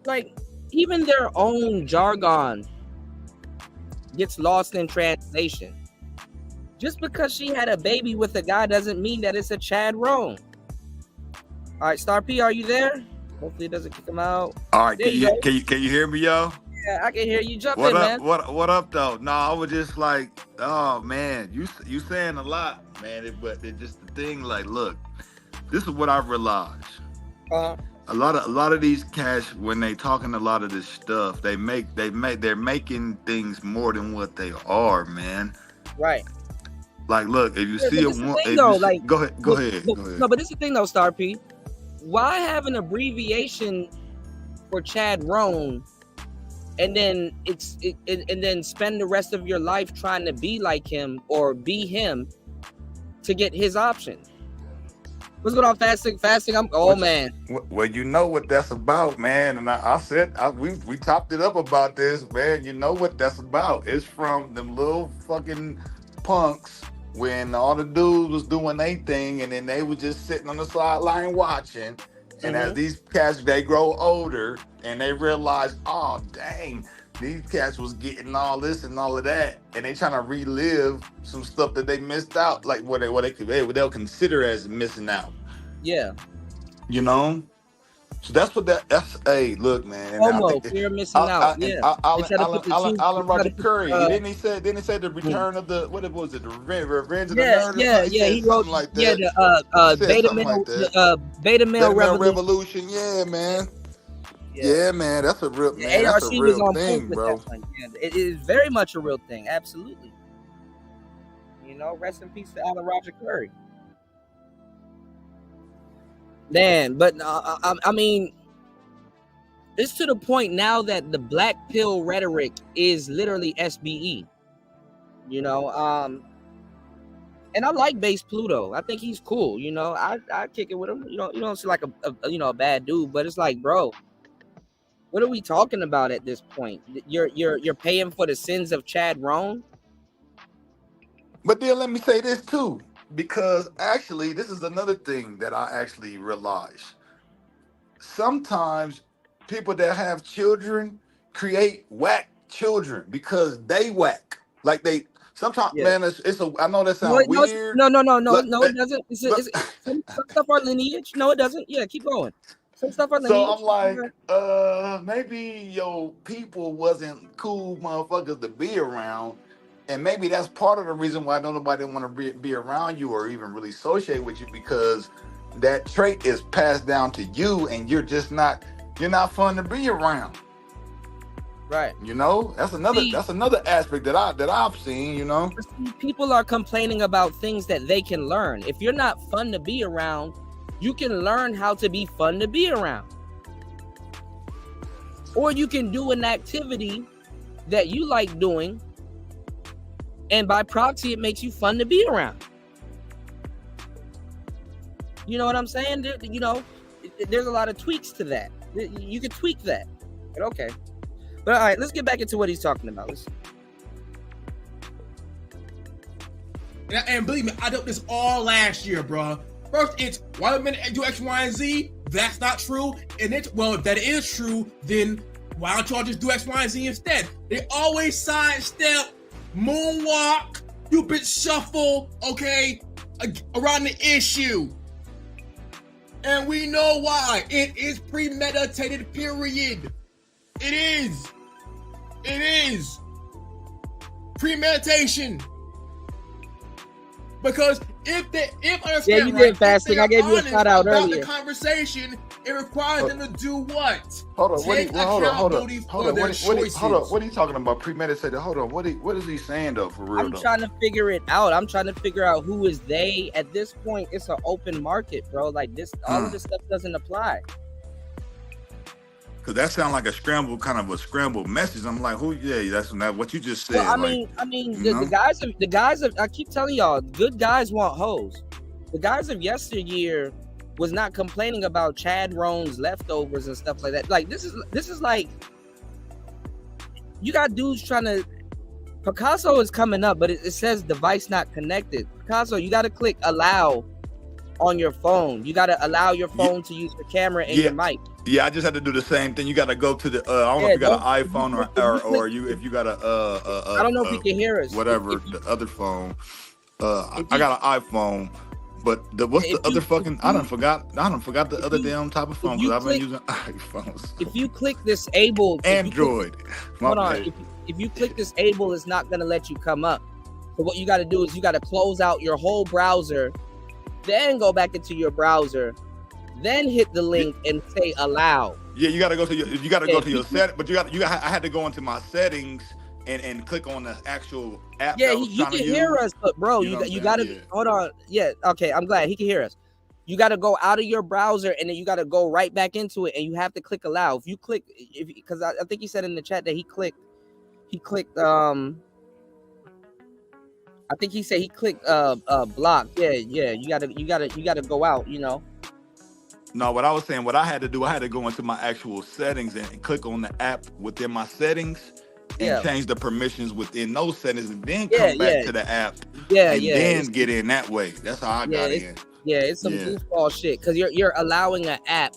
Like, even their own jargon gets lost in translation. Just because she had a baby with a guy doesn't mean that it's a Chad Roan. All right, Star P, are you there? Hopefully it doesn't kick him out. All right, can you hear me, yo? Yeah, I can hear you. Jump what in, up, man. What up, though? No, I was just like, oh man, you saying a lot, man. But it just the thing, like, look, this is what I've realized. A lot of these cats, when they talking a lot of this stuff, they're making things more than what they are, man. Right. Like, look, if you see a one, go ahead. No, but this is the thing though, Star P. Why have an abbreviation for Chad Roan, and then and then spend the rest of your life trying to be like him or be him to get his option? What's going on, fasting? Man. Well, you know what that's about, man. And I said we topped it up about this, man. You know what that's about. It's from them little fucking punks when all the dudes was doing their thing, and then they were just sitting on the sideline watching. And as these cats, they grow older, and they realize, oh dang, these cats was getting all this and all of that, and they trying to relive some stuff that they missed out, like what they'll consider as missing out. Yeah. You know? So that's what that's. Hey, look, man. Fear of missing out. Yeah. Alan Roger Curry. Didn't he say the return of the, what was it? The Revenge of the Nerds? Yeah. He wrote like that. The Beta Male Revolution. Yeah, man. Yeah, man. That's a real man. That's a real thing, bro. Yeah, it is very much a real thing. Absolutely. You know, rest in peace to Alan Roger Curry. Man, but I mean, it's to the point now that the black pill rhetoric is literally SBE. You know, and I like Bass Pluto. I think he's cool. You know, I kick it with him. You don't see like a bad dude, but it's like, bro, what are we talking about at this point? You're paying for the sins of Chad Roan. But then let me say this too. Because actually, this is another thing that I actually realized. Sometimes people that have children create whack children because they whack. Like they sometimes, man. I know that sounds weird. No, it doesn't. Some stuff are lineage. No, it doesn't. Yeah, keep going. Some stuff are lineage. So I'm like, maybe your people wasn't cool motherfuckers to be around. And maybe that's part of the reason why nobody want to be around you or even really associate with you, because that trait is passed down to you, and you're not fun to be around. Right. You know, that's another aspect that I've seen. You know, people are complaining about things that they can learn. If you're not fun to be around, you can learn how to be fun to be around, or you can do an activity that you like doing, and by proxy, it makes you fun to be around. You know what I'm saying? You know, there's a lot of tweaks to that. You can tweak that, but okay. But all right, let's get back into what he's talking about. And believe me, I did this all last year, bro. First, it's why do men do X, Y, and Z? That's not true. And it's, well, if that is true, then why don't y'all just do X, Y, and Z instead? They always sidestep, moonwalk, stupid shuffle, okay, around the issue. And we know why. It is premeditated, period. It is. It is. Premeditation. Because if you did fasting. I gave you a shout out earlier. The conversation, it requires them to do what? Hold on. Take accountability for their choices. Hold on. What are you talking about? Premeditated. Hold on. What is he saying though? For real? I'm trying to figure it out. I'm trying to figure out who is they. At this point, it's an open market, bro. Like this, all of this stuff doesn't apply. Cause that sounds like a scrambled message. I'm like, who? Yeah, that's not what you just said. Well, I mean, the guys of I keep telling y'all, good guys want hoes. The guys of yesteryear was not complaining about Chad Roan's leftovers and stuff like that. Like this is like you got dudes trying to. Picasso is coming up, but it says device not connected. Picasso, you got to click allow on your phone. You got to allow your phone to use the camera and your mic. Yeah, I just had to do the same thing. You got to go to the. I don't know if you got an iPhone or if you got a. I don't know if you can hear us. Whatever the other phone. I got an iPhone, but what's the other fucking? I done forgot the other damn type of phone because I've been using iPhones. If you click disable Android. Hold on. If you click disable, it's not gonna let you come up. So what you got to do is you got to close out your whole browser, then go back into your browser. Then hit the link and say allow. Yeah, you gotta go to your set, but I had to go into my settings and click on the actual app. Yeah, you can hear us, but bro, you gotta hold on. Yeah, okay, I'm glad he can hear us. You gotta go out of your browser and then you gotta go right back into it, and you have to click allow. If you click, because I think he said in the chat that he clicked. I think he said he clicked block. Yeah, you gotta go out. You know. No, what I was saying, what I had to do, I had to go into my actual settings and click on the app within my settings and change the permissions within those settings and then come back to the app and then get in that way. That's how I got in. Yeah, it's some goofball shit because you're allowing an app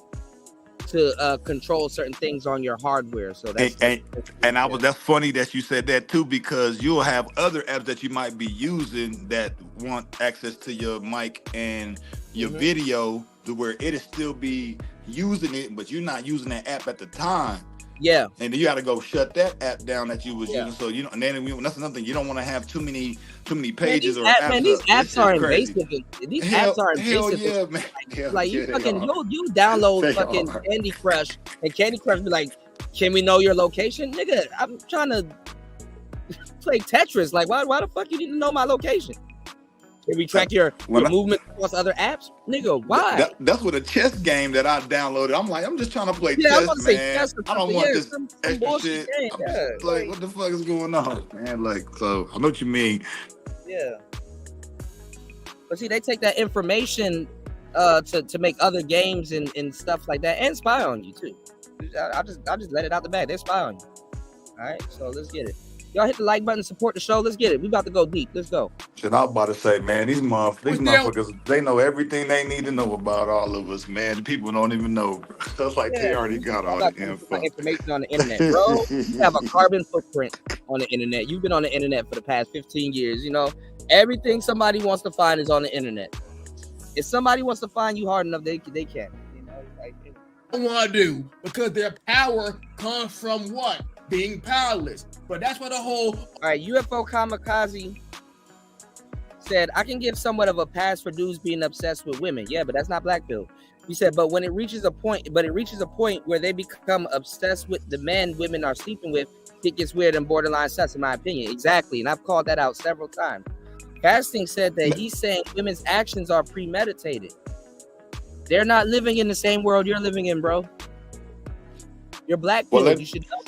to control certain things on your hardware. So that's that's funny that you said that too, because you'll have other apps that you might be using that want access to your mic and your video, to where it'll still be using it, but you're not using that app at the time. Yeah. And then you got to go shut that app down that you was using. So and then that's another thing. You don't want to have too many pages apps. These apps are invasive. These apps are invasive. Yeah, man. Like you download fucking Candy Crush, and Candy Crush be like, "Can we know your location, nigga? I'm trying to play Tetris. Like, why the fuck you need to know my location? Can we track your movement across other apps? Nigga, why?" That's what a chess game that I downloaded. I'm just trying to play chess, man. I don't want this extra shit. Like, what the fuck is going on, man? Like, so I know what you mean. Yeah. But see, they take that information to make other games and stuff like that, and spy on you too. I just let it out the bag. They spy on you. All right, so let's get it. Y'all hit the like button, support the show. Let's get it. We about to go deep. Let's go. Shit, I was about to say, man, these motherfuckers, they know everything they need to know about all of us, man. The people don't even know. It's like they already got all the information on the internet, bro. You have a carbon footprint on the internet. You've been on the internet for the past 15 years. You know, everything somebody wants to find is on the internet. If somebody wants to find you hard enough, they can. You know, like, I want to do, because their power comes from what? Being powerless. But that's what the whole... All right, UFO Kamikaze said, I can give somewhat of a pass for dudes being obsessed with women. Yeah, but that's not black pill. He said, but it reaches a point where they become obsessed with the men women are sleeping with, it gets weird and borderline sus, in my opinion. Exactly. And I've called that out several times. Casting said that he's saying women's actions are premeditated. They're not living in the same world you're living in, bro. You're black pill. You should know.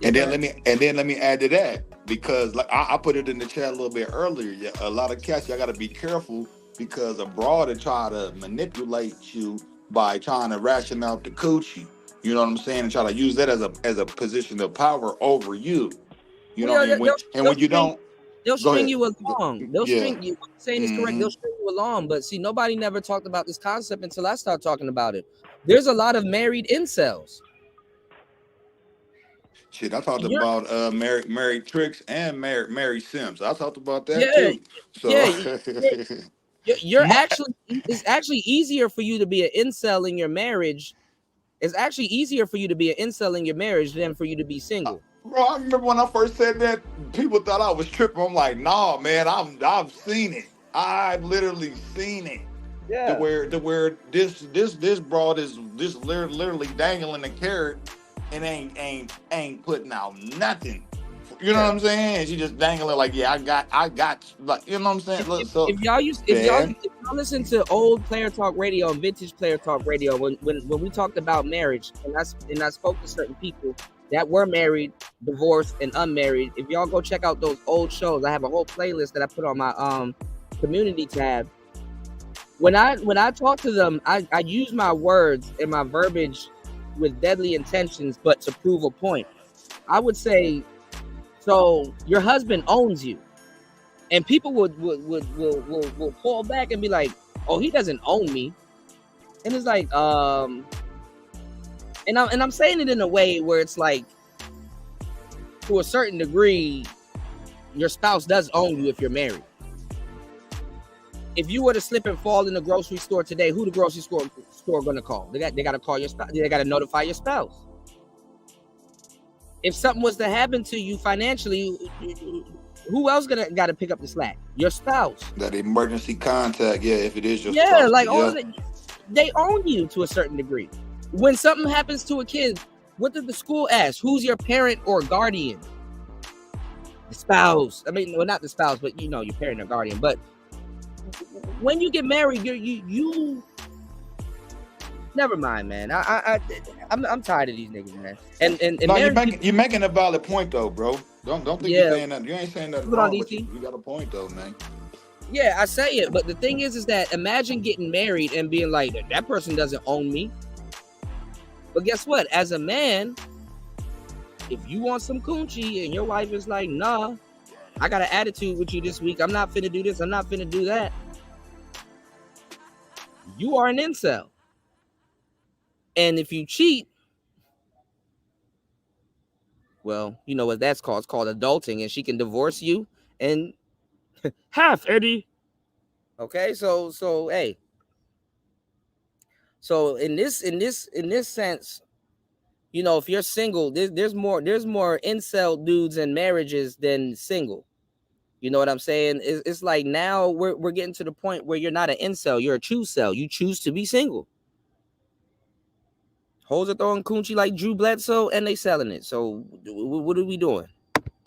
And then let me add to that, because like I put it in the chat a little bit earlier. Yeah, a lot of cats, y'all got to be careful, because a broad will try to manipulate you by trying to ration out the coochie. You know what I'm saying? And try to use that as a position of power over you. You know what I mean? When you don't, they'll string you along. They'll string you. What I'm saying is correct. They'll string you along. But see, nobody never talked about this concept until I started talking about it. There's a lot of married incels. Shit, I talked about Mary Tricks and Mary Sims. I talked about that too. So it's actually easier for you to be an incel in your marriage. It's actually easier for you to be an incel in your marriage than for you to be single. Bro, I remember when I first said that, people thought I was tripping. I'm like, nah, man, I've seen it. I've literally seen it. Yeah. To where this broad is just literally dangling a carrot and ain't putting out nothing. You know what I'm saying? She just dangling like, yeah, I got, like, you know what I'm saying? If y'all listen to old Player Talk Radio and vintage Player Talk Radio, when we talked about marriage, and I spoke to certain people that were married, divorced, and unmarried. If y'all go check out those old shows, I have a whole playlist that I put on my community tab. When I talk to them, I use my words and my verbiage with deadly intentions, but to prove a point. I would say, so your husband owns you, and people will pull back and be like, oh, he doesn't own me. And it's like, and I'm saying it in a way where it's like, to a certain degree, your spouse does own you if you're married. If you were to slip and fall in the grocery store today, who the grocery store going to call? They got to call your spouse. They got to notify your spouse. If something was to happen to you financially, who else got to pick up the slack? Your spouse. That emergency contact, yeah, if it is your spouse. Yeah, like all of it, they own you to a certain degree. When something happens to a kid, what did the school ask? Who's your parent or guardian? The spouse. I mean, well, not the spouse, but you know, your parent or guardian. But when you get married, you never mind, man. I'm tired of these niggas, man. And no, you're making a valid point though, bro. Don't think you're saying that. You ain't saying that wrong. You got a point though, man. Yeah, I say it, but the thing is that imagine getting married and being like, that person doesn't own me. But guess what? As a man, if you want some coochie and your wife is like, nah, I got an attitude with you this week. I'm not finna do this. I'm not finna do that. You are an incel. And if you cheat, well, you know what that's called. It's called adulting, and she can divorce you and half, Eddie. Okay, so hey. So in this sense, you know, if you're single, there's more incel dudes in marriages than single. You know what I'm saying? It's like now we're getting to the point where you're not an incel, you're a choose cell. You choose to be single. Hoes are throwing coochie like Drew Bledsoe, and they selling it. So what are we doing?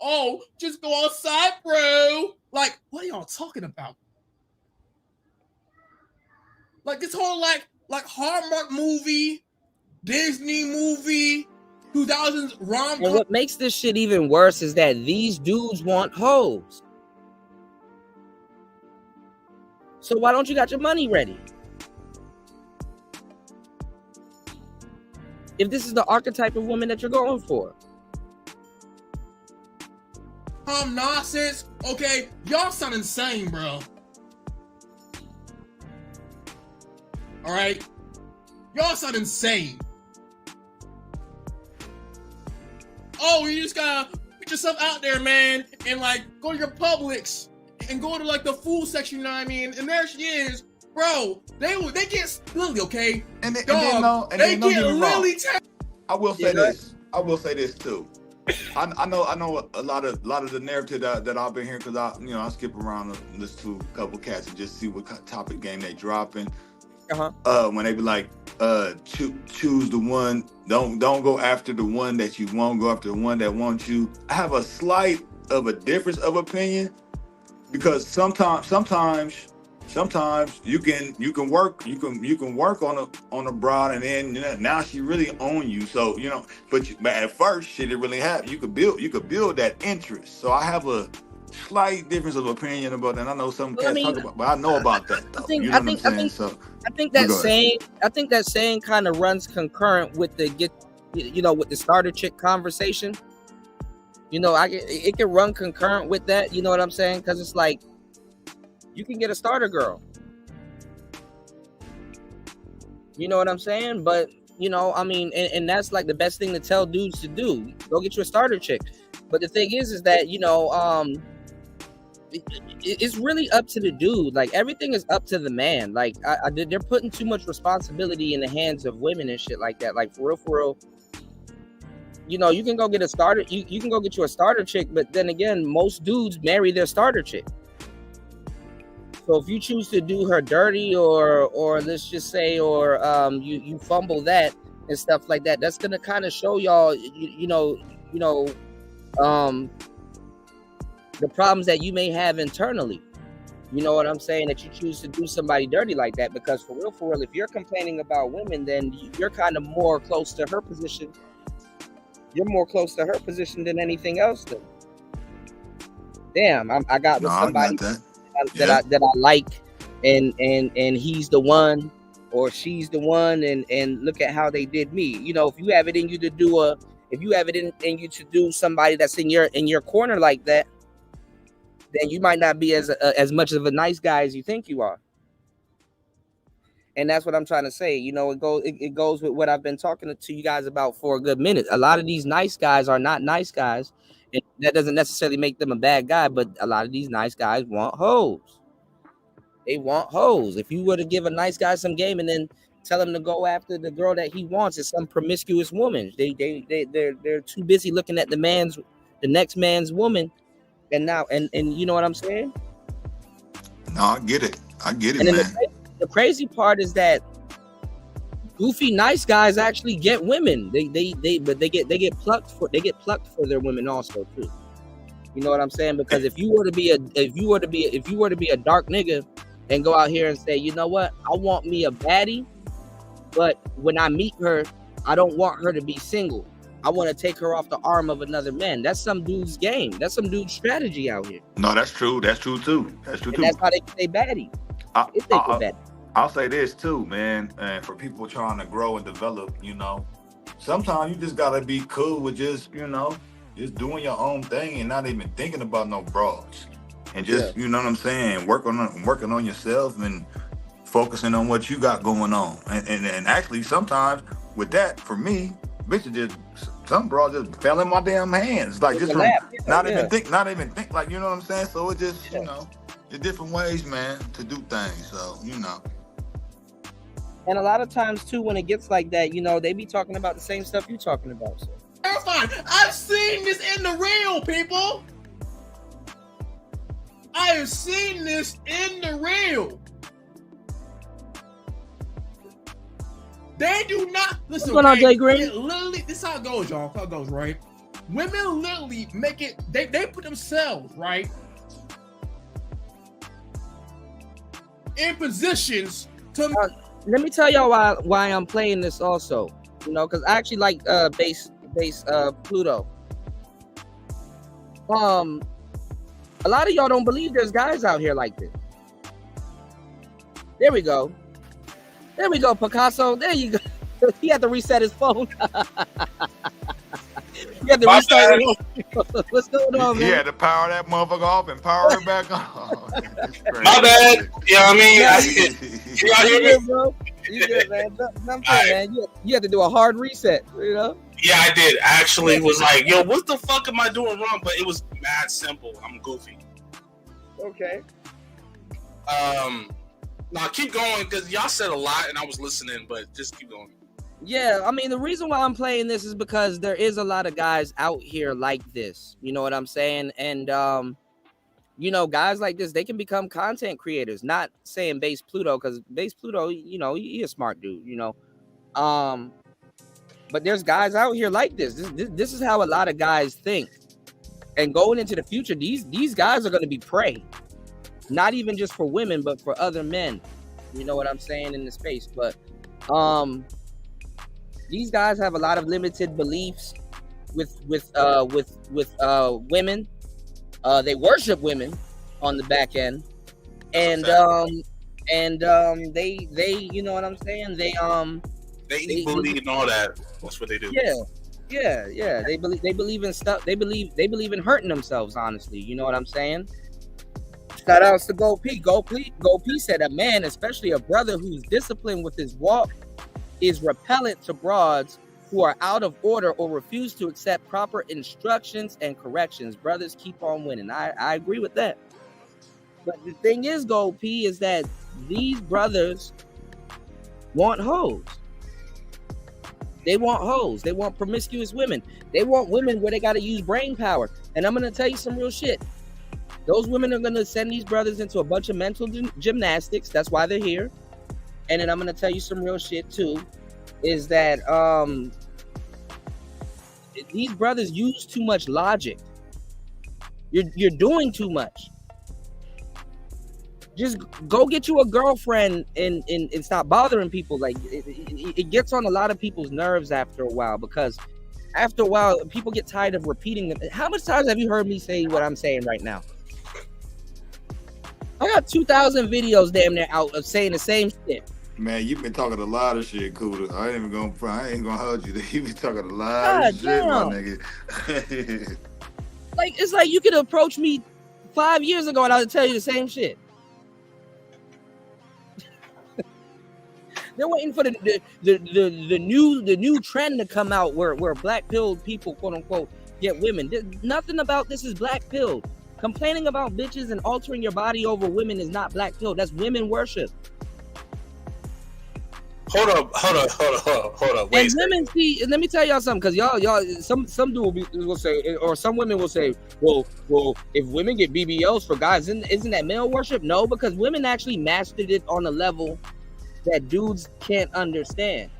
Oh, just go outside, bro. Like, what are y'all talking about? Like this whole like Hallmark movie, Disney movie, 2000s rom-com. And what makes this shit even worse is that these dudes want hoes. So why don't you got your money ready? If this is the archetype of woman that you're going for. Nonsense. Okay, y'all sound insane, bro. All right, y'all sound insane. Oh, you just gotta put yourself out there, man, and like go to your Publix and go to like the food section. You know what I mean? And there she is, bro. They get Lily, okay? And they get really. I will say this. I will say this too. I know a lot of the narrative that I've been hearing because I skip around and listen to a couple cats and just see what topic game they dropping. When they be like, choose the one. Don't go after the one that you want. Go after the one that wants you. I have a slight of a difference of opinion because sometimes you can work on a broad and then now she really own you. So but at first she didn't really have. You could build that interest. So I have a slight difference of opinion about that. I know some cats talk about, but I know about that though. I think that saying kind of runs concurrent with with the starter chick conversation. It can run concurrent with that. You know what I'm saying? Because it's like you can get a starter girl. You know what I'm saying? But and that's like the best thing to tell dudes to do. Go get you a starter chick. But the thing is that it's really up to the dude. Like everything is up to the man. Like they're putting too much responsibility in the hands of women and shit like that. Like for real. You can go get a starter. You can go get you a starter chick, but then again, most dudes marry their starter chick. So if you choose to do her dirty, or let's just say, you fumble that and stuff like that, that's gonna kind of show y'all, the problems that you may have internally. You know what I'm saying? That you choose to do somebody dirty like that, because for real, if you're complaining about women, then you're kind of more close to her position. You're more close to her position than anything else. Then, damn, I got with somebody that I like, and he's the one, or she's the one, and look at how they did me. If you have it in you to do somebody that's in your corner like that, then you might not be as much of a nice guy as you think you are. And that's what I'm trying to say. It goes with what I've been talking to you guys about for a good minute. A lot of these nice guys are not nice guys. And that doesn't necessarily make them a bad guy, but a lot of these nice guys want hoes. They want hoes. If you were to give a nice guy some game and then tell him to go after the girl that he wants, is some promiscuous woman. They're too busy looking at the next man's woman. And now, and you know what I'm saying? No, I get it, and man. The crazy part is that goofy nice guys actually get women. They get plucked for their women also too. You know what I'm saying? Because if you were to be a dark nigga and go out here and say, you know what, I want me a baddie, but when I meet her, I don't want her to be single. I want to take her off the arm of another man. That's some dude's game. That's some dude's strategy out here. No, that's true. That's true too. That's how they get baddie. I'll say this too, man. And for people trying to grow and develop, sometimes you just gotta be cool with just doing your own thing and not even thinking about no broads. And just, you know what I'm saying, working on yourself and focusing on what you got going on. And actually sometimes with that, for me, bitches some broads just fell in my damn hands. Like just not even think, like, you know what I'm saying? So it just, there's different ways, man, to do things. So, And a lot of times too, when it gets like that, they be talking about the same stuff you talking about. So. That's fine. I've seen this in the real, people. I have seen this in the real. They do not listen. What's going on, Jay Green? Literally, this is how it goes, y'all. How it goes, right? Women literally make it. They put themselves right in positions to. Let me tell y'all why I'm playing this also. Because I actually like base Pluto. A lot of y'all don't believe there's guys out here like this. There we go, Picasso. There you go. He had to reset his phone. He had to restart it. What's going on, man? He had to power that motherfucker off and power it back on. My bad. You know what I mean? You out here, bro? You good, man? Man. You had to do a hard reset, Yeah, I did. I actually was like, yo, what the fuck am I doing wrong? But it was mad simple. I'm goofy. Okay. Now keep going because y'all said a lot and I was listening, but just keep going. Yeah, I mean, the reason why I'm playing this is because there is a lot of guys out here like this. You know what I'm saying? And you know, guys like this, they can become content creators. Not saying Base Pluto, because Base Pluto, you know, he a smart dude, you know. But there's guys out here like this. This is how a lot of guys think. And going into the future, these guys are going to be prey. Not even just for women, but for other men. You know what I'm saying in the space. But these guys have a lot of limited beliefs with women. They worship women on the back end, and they you know what I'm saying. They eat booty and all that. That's what they do. Yeah. They believe in stuff. They believe in hurting themselves. Honestly, you know what I'm saying. Shout outs to Go P. Go P said a man, especially a brother who's disciplined with his walk, is repellent to broads who are out of order or refuse to accept proper instructions and corrections. Brothers keep on winning. I agree with that. But the thing is, Gold P, is that these brothers want hoes. They want hoes. They want promiscuous women. They want women where they got to use brain power. And I'm going to tell you some real shit. Those women are going to send these brothers into a bunch of mental gymnastics. That's why they're here. And then I'm going to tell you some real shit too. Is that these brothers use too much logic. You're doing too much. Just go get you a girlfriend and stop bothering people. Like it gets on a lot of people's nerves after a while, because after a while people get tired of repeating them. How much times have you heard me say what I'm saying right now? I got 2,000 videos damn near out of saying the same shit. Man, you've been talking a lot of shit, Cooler. I ain't gonna hold you. You've been talking a lot of shit, my nigga. Like it's like you could approach me 5 years ago and I would tell you the same shit. They're waiting for the new trend to come out where black pilled people, quote unquote, get women. Nothing about this is black pilled. Complaining about bitches and altering your body over women is not black pilled. That's women worship. Hold up. Wait. And women see, and let me tell y'all something, because y'all, some dude will say, or some women will say, well, if women get BBLs for guys, isn't that male worship? No, because women actually mastered it on a level that dudes can't understand.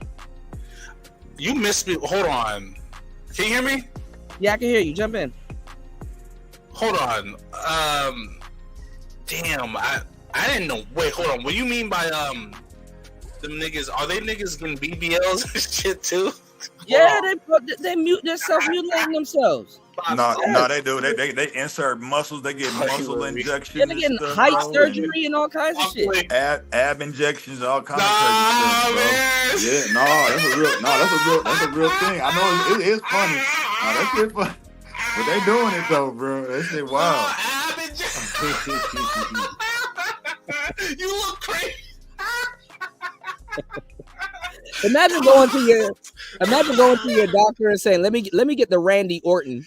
You missed me. Hold on. Can you hear me? Yeah, I can hear you. Jump in. Hold on. Damn. I didn't know. Wait, hold on. What do you mean by them niggas? Are they niggas getting BBLs and shit too? Yeah, they're self-mutilating themselves. No, they do. They insert muscles. They get muscle injections. Yeah, they're getting height surgery and all kinds of shit. Ab injections, all kinds of crazy stuff, bro. Yeah, that's a real thing. I know it is funny. That shit funny. But they doing it though, bro. That shit wild. You look crazy. Imagine going to your doctor and saying, "Let me get the Randy Orton."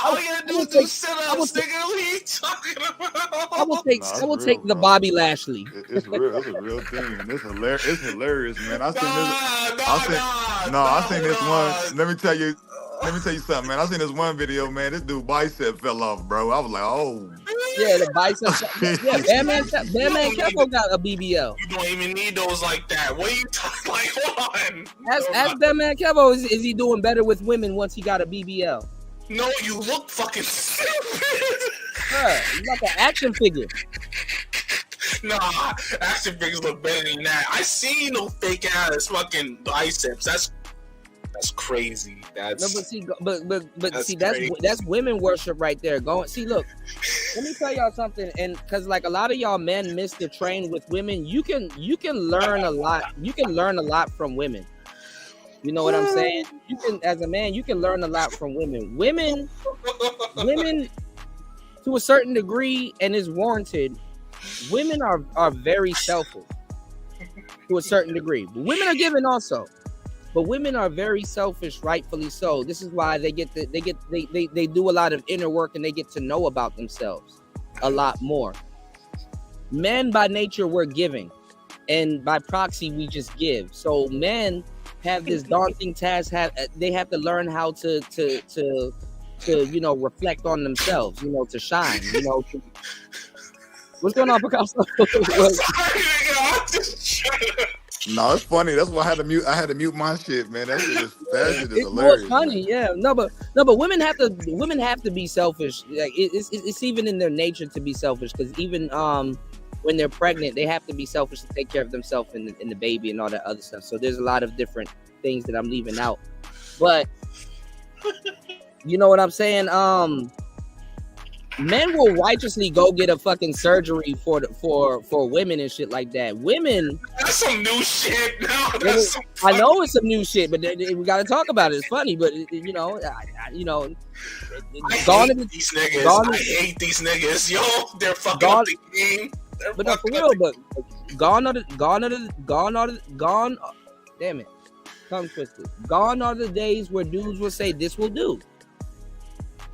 All you gotta do is do sit-ups, nigga. What are you talking about? I will take the Bobby Lashley. It's real. It's a real thing, and it's hilarious, man. I seen this one. Let me tell you something, man. I seen this one video, man. This dude bicep fell off, bro. I was like, oh. Yeah, the bicep. Yeah, Batman Kevo got a BBL. You don't even need those like that. What are you talking? Like, hold on. Ask Batman Kevo, is he doing better with women once he got a BBL? No, you look fucking stupid. Bruh, he's like an action figure. Nah, action figures look better than that. I seen no fake ass fucking biceps. That's crazy. That's women worship right there. Look, let me tell y'all something, and because like a lot of y'all men miss the train with women, you can learn a lot. You can learn a lot from women. You know what I'm saying? You can, as a man, you can learn a lot from women. Women, to a certain degree, and is warranted. Women are very selfish to a certain degree. But women are given also. But women are very selfish, rightfully so. This is why they do a lot of inner work and they get to know about themselves a lot more. Men by nature, we're giving. and by proxy we just give. So men have this daunting task. They have to learn how to reflect on themselves. To shine. What's going on, Picasso? No, it's funny. That's why I had to mute my shit, man. That shit is It's hilarious. more funny, man. yeah. No, but women have to be selfish. Like it's even in their nature to be selfish, because even when they're pregnant, they have to be selfish to take care of themselves and the baby and all that other stuff. So there's a lot of different things that I'm leaving out, but you know what I'm saying. Men will righteously go get a fucking surgery for women and shit like that. Women, that's some new shit. No, I know it's some new shit, but we got to talk about it. It's funny, but I hate these niggas. Yo, they're fucking up the game. But no, for real. But gone. Damn it, tongue twisted. Gone are the days where dudes will say, "This will do."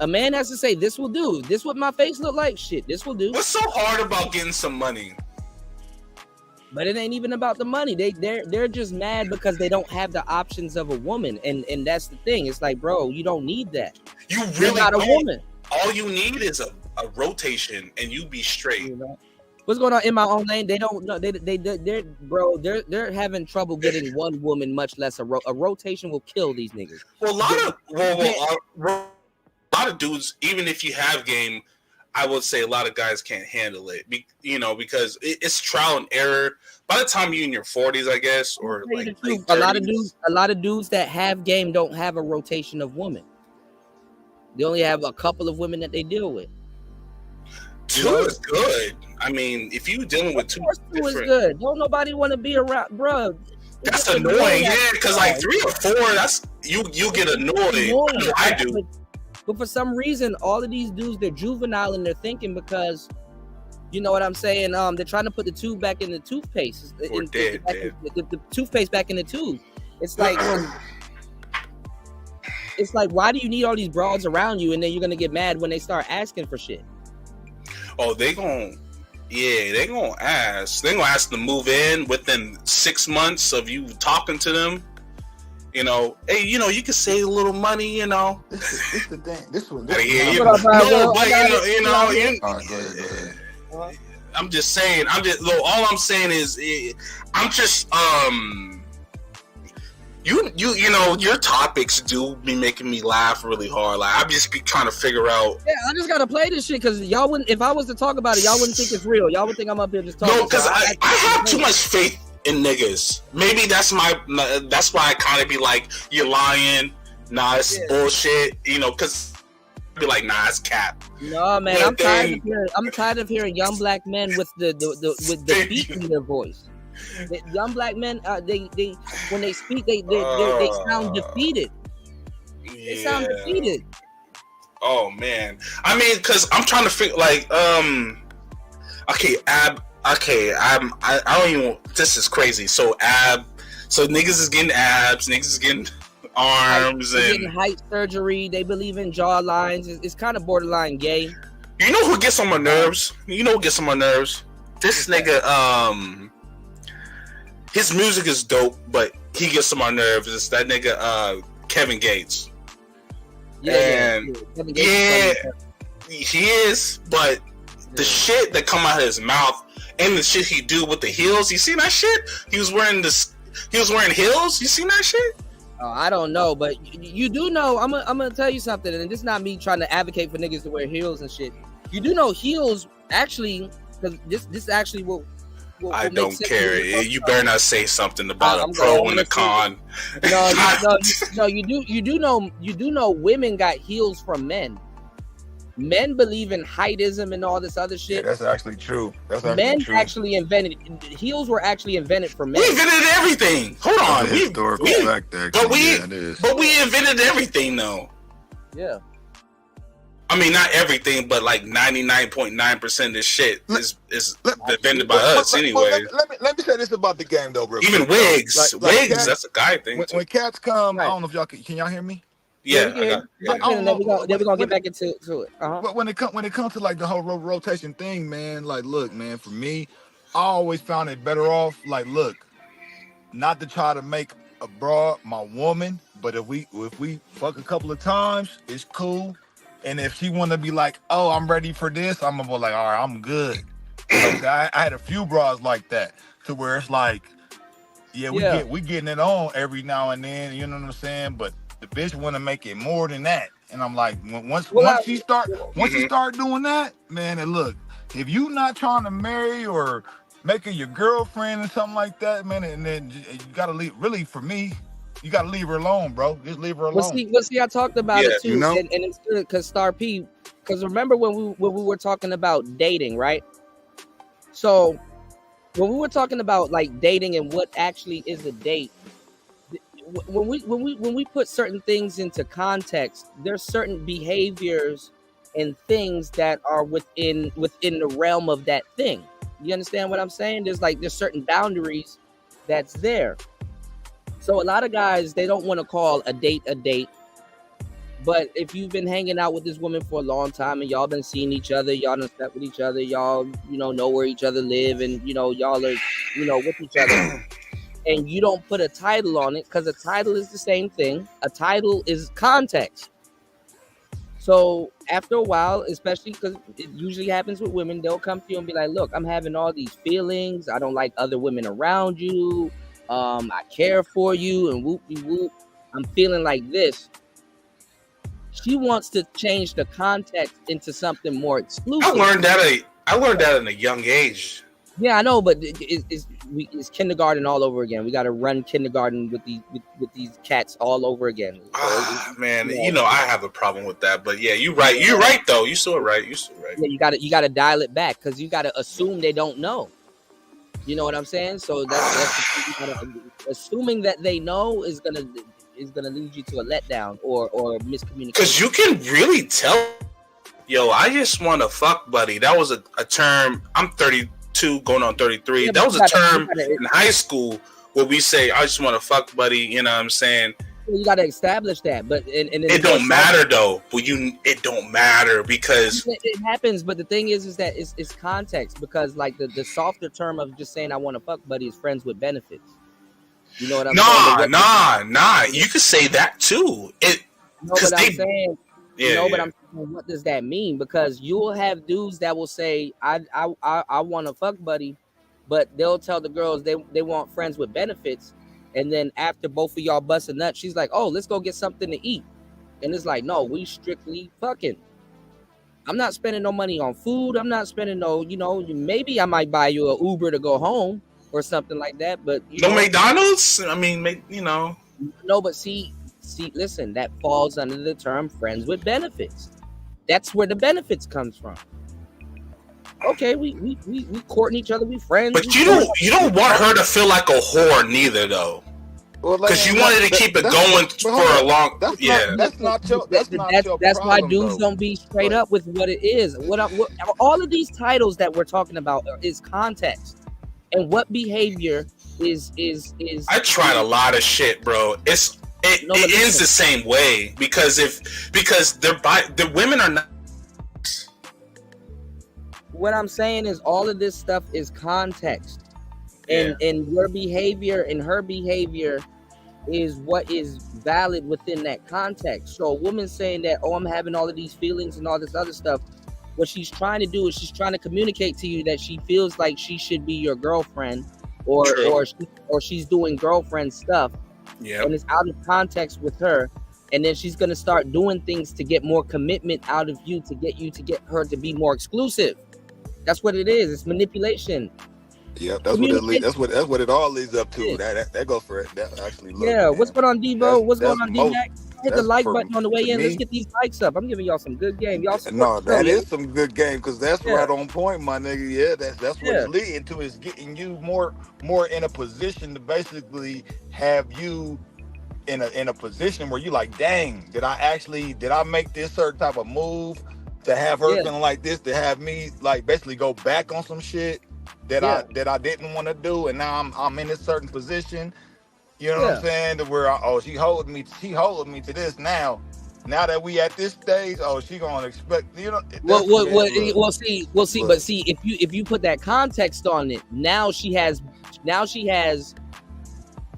A man has to say, "This will do. This what my face look like. Shit, this will do." What's so hard about getting some money? But it ain't even about the money. They're just mad because they don't have the options of a woman, and that's the thing. It's like, bro, you don't need that. You really not a woman. All you need is a rotation, and you be straight. What's going on in my own lane? They don't know. They're having trouble getting one woman, much less a rotation will kill these niggas. Well, a lot of dudes, even if you have game, I would say a lot of guys can't handle it. Because it's trial and error. By the time you're in your 40s, I guess, or like a lot of dudes that have game don't have a rotation of women. They only have a couple of women that they deal with. Two is good. I mean, if you're dealing with two is good. Don't nobody want to be around, bro. That's annoying, yeah. Because like 3 or 4, that's you get annoyed. I do. But for some reason, all of these dudes, they're juvenile in their thinking, because you know what I'm saying. They're trying to put the tube back in the toothpaste. The toothpaste back in the tube. It's like, why do you need all these broads around you, and then you're gonna get mad when they start asking for shit? Oh, they gonna ask. They're gonna ask to move in within 6 months of you talking to them. Hey, you can save a little money, It's the thing. This one. I'm just saying. All I'm saying is, your topics do be making me laugh really hard. Like, I just be trying to figure out. Yeah, I just gotta play this shit because y'all wouldn't. If I was to talk about it, y'all wouldn't think it's real. Y'all would think I'm up here just talking. No, because I have too much faith in niggas. Maybe that's why I kind of be like, you're lying. Nah, it's bullshit. Because I be like, nah, it's cap. No, man, I'm tired of hearing young black men with the beat in their voice. The young black men, they when they speak, they sound defeated. They sound defeated. Oh man, I mean, because I'm trying to figure I don't even. This is crazy. So niggas is getting abs, niggas is getting arms, they're getting height surgery. They believe in jaw lines. It's kind of borderline gay. You know who gets on my nerves? This nigga, his music is dope, but he gets on my nerves. It's that nigga, Kevin Gates. Yeah, he is, but the shit that come out of his mouth and the shit he do with the heels, you seen that shit? He was wearing heels. You seen that shit? Oh, I don't know, but you do know. I'm gonna tell you something, and this is not me trying to advocate for niggas to wear heels and shit. You do know heels actually, because this actually will I don't care. You better not say something about a pro and a con. No, you do know women got heels from men. Men believe in heightism and all this other shit. Yeah, that's actually true. Actually invented heels. Were actually invented for men. We invented everything. Hold on, historical fact. But we invented everything, though. Yeah. I mean, not everything, but like 99.9% of this shit is invented by us anyway. Let me say this about the game, though, bro. Even wigs, cats, that's a guy thing. When cats come, right. I don't know if y'all can y'all hear me? Yeah, then we're gonna get back into it. But when it comes to like the whole rotation thing, man, like, look, man, for me, always found it better off. Like, look, not to try to make a broad my woman, but if we fuck a couple of times, it's cool. And if she want to be like, oh, I'm ready for this, I'm gonna be like, all right, I'm good. I had a few bras like that, to where it's like, we getting it on every now and then, you know what I'm saying? But the bitch want to make it more than that, and I'm like, once she start doing that, man, and look, if you not trying to marry or make her your girlfriend or something like that, man, and then you gotta leave. Really, for me, you gotta leave her alone, bro. Just leave her alone. Well, see, I talked about it too, you know? and it's good because Star P. Because remember when we were talking about dating, right? So when we were talking about like dating and what actually is a date, when we put certain things into context, there's certain behaviors and things that are within the realm of that thing. You understand what I'm saying? There's certain boundaries that's there. So a lot of guys, they don't want to call a date a date. But if you've been hanging out with this woman for a long time and y'all been seeing each other, y'all done slept with each other, y'all, know where each other live, and, y'all are, with each other, and you don't put a title on it, because a title is the same thing. A title is context. So after a while, especially because it usually happens with women, they'll come to you and be like, look, I'm having all these feelings. I don't like other women around you. I care for you, and whoop-de-whoop. I'm feeling like this. She wants to change the context into something more exclusive. I learned that at a young age. Yeah, I know, but it's kindergarten all over again. We got to run kindergarten with these cats all over again. Man, I have a problem with that. But yeah, you're right. You're right, though. You're still right. Yeah, you got to dial it back, because you got to assume they don't know. You know what I'm saying? So that's assuming that they know is gonna lead you to a letdown or miscommunication. Because you can really tell. Yo, I just want to fuck buddy. That was a term. I'm 32, going on 33. That was a term in high school where we say, I just want to fuck buddy. You know what I'm saying? You got to establish that, but it don't matter though. It don't matter because it happens. But the thing is that it's context, because like the softer term of just saying I want to fuck buddy is friends with benefits. You know what I'm saying? Nah. You could say that too. I'm saying. But I'm saying, what does that mean? Because you'll have dudes that will say I want to fuck buddy, but they'll tell the girls they want friends with benefits. And then after both of y'all bust a nut, she's like, oh, let's go get something to eat. And it's like, no, we strictly fucking. I'm not spending no money on food. I'm not spending maybe I might buy you an Uber to go home or something like that. But McDonald's? I mean, No, but see, listen, that falls under the term friends with benefits. That's where the benefits comes from. Okay, we courting each other, we friends. But you don't want her to feel like a whore neither, though. Because you wanted to keep it going for a long. That's not your problem. That's why dudes don't be straight up with what it is. What all of these titles that we're talking about is context, and what behavior is. I tried a lot of shit, bro. It ends the same way because the women are not. What I'm saying is all of this stuff is context, and your behavior and her behavior is what is valid within that context. So a woman saying that, oh, I'm having all of these feelings and all this other stuff, what she's trying to do is she's trying to communicate to you that she feels like she should be your girlfriend, or she's doing girlfriend stuff. Yeah, and it's out of context with her, and then she's gonna start doing things to get more commitment out of you, to get her to be more exclusive. That's what it is. It's manipulation. Yeah, that's what it all leads up to. Yeah. That goes for it. That actually. What's going on, Devo? What's going on, D-Mac? Hit the like button on the way in. Let's get these likes up. I'm giving y'all some good game. Y'all that is some good game, because that's right on point, my nigga. Yeah, that's what it's leading to, is getting you more in a position to basically have you in a position where you like, dang, did I make this certain type of move to have her feeling like this, to have me like basically go back on some shit that I didn't want to do, and now I'm in a certain position. You know what I'm saying? To where she holding me to this now. Now that we at this stage, oh, she gonna expect, you know. Well, That's man, look, we'll see. look. But see, if you put that context on it, now she has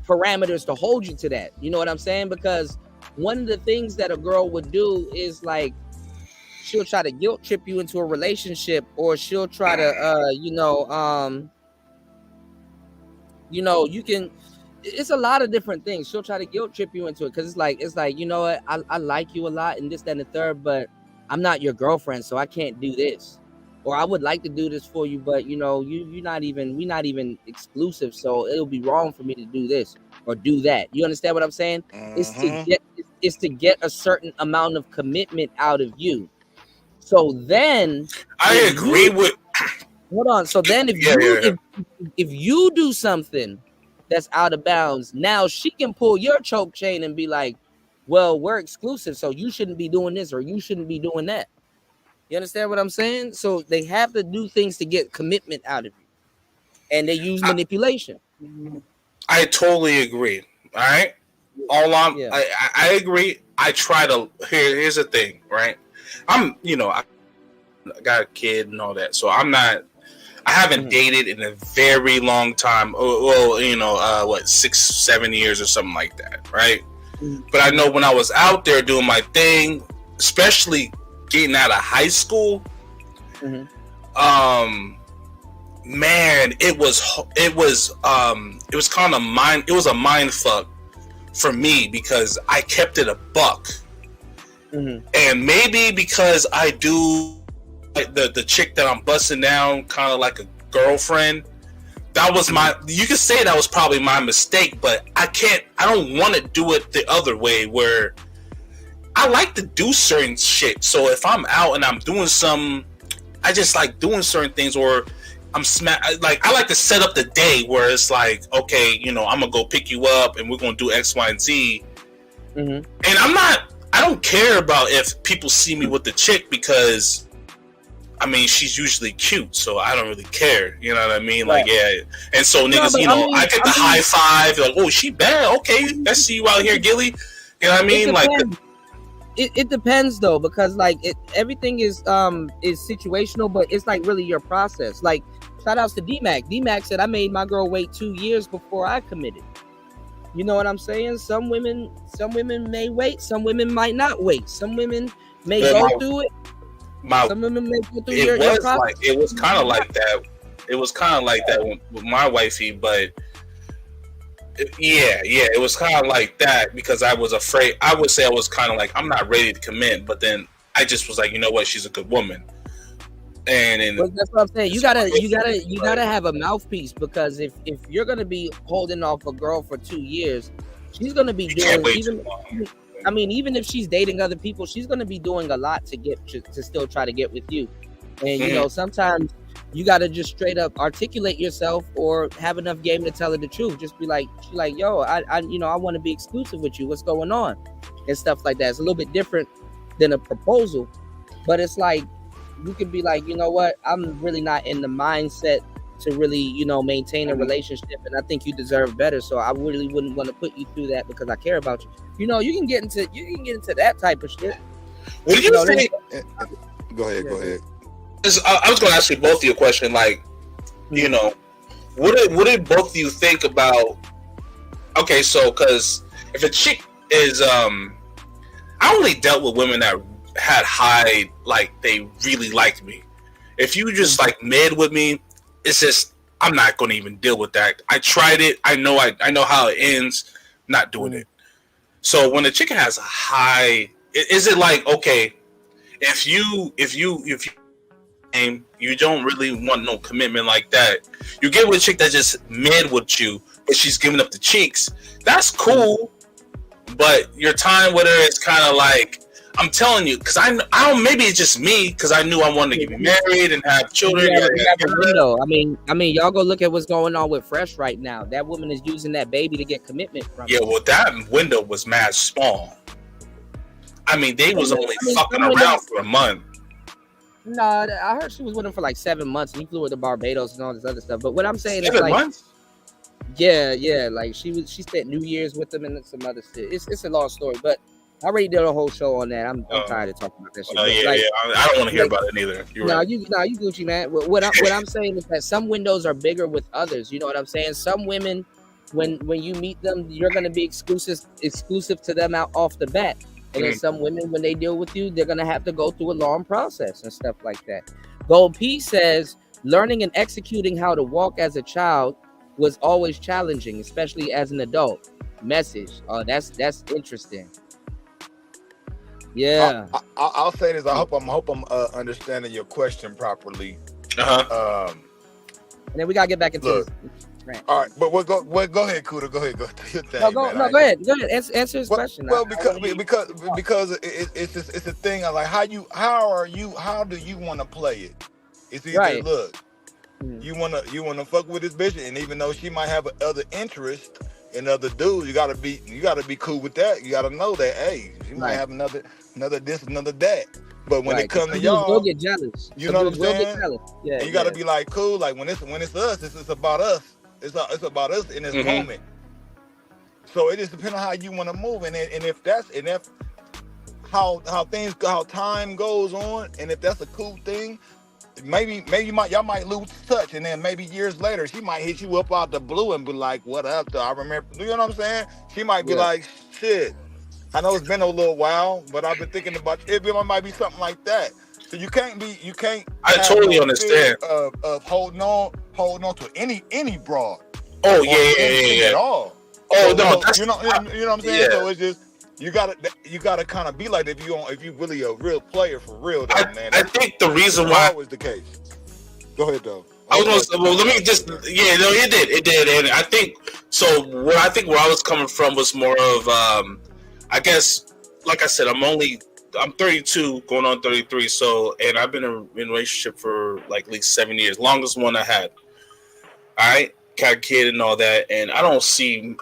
parameters to hold you to that. You know what I'm saying? Because one of the things that a girl would do is like she'll try to guilt trip you into a relationship, or she'll try to you can. It's a lot of different things. She'll try to guilt trip you into it because it's like, you know what, I like you a lot and this, that, and the third, but I'm not your girlfriend, so I can't do this. Or I would like to do this for you, but you know, we're not even exclusive, so it'll be wrong for me to do this or do that. You understand what I'm saying? It's to get a certain amount of commitment out of you. So then I agree with. Hold on. So then if you do something that's out of bounds, now she can pull your choke chain and be like, well, we're exclusive, so you shouldn't be doing this or you shouldn't be doing that. You understand what I'm saying? So they have to do things to get commitment out of you, and they use manipulation. I totally agree. All right. I agree. I try to. Here's the thing, right? I got a kid and all that, so I haven't dated in a very long time. Well, 6-7 years or something like that, right? But I know when I was out there doing my thing, especially getting out of high school, man, it was kind of it was a mind fuck for me because I kept it a buck, and maybe because I do. The chick that I'm busting down kind of like a girlfriend, that was you could say that was probably my mistake, but I don't want to do it the other way where I like to do certain shit. So if I'm out and I'm doing something, I just like doing certain things, or I like to set up the day where it's like, okay, I'm gonna go pick you up and we're gonna do X, Y, and Z. And I don't care about if people see me with the chick because I mean, she's usually cute, so I don't really care. You know what I mean? Like, yeah. And so niggas, I get the high five. Like, oh, she bad. Okay, let's see you out here, Gilly. You know what I mean? It depends though, because like everything is situational, but it's like really your process. Like, shout outs to D-Mac. D-Mac said I made my girl wait 2 years before I committed. You know what I'm saying? Some women may wait. Some women might not wait. Some women may go through it. It was kind of like that. It was kind of like that with my wifey, but it was kind of like that because I was afraid. I would say I was kind of like, I'm not ready to commit, but then I just was like, you know what, she's a good woman. And that's what I'm saying. You gotta have a mouthpiece, because if you're gonna be holding off a girl for 2 years, she's gonna be doing even if she's dating other people, she's going to be doing a lot to still try to get with you. And, sometimes you got to just straight up articulate yourself or have enough game to tell her the truth. Just be like, yo, I want to be exclusive with you. What's going on? And stuff like that. It's a little bit different than a proposal, but it's like, you could be like, you know what? I'm really not in the mindset to really, maintain a relationship, and I think you deserve better. So I really wouldn't want to put you through that because I care about you. You can get into that type of shit. What do you think? Go ahead. I was going to ask you both of you a question. Like, what did both of you think about? Okay, so because if a chick is, I only dealt with women that had high, like they really liked me. If you just like mid with me, it's just I'm not going to even deal with that. I tried it. I know how it ends. Not doing it. So when a chicken has a high, is it like, okay, if you don't really want no commitment like that, you get with a chick that just mid with you, but she's giving up the cheeks. That's cool, but your time with her is kind of like, I'm telling you, because I don't. Maybe it's just me, because I knew I wanted to get married and have children. You have a window. I mean, y'all go look at what's going on with Fresh right now. That woman is using that baby to get commitment from. Yeah, well, that window was mad small. I mean, they was only fucking around for a month. No, I heard she was with him for like 7 months, and he flew her to Barbados and all this other stuff. But what I'm saying is, like, 7 months? Yeah, like she spent New Year's with him and some other shit. It's a long story, but I already did a whole show on that. I'm tired of talking about that shit. I don't want to hear about it neither. You're right. You Gucci, man. What I'm saying is that some windows are bigger with others. You know what I'm saying? Some women, when you meet them, you're gonna be exclusive to them out off the bat. And then some women, when they deal with you, they're gonna have to go through a long process and stuff like that. Gold P says, learning and executing how to walk as a child was always challenging, especially as an adult. Message. Oh, that's interesting. Yeah. I'll say this. I hope I'm understanding your question properly. And then we gotta get back into this. All right, but go ahead, Kuda. Go ahead, go do your thing. Go ahead. Answer his question. Well, because it's a thing of like how do you want to play it? It's either look, you wanna fuck with this bitch, and even though she might have other interest in other dudes, you gotta be cool with that. You gotta know that, hey, she might have another this, another that. But when it comes to y'all, we'll get jealous. You know what I'm saying? Yeah, and you gotta be like cool. Like when it's us, it's about us. It's about us in this moment. So it just depends on how you want to move, and if how time goes on, and if that's a cool thing, maybe y'all might lose touch, and then maybe years later she might hit you up out the blue and be like, "What up?" I remember, you know what I'm saying? She might be like, "Shit, I know it's been a little while, but I've been thinking about it." It might be something like that. So you can't. I totally understand. Of holding on to any broad. Oh yeah. At all. Oh so, no, you know what I'm saying. Yeah. So it's just you gotta kind of be like that if you really a real player for real. Man. I think the reason why was the case. Go ahead though. Let me just it did, and I think so. Where I was coming from was more of I guess, like I said, I'm 32, going on 33. So, and I've been in a relationship for like at least 7 years, longest one I had. All right, got a kid and all that, and I don't see,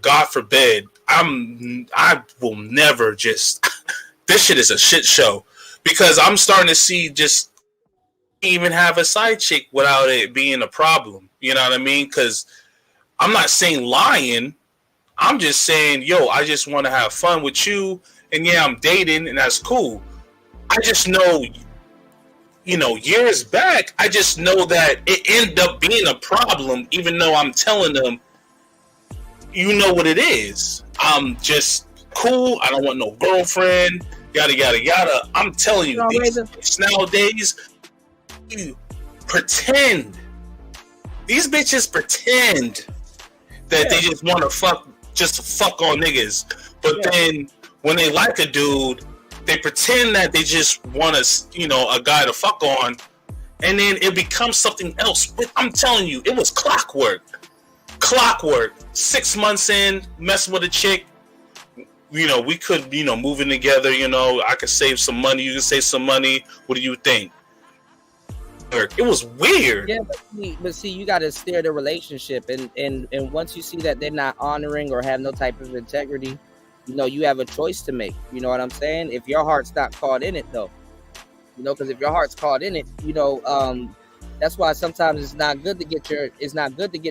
God forbid, I will never just. This shit is a shit show because I'm starting to see just even have a side chick without it being a problem. You know what I mean? Because I'm not saying lying. I'm just saying, I just want to have fun with you. And yeah, I'm dating, and that's cool. I just know, years back, I just know that it ended up being a problem, even though I'm telling them, you know what it is. I'm just cool. I don't want no girlfriend, yada, yada, yada. I'm telling you, these nowadays, you pretend. These bitches pretend that they just want to fuck on niggas. But then when they like a dude, they pretend that they just want a guy to fuck on, and then it becomes something else. I'm telling you, it was clockwork. 6 months in, messing with a chick, we could, move in together. I could save some money. You could save some money. What do you think? It was weird. Yeah, but see, you got to steer the relationship, and once you see that they're not honoring or have no type of integrity, you have a choice to make. You know what I'm saying? If your heart's not caught in it, though, because if your heart's caught in it, that's why sometimes it's not good to get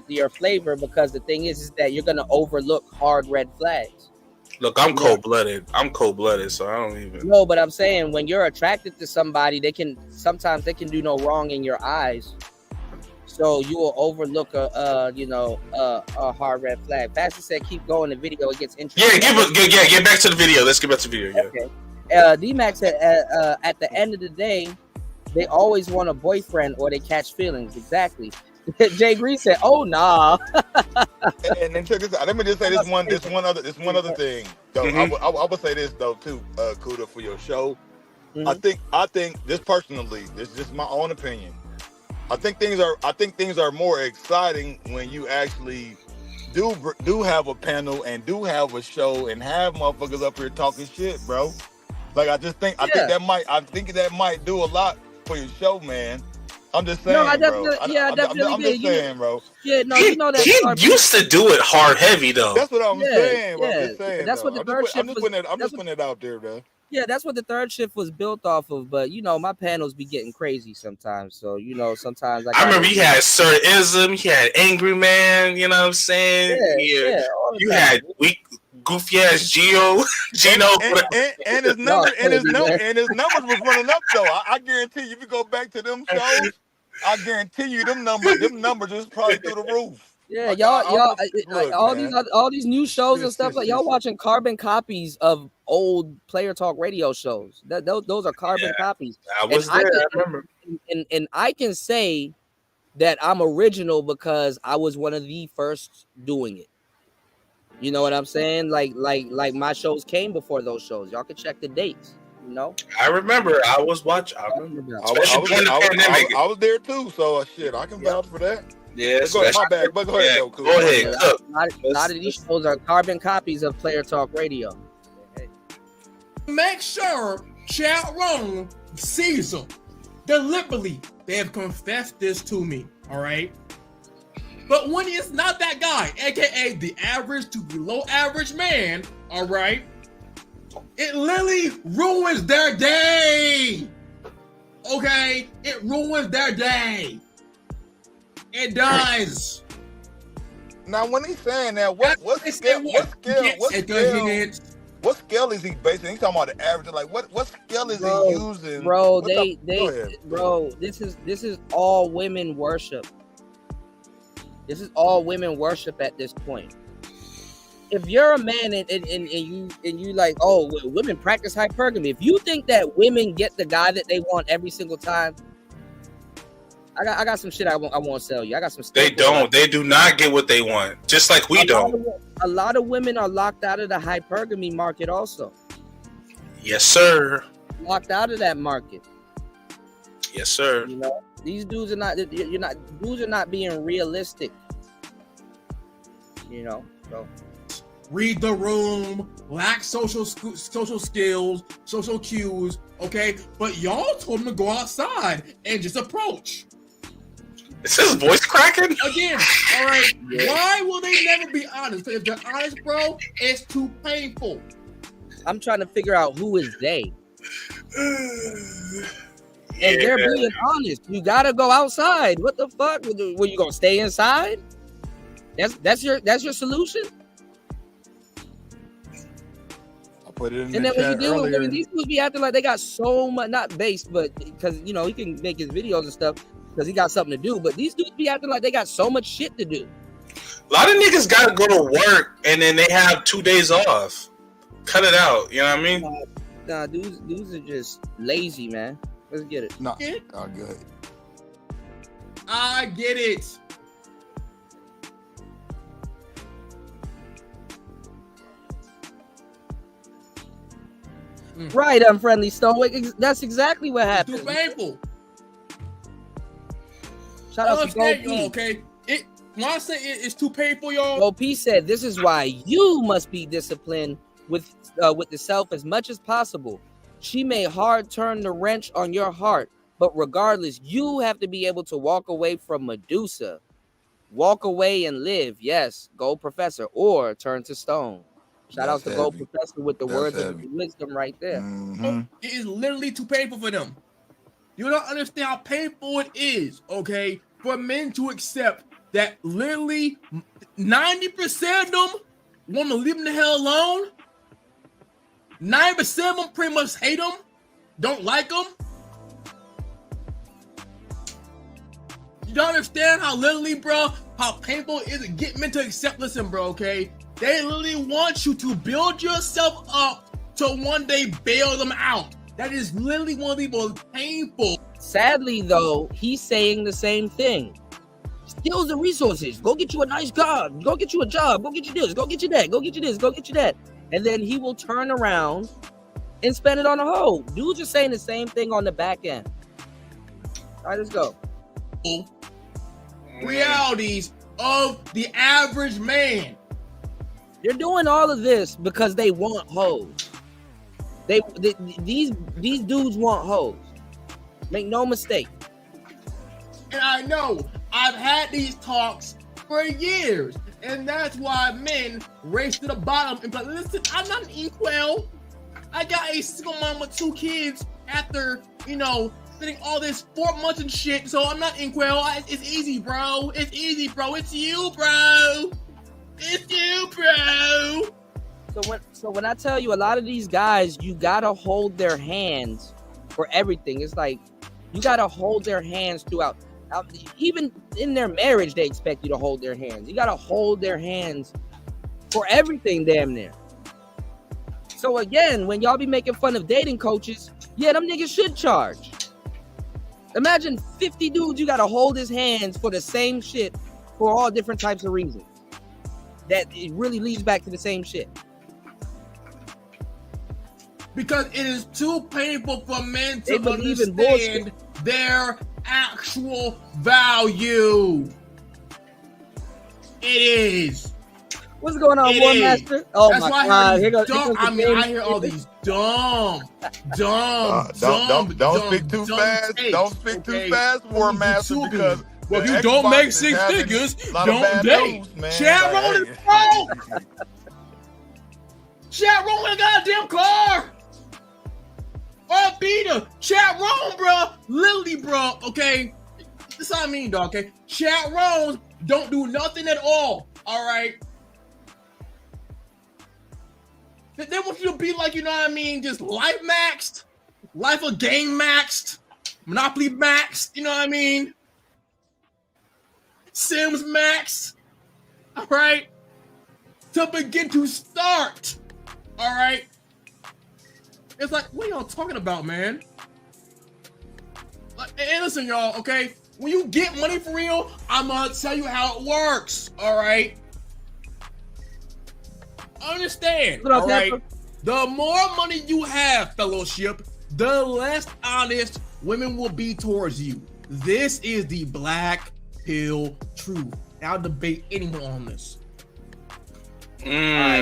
your flavor, because the thing is that you're gonna overlook hard red flags. Look, I'm cold-blooded. So I don't even. No, but I'm saying when you're attracted to somebody, sometimes they can do no wrong in your eyes. So you will overlook a hard red flag. Pastor said, "Keep going." The video, it gets interesting. Get back to the video. Let's get back to the video. Yeah. Okay. D-Max said, at the end of the day, they always want a boyfriend or they catch feelings. Exactly. Jay Green said, "Oh nah." and then check this out. Let me just say this one other thing. Though I would say this though too, Kuda, for your show. Mm-hmm. I think this personally, this is just my own opinion. I think things are more exciting when you actually do have a panel and do have a show and have motherfuckers up here talking shit, bro. Like I think that might do a lot for your show, man. I'm just saying, I definitely I'm just saying, bro. Yeah, no, that he used to do it hard heavy though. That's what I'm saying, bro. Yeah. I'm just saying. That's what the third shift was. I'm just putting it out there, bro. Yeah, that's what the third shift was built off of. But my panels be getting crazy sometimes. So sometimes I remember you had Sir Ism, you had Angry Man. You know what I'm saying? Yeah. You had goofy ass Gino. And his numbers was running up though. I guarantee you, if you go back to them shows, I guarantee you them numbers is probably through the roof. Yeah, Like, all these new shows and stuff, like y'all watching carbon copies of old Player Talk radio shows. Those are carbon copies. I was there. I remember. And I can say that I'm original because I was one of the first doing it. You know what I'm saying? Like my shows came before those shows. Y'all can check the dates. You know. I remember. I was watching. I remember. Especially during the pandemic. I was there too. So shit, I can vouch for that. Yeah, go ahead, my bad. But go ahead, though. Cool. Go ahead. A lot of these shows are carbon copies of Player Talk Radio. Make sure chat room sees them. Deliberately, they have confessed this to me. All right. But when it's not that guy, aka the average to below average man, all right, it literally ruins their day. Okay, it ruins their day. It does. Now, when he's saying that, what scale is he basing? He's talking about the average. Like, what scale is he using? Bro, this is all women worship. This is all women worship at this point. If you're a man and you like, oh, women practice hypergamy. If you think that women get the guy that they want every single time, I got some shit I won't sell you. I got some stuff. They don't. They do not get what they want. Just like we don't. A lot of women are locked out of the hypergamy market also. Yes, sir. Locked out of that market. Yes, sir. You know, these dudes are not. Dudes are not being realistic. You know, so. Read the room, lack social skills, social cues. Okay, but y'all told him to go outside and just approach. Is his voice cracking? Again, all right. Yeah. Why will they never be honest? Because if they're honest, bro, it's too painful. I'm trying to figure out who is they. And they're being honest. You gotta go outside. What the fuck? Were you gonna stay inside? That's your solution? I put it in and the then chat when you deal earlier. with these dudes be acting like they got so much, not based, but because you know he can make his videos and stuff because he got something to do. But these dudes be acting like they got so much shit to do. A lot of niggas gotta go to work and then they have 2 days off. Cut it out. You know what I mean? Nah, dudes are just lazy, man. Let's get it. Nah, good. I get it. Right, unfriendly stoic. That's exactly what happened. Too painful. Shout out to Go okay. When I say it's too painful, y'all. Go P said this is why you must be disciplined with the self as much as possible. She may hard turn the wrench on your heart, but regardless, you have to be able to walk away from Medusa. Walk away and live. Yes, go Professor, or turn to stone. Shout out to Go Professor with the words of wisdom right there. Mm-hmm. It is literally too painful for them. You don't understand how painful it is, okay, for men to accept that literally 90% of them want to leave them the hell alone. 90% of them pretty much hate them, don't like them. You don't understand how literally, bro, how painful it is to get men to accept. Listen, bro, okay? They literally want you to build yourself up to one day bail them out. That is literally one of the most painful. Sadly, though, he's saying the same thing. Skills and resources. Go get you a nice job. Go get you a job. Go get you this. Go get you that. Go get you this. Go get you that. And then he will turn around and spend it on a hoe. Dudes are saying the same thing on the back end. All right, let's go. Realities of the average man. They're doing all of this because they want hoes. These dudes want hoes. Make no mistake. And I know I've had these talks for years, and that's why men race to the bottom and be like, listen, I'm not an inkwell. I got a single mom with 2 kids after, spending all this 4 months and shit, so I'm not inkwell. It's easy, bro. It's easy, bro. It's you, bro. It's you, bro. So when I tell you, a lot of these guys, you gotta hold their hands for everything. It's like you gotta hold their hands throughout. Even in their marriage, they expect you to hold their hands. You gotta hold their hands for everything, damn near. So again, when y'all be making fun of dating coaches, yeah, them niggas should charge. Imagine 50 dudes you gotta hold his hands for the same shit for all different types of reasons. That it really leads back to the same shit. Because it is too painful for men to believe in understand their actual value. It is. What's going on, It War is. Master? Oh That's my why God! I hear all these dumb Don't speak too fast. takes, Don't speak too okay? fast, War From Master, YouTubers. because Well, if the you don't Xbox make is 6 having figures, a lot of don't bad date. news, man. Chad Like, Rollin' hey. Chad Rollin' a goddamn car. Oh, Peter, Chad Rollin', bro, literally, bro. Okay, this what I mean, dog. Okay, Chad Rollin' don't do nothing at all. All right. They want you to be like, you know what I mean, just life maxed, life of game maxed, Monopoly maxed, you know what I mean? Sims maxed, all right? To begin to start, all right? It's like, what are y'all talking about, man? Like, hey, listen, y'all, okay? When you get money for real, I'm gonna tell you how it works, all right? Understand, all right? The more money you have, fellowship, the less honest women will be towards you. This is the black pill truth. I'll debate anyone on this. Why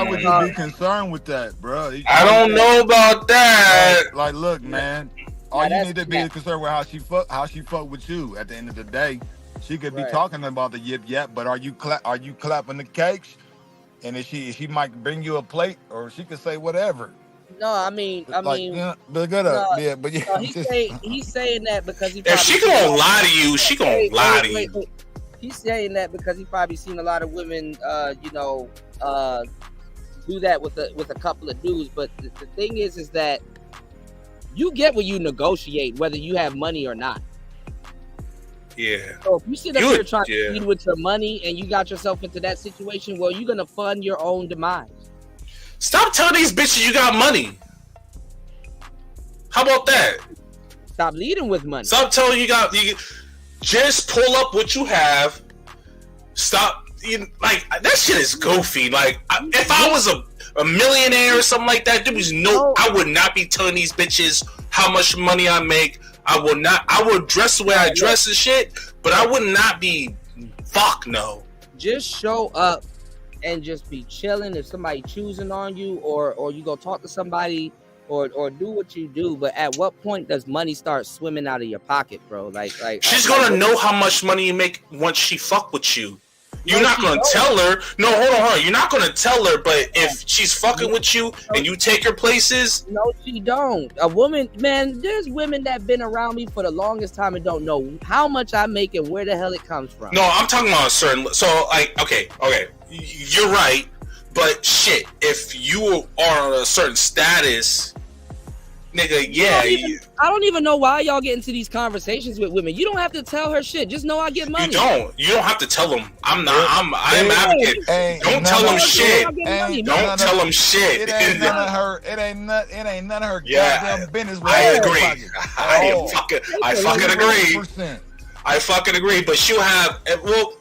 would you be concerned with that, bro? I don't know about that. Like, look, man. All you need to be Yeah. concerned with how she fuck with you. At the end of the day, she could be Right. talking about the yip, but are you clapping the cakes? And if she might bring you a plate, or she could say whatever. No, I mean, yeah, but good no, up, yeah, but yeah. no, he's saying that because he. If she gonna lie to you, she gonna lie to you. Wait. He's saying that because he probably seen a lot of women, do that with a couple of dudes. But the thing is that you get what you negotiate, whether you have money or not. Yeah. So if you sit up here trying to feed with your money and you got yourself into that situation, well, you're gonna fund your own demise. Stop telling these bitches you got money. How about that? Stop leading with money. Stop telling you just pull up what you have. Stop. Like, that shit is goofy. Like, if I was a millionaire or something like that, I would not be telling these bitches how much money I make. I would dress the way I dress and shit, but I would not be, fuck no. Just show up and just be chilling. If somebody choosing on you, or you go talk to somebody, or do what you do. But at what point does money start swimming out of your pocket, bro? Like she's gonna know how much money you make once she fuck with you. You're not gonna tell her. No, hold on. You're not gonna tell her. But if she's fucking with you and you take her places, no, she don't. A woman, man. There's women that been around me for the longest time and don't know how much I make and where the hell it comes from. No, I'm talking about a certain. So, like, okay, you're right. But shit, if you are on a certain status, nigga, yeah. I don't even know why y'all get into these conversations with women. You don't have to tell her shit. Just know I get money. You don't have to tell them. I'm advocate. Don't tell them shit. Don't tell them shit. It ain't none of her. It ain't none of her goddamn business. I agree. I fucking agree. I fucking agree. But she'll have. Well,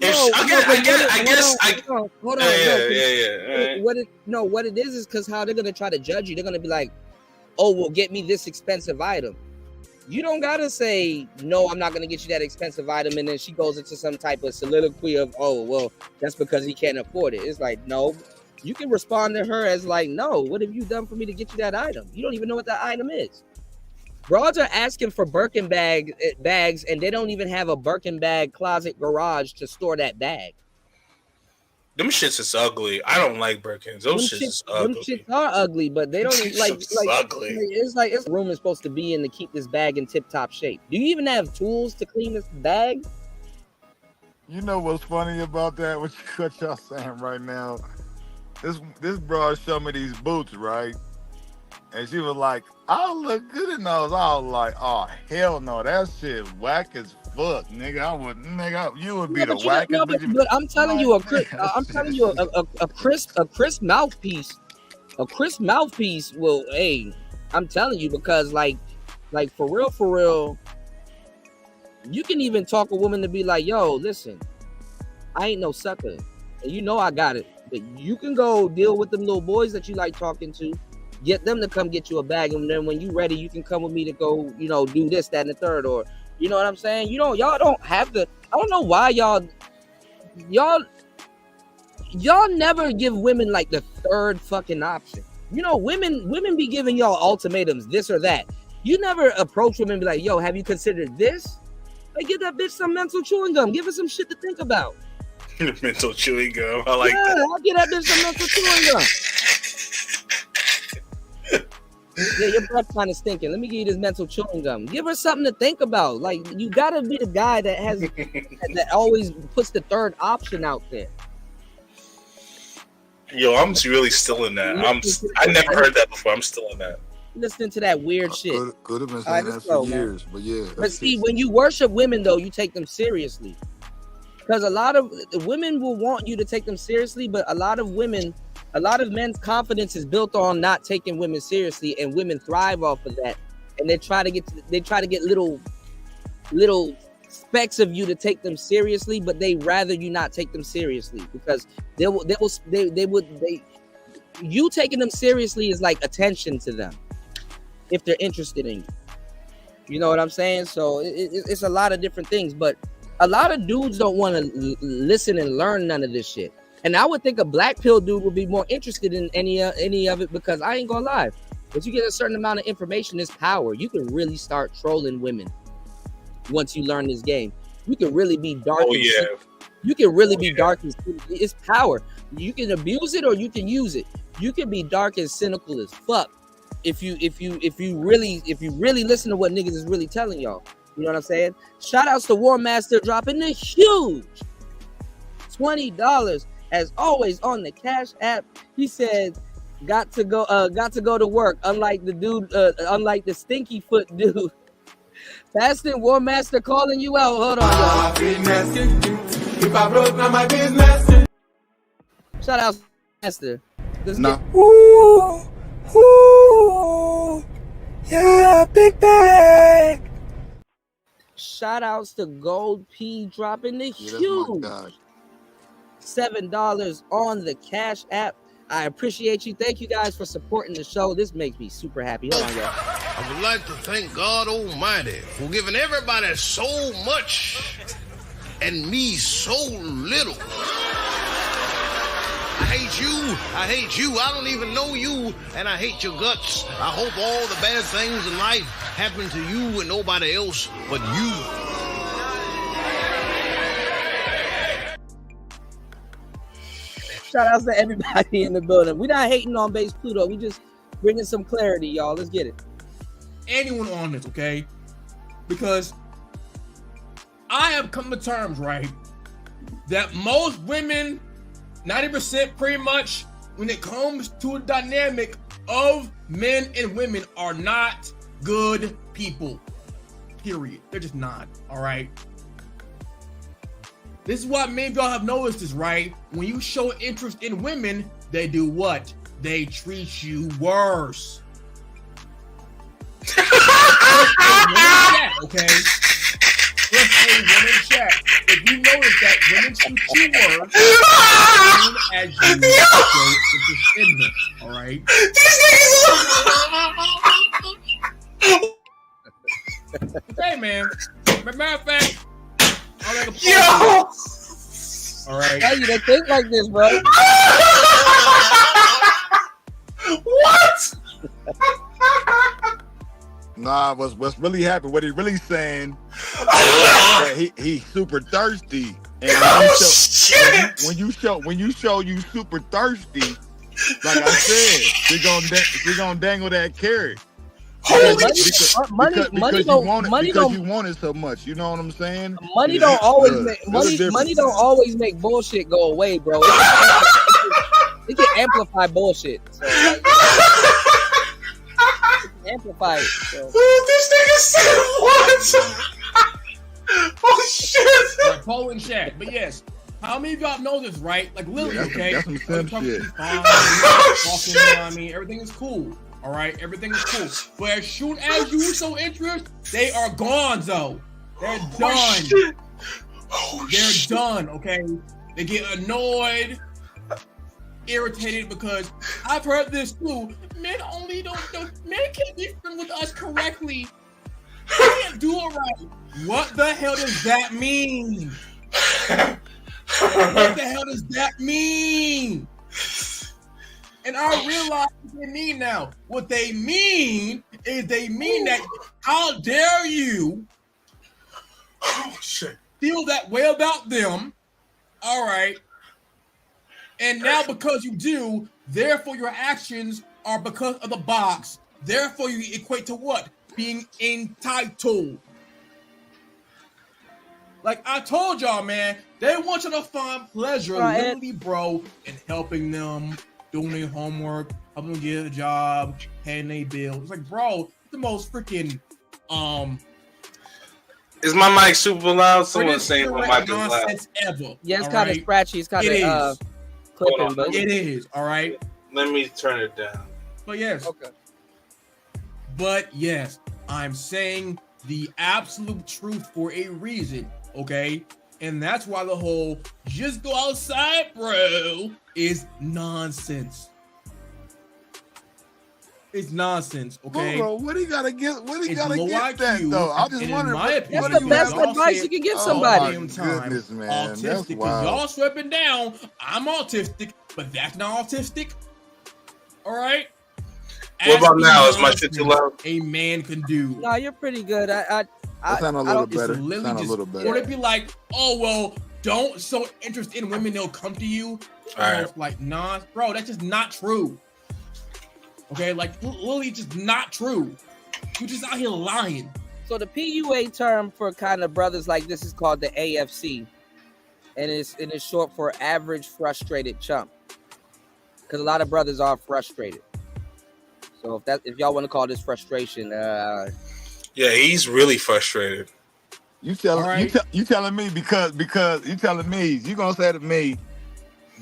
I guess. Hold on. Yeah. What it is because how they're gonna try to judge you. They're gonna be like, oh, well, get me this expensive item. You don't gotta say, no, I'm not gonna get you that expensive item, and then she goes into some type of soliloquy of, oh, well, that's because he can't afford it. It's like, no, you can respond to her as like, no, what have you done for me to get you that item? You don't even know what that item is. Broads are asking for Birkin bags, and they don't even have a Birkin bag closet garage to store that bag. Them shits is ugly. I don't like Birkins. Those shits is ugly. Them shits are ugly, but they don't like ugly. It's like it's room is supposed to be in to keep this bag in tip top shape. Do you even have tools to clean this bag? You know what's funny about that? What y'all saying right now? This broad showed me these boots, right? And she was like, "I look good in those." I was like, "Oh hell no, that shit whack as fuck, nigga." You would be Yeah, the but you don't know. wackest. But I'm telling you, I'm telling you, Shit. a crisp mouthpiece, a crisp mouthpiece will. Hey, I'm telling you because like for real, you can even talk a woman to be like, "Yo, listen, I ain't no sucker, and you know I got it." But you can go deal with them little boys that you like talking to, get them to come get you a bag, and then when you ready, you can come with me to go, do this, that, and the third, or you know what I'm saying? Y'all don't have to. I don't know why y'all never give women like the third fucking option. Women be giving y'all ultimatums, this or that. You never approach women and be like, "Yo, have you considered this?" Like, give that bitch some mental chewing gum. Give her some shit to think about. Mental chewing gum. I like that. I'll give that bitch some mental chewing gum. Yeah, your breath kind of stinking. Let me give you this mental chewing gum. Give her something to think about. Like, you gotta be the guy that has that always puts the third option out there. Yo, I'm really still in that. I never heard that before. I'm still in that. Listening to that weird shit. Could have been saying that for years, but yeah. But see, when you worship women, though, you take them seriously. Because a lot of women will want you to take them seriously, but a lot of men's confidence is built on not taking women seriously, and women thrive off of that. And they try to get little specks of you to take them seriously, but they rather you not take them seriously because you taking them seriously is like attention to them if they're interested in you. You know what I'm saying? So it's a lot of different things, but a lot of dudes don't want to listen and learn none of this shit. And I would think a black pill dude would be more interested in any of it because I ain't gonna lie. Once you get a certain amount of information, it's power. You can really start trolling women once you learn this game. You can really be dark. Oh yeah. You can really be dark and it's power. You can abuse it or you can use it. You can be dark and cynical as fuck if you really listen to what niggas is really telling y'all. You know what I'm saying? Shout outs to War Master dropping the huge $20 as always on the Cash App. He said, got to go to work. Unlike the dude, unlike the stinky foot dude. Fasting War Master calling you out. Hold on, y'all. If I broke, now my business. Shout out, Master. Ooh, yeah, big bag. Shout outs to Gold P dropping the huge $7 on the Cash App. I appreciate you. Thank you guys for supporting the show. This makes me super happy. Hold on, y'all. I would like to thank God Almighty for giving everybody so much and me so little. I hate you, I don't even know you, and I hate your guts. I hope all the bad things in life happen to you and nobody else but you. Shout out to everybody in the building. We're not hating on Base Pluto. We just bringing some clarity, y'all. Let's get it. Anyone on this, okay? Because I have come to terms, right, that most women, 90% pretty much, when it comes to a dynamic of men and women, are not good people. Period. They're just not. All right. This is why many of y'all have noticed this, right? When you show interest in women, they do what? They treat you worse. Okay? Just a woman chat. If you notice that women treat you worse, as you show interest in them, all right? Hey, man. Matter of fact, I'll make a point. All right. How you don't think like this, bro? What? Nah, what's really happened? What he really saying? He super thirsty. And when you show you super thirsty, like I said, she gonna dangle that carrot. Holy money, shit! money because don't, you want it, money because don't, you want it so much. You know what I'm saying? money don't always make There's a difference. money don't always make bullshit go away, bro. It can amplify bullshit. So, like, amplify it. So. This nigga said what? Oh shit! Like Poe and Shaq. But yes, how many of y'all know this, right? Like Lily, okay? That's some simp shit. Fine, talking, you know what I mean? Everything is cool. All right, everything is cool. But as soon as you show interest, they are gone, though. They're done. They're done, okay? They get annoyed, irritated, because I've heard this too. Men only don't men can't be friends with us correctly. They can't do it right. What the hell does that mean? What the hell does that mean? And I realize what they mean now. What they mean is they mean that how dare you feel that way about them, all right, and now because you do, therefore your actions are because of the box, therefore you equate to what? Being entitled. Like I told y'all, man, they want you to find pleasure, literally, bro, in helping them, doing their homework, helping them get a job, paying their bills. It's like, bro, it's the most freaking Is my mic super loud? Someone's saying my mic is loud. Ever. Yeah, it's kind of scratchy. It's kind of clipping, but it is. All right. Let me turn it down. But yes. Okay. But yes, I'm saying the absolute truth for a reason. Okay. And that's why the whole just go outside, bro, is nonsense. It's nonsense, okay? Bro, what do you gotta get? What do you gotta low get IQ, that though? I just wonder. That's the best advice you can give somebody. Oh my goodness, man, autistic, that's because wild. y'all sweeping down. I'm autistic, but that's not autistic. All right. What about As now? Is my shit too loud? A man can do. No, you're pretty good. That sound a little better. It's literally Sound a just, little better. or it'd be like, oh well, don't show interest in women; they'll come to you. Alright. Like, nah, bro, that's just not true. Okay, like literally, just not true. You just out here lying. So the PUA term for kind of brothers like this is called the AFC, and it's short for average frustrated chump. Because a lot of brothers are frustrated. So if y'all want to call this frustration, yeah, he's really frustrated. You telling me because you telling me you gonna say to me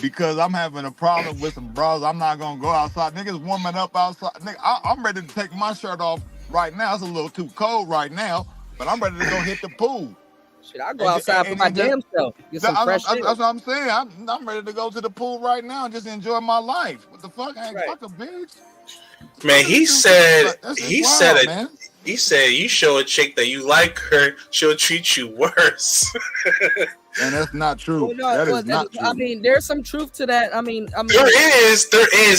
because I'm having a problem with some bras, I'm not gonna go outside. Niggas warming up outside. Nigga, I'm ready to take my shirt off right now. It's a little too cold right now, but I'm ready to go hit the pool. Shit, I go outside for my damn self. Get some fresh air. That's what I'm saying. I'm ready to go to the pool right now and just enjoy my life. What the fuck? I ain't fuck a bitch. Man, he said you show a chick that you like her, she'll treat you worse. And that's not true. Well, that is not true. I mean, there's some truth to that. I mean, there is.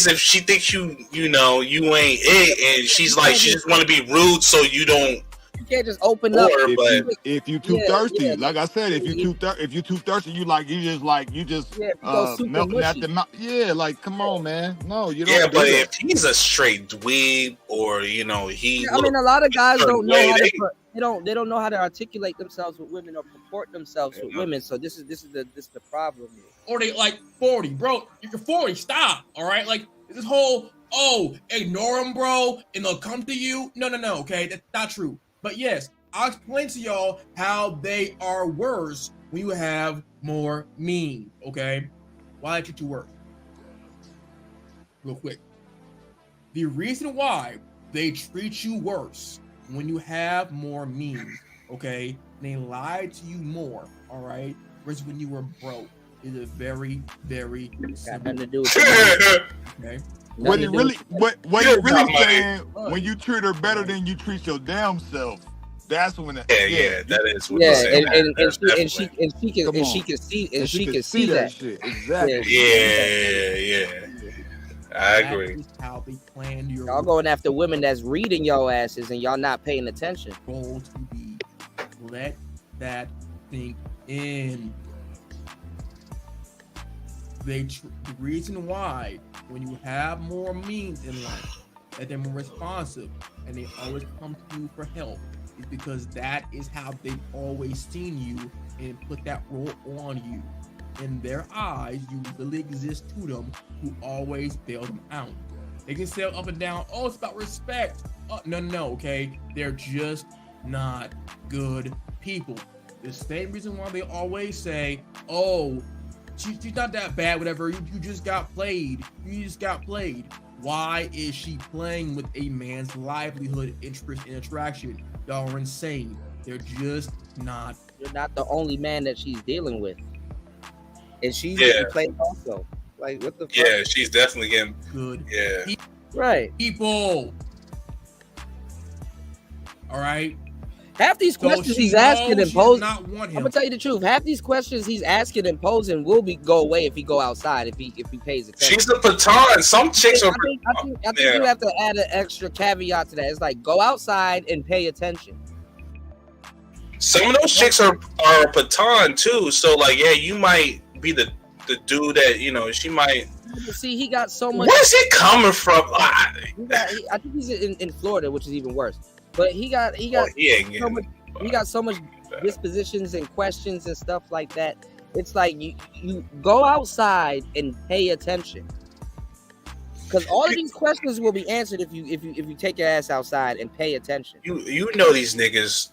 If she thinks you ain't it, and she's like, she just want to be rude, so you don't. You can't just open up. If you too thirsty, like I said, if you too thirsty, you just melting at the mouth. Yeah, like come on, man. No, you don't. Yeah, but if he's a straight dweeb or he. I mean, a lot of guys don't know how to. They don't know how to articulate themselves with women or comport themselves with women. So this is the problem. Or they like 40, bro. You're 40. Stop. All right, like this whole ignore them, bro, and they'll come to you. No. Okay, that's not true. But yes, I'll explain to y'all how they are worse when you have more mean, okay? Why they treat you worse? Real quick. The reason why they treat you worse when you have more mean, okay? They lie to you more, all right? Versus when you were broke. Is a very, very simple. Nothing to do with it. Okay? What you really saying when you treat her better than you treat your damn self? That's when that is what and she can see that shit. Exactly. Yeah. I agree. That's how they planned your y'all going after women that's reading your asses and y'all not paying attention. Goal to be let that sink in. The reason why when you have more means in life, that they're more responsive, and they always come to you for help, is because that is how they've always seen you and put that role on you. In their eyes, you really exist to them, who always bail them out. They can say up and down, oh, it's about respect. No, okay? They're just not good people. The same reason why they always say, oh, she's not that bad, whatever, you just got played. You just got played. Why is she playing with a man's livelihood, interest, and attraction? Y'all are insane. They're just not. You're not the only man that she's dealing with. And she's getting played also. Like, what the fuck? Yeah, she's definitely getting good. Yeah. Right. People. All right. Half these questions he's asking and posing. I'm gonna tell you the truth. Half these questions he's asking and posing will go away if he go outside. If he pays attention. She's a baton. Some chicks are. I think you have to add an extra caveat to that. It's like, go outside and pay attention. Some of those chicks are a baton too. So like, yeah, you might be the dude that she might. See, he got so much. Where's he coming from? I think he's in Florida, which is even worse. But he got so much dispositions and questions and stuff like that. It's like you go outside and pay attention, because all of these questions will be answered if you take your ass outside and pay attention. You know these niggas.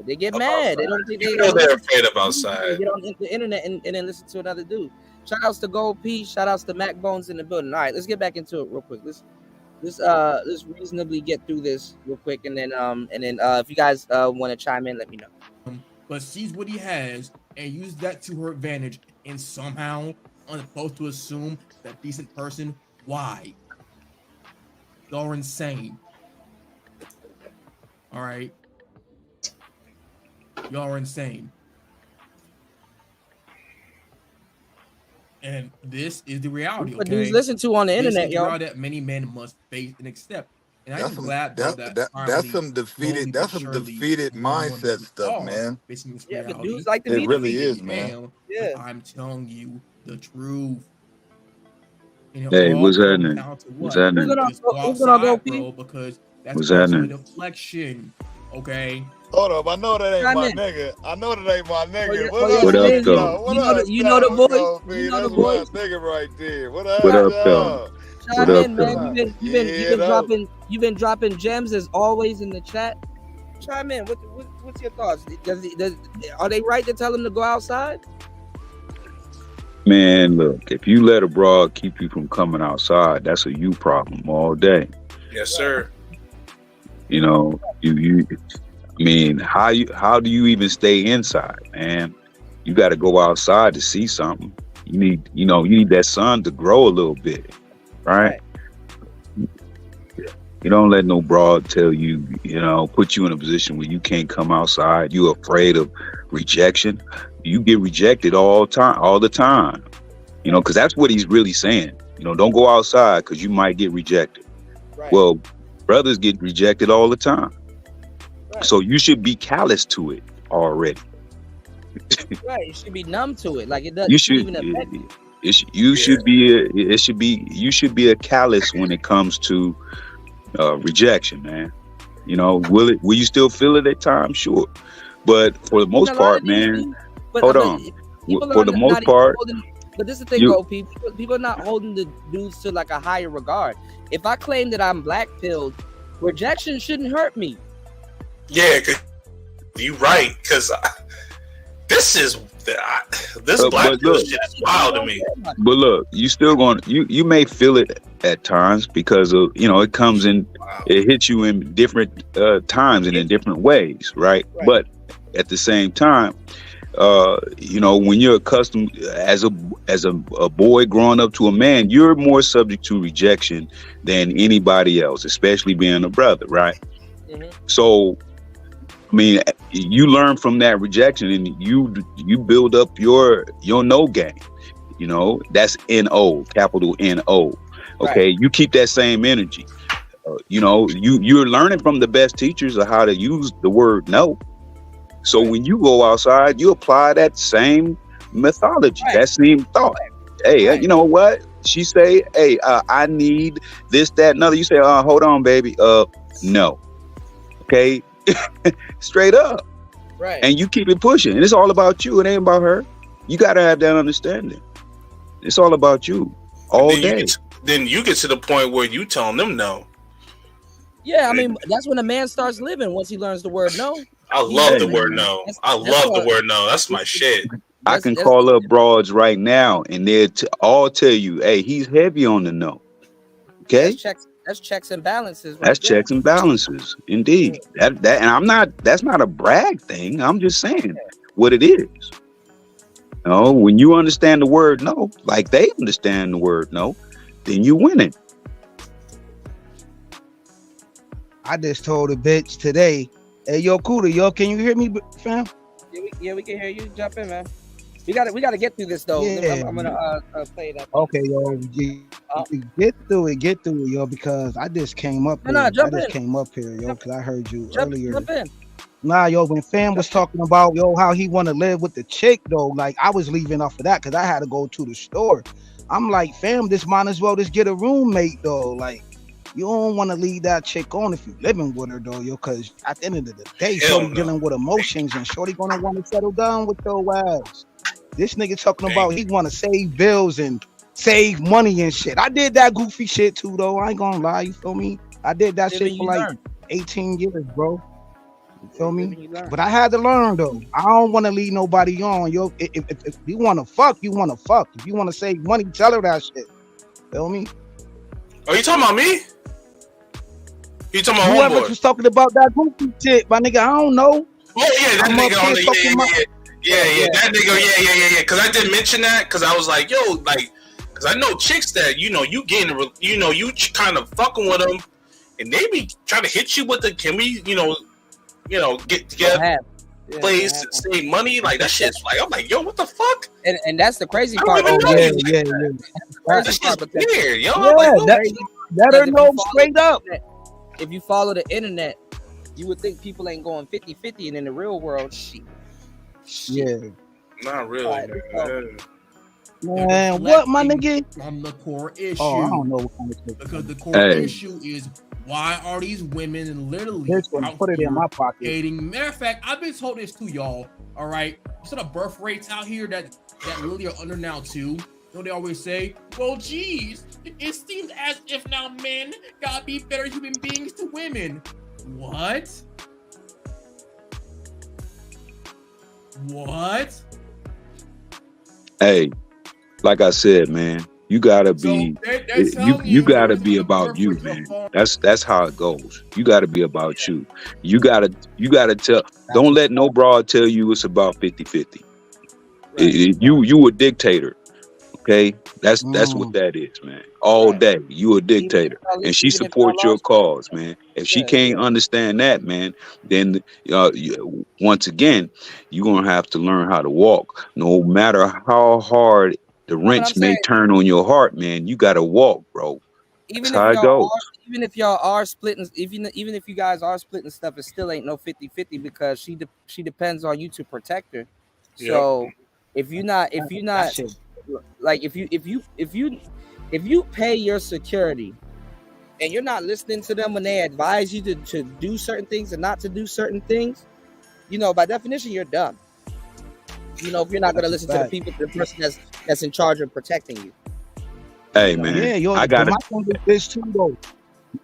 They get mad. They don't think they're afraid of outside. They get on the internet and then listen to another dude. Shout outs to Gold P. Shout outs to Mac Bones in the building. All right, let's get back into it real quick. Let's reasonably get through this real quick, and then if you guys want to chime in, let me know. But sees what he has and use that to her advantage, and somehow I'm supposed to assume that decent person. Why? Y'all are insane. All right. Y'all are insane. And this is the reality. What dudes listen to on the internet, y'all. That many men must face and accept. And I'm glad that's some defeated mindset stuff, man. Yeah, but dudes like to be it really is, man. Yeah, I'm telling you the truth. Hey, what's happening? What's happening? Who's gonna go, P? Because that's a deflection. Okay. Hold up, I know that ain't my nigga. What up, though? You know the voice. You know the voice. Nigga right there. What up, though? Chime in, man. You've been dropping gems as always in the chat. Chime in. What's your thoughts? Are they right to tell him to go outside? Man, look, if you let a broad keep you from coming outside, that's a you problem all day. Yes, sir. You I mean, how do you even stay inside, man? You got to go outside to see something. You need that sun to grow a little bit, right? You don't let no broad tell you, put you in a position where you can't come outside. You're afraid of rejection. You get rejected all the time, because that's what he's really saying. Don't go outside because you might get rejected. Right. Well, brothers get rejected all the time. Right. So you should be callous to it already. Right, you should be numb to it. Like it doesn't you should, even affect you. You should be a callous when it comes to rejection, man. Will you still feel it at times? Sure, but for the most part, man. Hold on. For the most part. But this is the thing, though, people are not holding the dudes to like a higher regard. If I claim that I'm black pilled, rejection shouldn't hurt me. Yeah, you're right. Because this black pill shit is wild to me. But look, you still you may feel it at times because of it comes in, it hits you in different times and in different ways, right? But at the same time, when you're accustomed as a boy growing up to a man, you're more subject to rejection than anybody else, especially being a brother, right? Mm-hmm. So, I mean, you learn from that rejection and you build up your no game. That's N-O, capital N-O. Okay, right. You keep that same energy. You're learning from the best teachers of how to use the word no. So when you go outside, you apply that same methodology, that same thought. Hey, you know what? she say, hey, I need this, that, and other. You say, hold on, baby. No. Okay. Straight up. Right. And you keep it pushing. And it's all about you. It ain't about her. You got to have that understanding. It's all about you all day. Then you get to the point where you telling them no. Yeah, I mean, that's when a man starts living once he learns the word no. I love the word no. I love the word no. That's my shit. I can call up broads right now and they'll all tell you, hey, he's heavy on the no. Okay? That's checks and balances. Right That's there. checks and balances. Indeed. That and that's not a brag thing. I'm just saying what it is. You know, when you understand the word no, like they understand the word no, then you win it. I just told a bitch today, hey, yo, Kuda, yo, can you hear me, fam? Yeah, we can hear you. Jump in, man. We gotta get through this though. Yeah, I'm gonna play that. Okay, yo, get through it, yo, because I just came up here. Came up here, yo, because I heard you earlier. Jump in. Nah, yo, when fam was talking about, yo, how he want to live with the chick, though, like, I was leaving off of that because I had to go to the store. I'm like, fam, this might as well just get a roommate, though. Like, you don't want to leave that chick on if you living with her, though, yo, because at the end of the day, shorty dealing with emotions and shorty gonna want to settle down with your ass. This nigga talking about he want to save bills and save money and shit. I did that goofy shit too, though. I ain't gonna lie, you feel me? I did that shit for like 18 years, bro. You feel me? But I had to learn, though. I don't want to leave nobody on, yo. If you want to fuck, you want to fuck. If you want to save money, tell her that shit. Feel me? Oh, you talking about me? You talking about whoever homeboy? was talking about that goofy shit, my nigga? I don't know. Oh yeah, that nigga. Yeah, that nigga. Yeah. Because I did mention that because I was like, yo, like, because I know chicks that you getting, you kind of fucking with them, and they be trying to hit you with the, can we, get together, place and save money, like that shit's like, I'm like, yo, what the fuck? And that's the crazy part. Yeah. That shit's weird, yo. Let her know straight up. If you follow the internet, you would think people ain't going 50-50, and in the real world, shit. Yeah. Not really. Man, what, my nigga? From the core issue. Oh, I don't know what kind of shit. Because the core issue is, why are these women literally put it in my pocket dating? Matter of fact, I've been told this too, y'all. All right, sort of birth rates out here that really are under now too. You know, they always say, well, geez, it seems as if now men gotta be better human beings to women. What? Hey, like I said, man, you gotta be you gotta be about you, man. That's how it goes. You gotta be about you. You gotta tell, don't let no broad tell you it's about 50-50. You a dictator. Okay, that's what that is, man. All day, you a dictator, and she supports your cause, man. If she can't understand that, man, then once again, you're gonna have to learn how to walk. No matter how hard the wrench may turn on your heart, man, you gotta walk, bro. That's how it goes. Even if y'all are splitting, even if you guys are splitting stuff, it still ain't no 50-50 because she depends on you to protect her. So if you're not like if you pay your security and you're not listening to them when they advise you to do certain things and not to do certain things, by definition you're dumb. If you're not going to listen to the person that's in charge of protecting you. Hey man, I got it.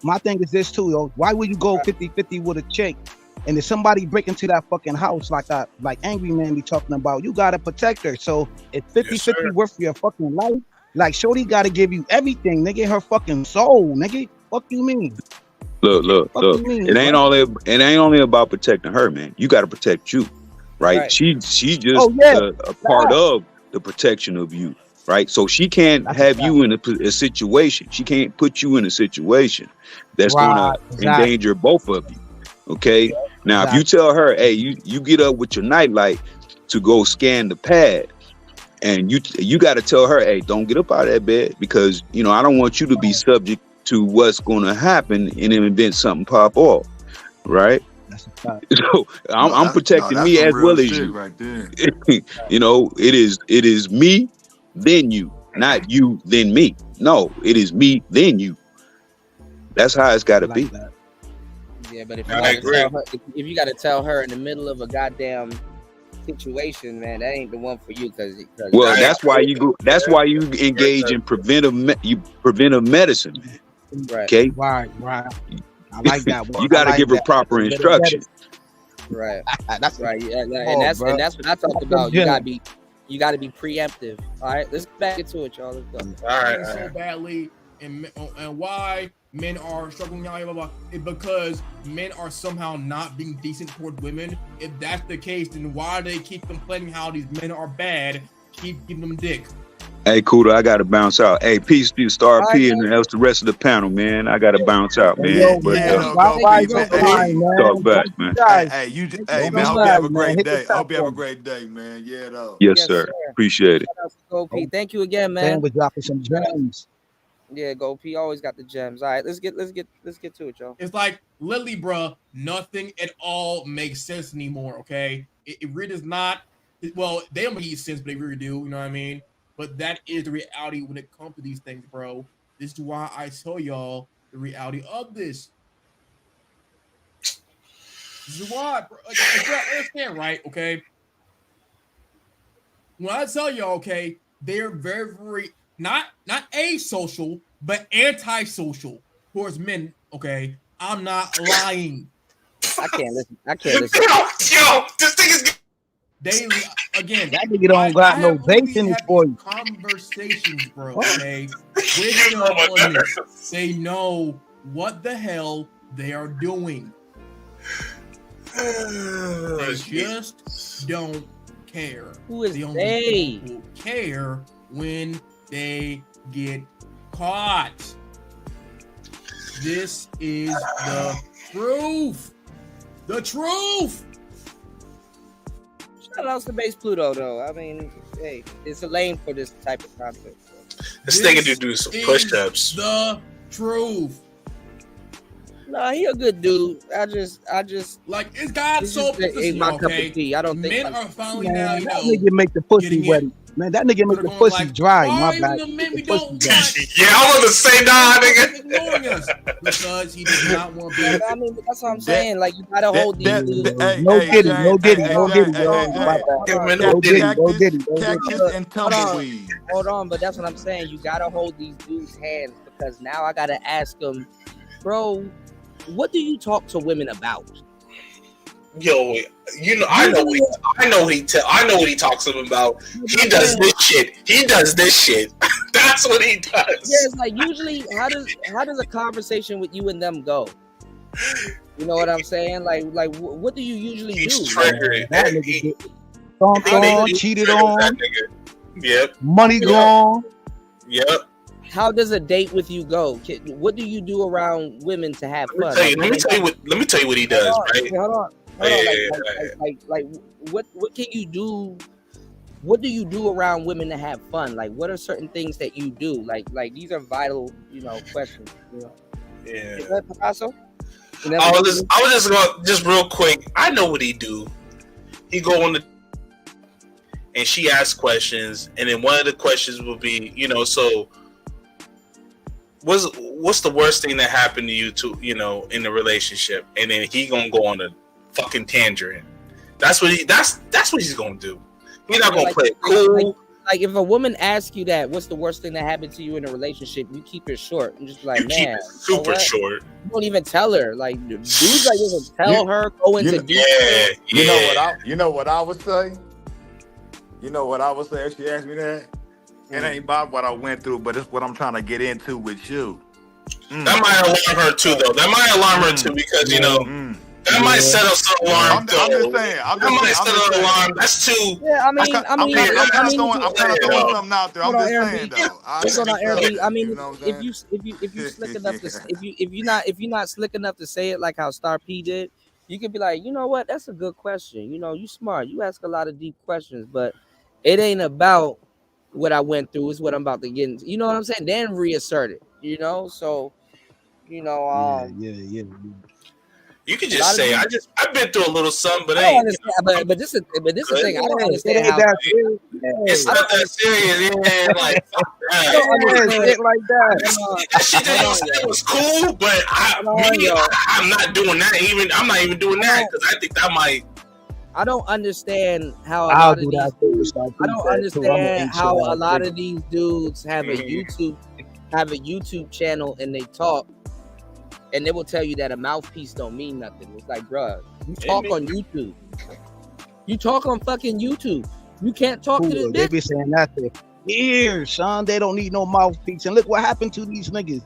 My thing is this too, yo. Why would you go 50-50 with a chick? And if somebody break into that fucking house like Angry Man be talking about, you gotta protect her. So if 50-50 worth for your fucking life, like shorty gotta give you everything, nigga, her fucking soul, nigga. Fuck you mean? Look. It ain't only about protecting her, man. You gotta protect you, right? She's just a part of the protection of you, right? So she can't have you in a situation. She can't put you in a situation that's gonna endanger both of you. Okay. Now, if you tell her, hey, you get up with your nightlight to go scan the pad, and you got to tell her, hey, don't get up out of that bed because I don't want you to be subject to what's going to happen in an event something pop off, right? So I'm protecting me as well as you. Right there. It is me, then you, not you, then me. No, it is me, then you. That's how it's got to be. That. Yeah, but if you gotta tell her, if you got to tell her in the middle of a goddamn situation, man, that ain't the one for you. Because well, that's why you go. That's why you engage in preventive medicine. Right. Okay. Right. I like that one. You got to give her proper instruction. Right. That's right. Yeah, and that's what I talk about. You gotta be preemptive. All right, let's get back into it, y'all. Let's go. All right. So badly, and why men are struggling now? It's because men are somehow not being decent toward women. If that's the case, then why do they keep complaining how these men are bad? Keep giving them dick. Hey, Kuda, I gotta bounce out. Hey, peace to Star P and the rest of the panel, man. I gotta bounce out, man. Talk back, man. Hey, man. Hope you have a great day. Hope you have a great day, man. Yeah, though. Yes, sir. Appreciate it. Go P. Thank you again, man. We're dropping some gems. Yeah, Go P always got the gems. All right, let's get to it, y'all. It's like Lily, bruh. Nothing at all makes sense anymore. Okay, it really does not. Well, they don't make sense, but they really do. You know what I mean? But that is the reality when it comes to these things, bro. This is why I tell y'all the reality of this. This is why, bro. Understand, right? Okay. When I tell y'all, okay, they're very, very not asocial, but antisocial towards men. Okay, I'm not lying. I can't listen. Yo, this thing is. They again. That nigga don't got no bait in his voice. Conversations, bro. Okay, with their elements, they know what the hell they are doing. They just don't care. Who is the only they? People care when they get caught. This is the truth. The truth. Shout out to Base Pluto, though. I mean, hey, it's a lane for this type of content. This nigga do some push-ups. The truth. Nah, he a good dude. I just like it's God so ain't my cup of tea. I don't think men are finally now. You that know, nigga make the pussy wet. Man, that nigga make the pussy dry. My bad. Yeah, I want to say nah, nigga. Ignoring us because he does not want to be. I mean, that's what I'm saying. Like you gotta hold these. No diddy. No diddy. And tumbleweed. Hold on, but that's what I'm saying. You gotta hold these dudes' hands because now I gotta ask them, bro, what do you talk to women about? Yo, you know, I know what he talks to them about. He does this shit. That's what he does. Yeah, it's like usually, how does a conversation with you and them go? You know what I'm saying? Like, what do you usually He's do? triggered. Cheated on. Yep. Money gone. Yep. How does a date with you go? What do you do around women to have fun? Let me tell you what he does. Right? Hold on. Like, what can you do? What do you do around women to have fun? Like, what are certain things that you do? Like these are vital, questions. Yeah. Is that Picasso? I was just going just real quick. I know what he do. He go on the and she asks questions, and then one of the questions will be, so what's the worst thing that happened to you in the relationship? And then he gonna go on a fucking tangent. That's what he's gonna do. He's not gonna play it cool. Like if a woman asks you that, what's the worst thing that happened to you in a relationship? You keep it short and just like, you man, keep it super short. You don't even tell her. Like dudes, like just tell her, go into detail. You know what I would say. You know what I would say if she asked me that. It ain't about what I went through, but it's what I'm trying to get into with you. That might alarm her too, though. That might alarm her too because that might set up some alarm. I'm just saying. Alarm. That's too. Yeah, I'm kind of throwing something out there. I'm just saying though. I mean, if you slick enough to if you're not slick enough to say it like how Star P did, you could be like, you know what? That's a good question. You smart. You ask a lot of deep questions, but it ain't about what I went through. It's what I'm about to get into. You know what I'm saying? Then reassert it. So, Yeah. You can just say, I've been through a little something, but I don't understand. But this is the thing. I don't understand how it's not that serious. Yeah, like I don't understand it like that. that shit that he said was cool, but I'm not doing that. I'm not even doing that because I think that might. I don't understand how a I'll lot of do these, that too. So I don't understand how a lot of these dudes have a YouTube channel and they talk, and they will tell you that a mouthpiece don't mean nothing. It's like, bruh, you talk on YouTube. You talk on fucking YouTube. You can't talk to this bitch. They be saying that for years, son. They don't need no mouthpiece. And look what happened to these niggas.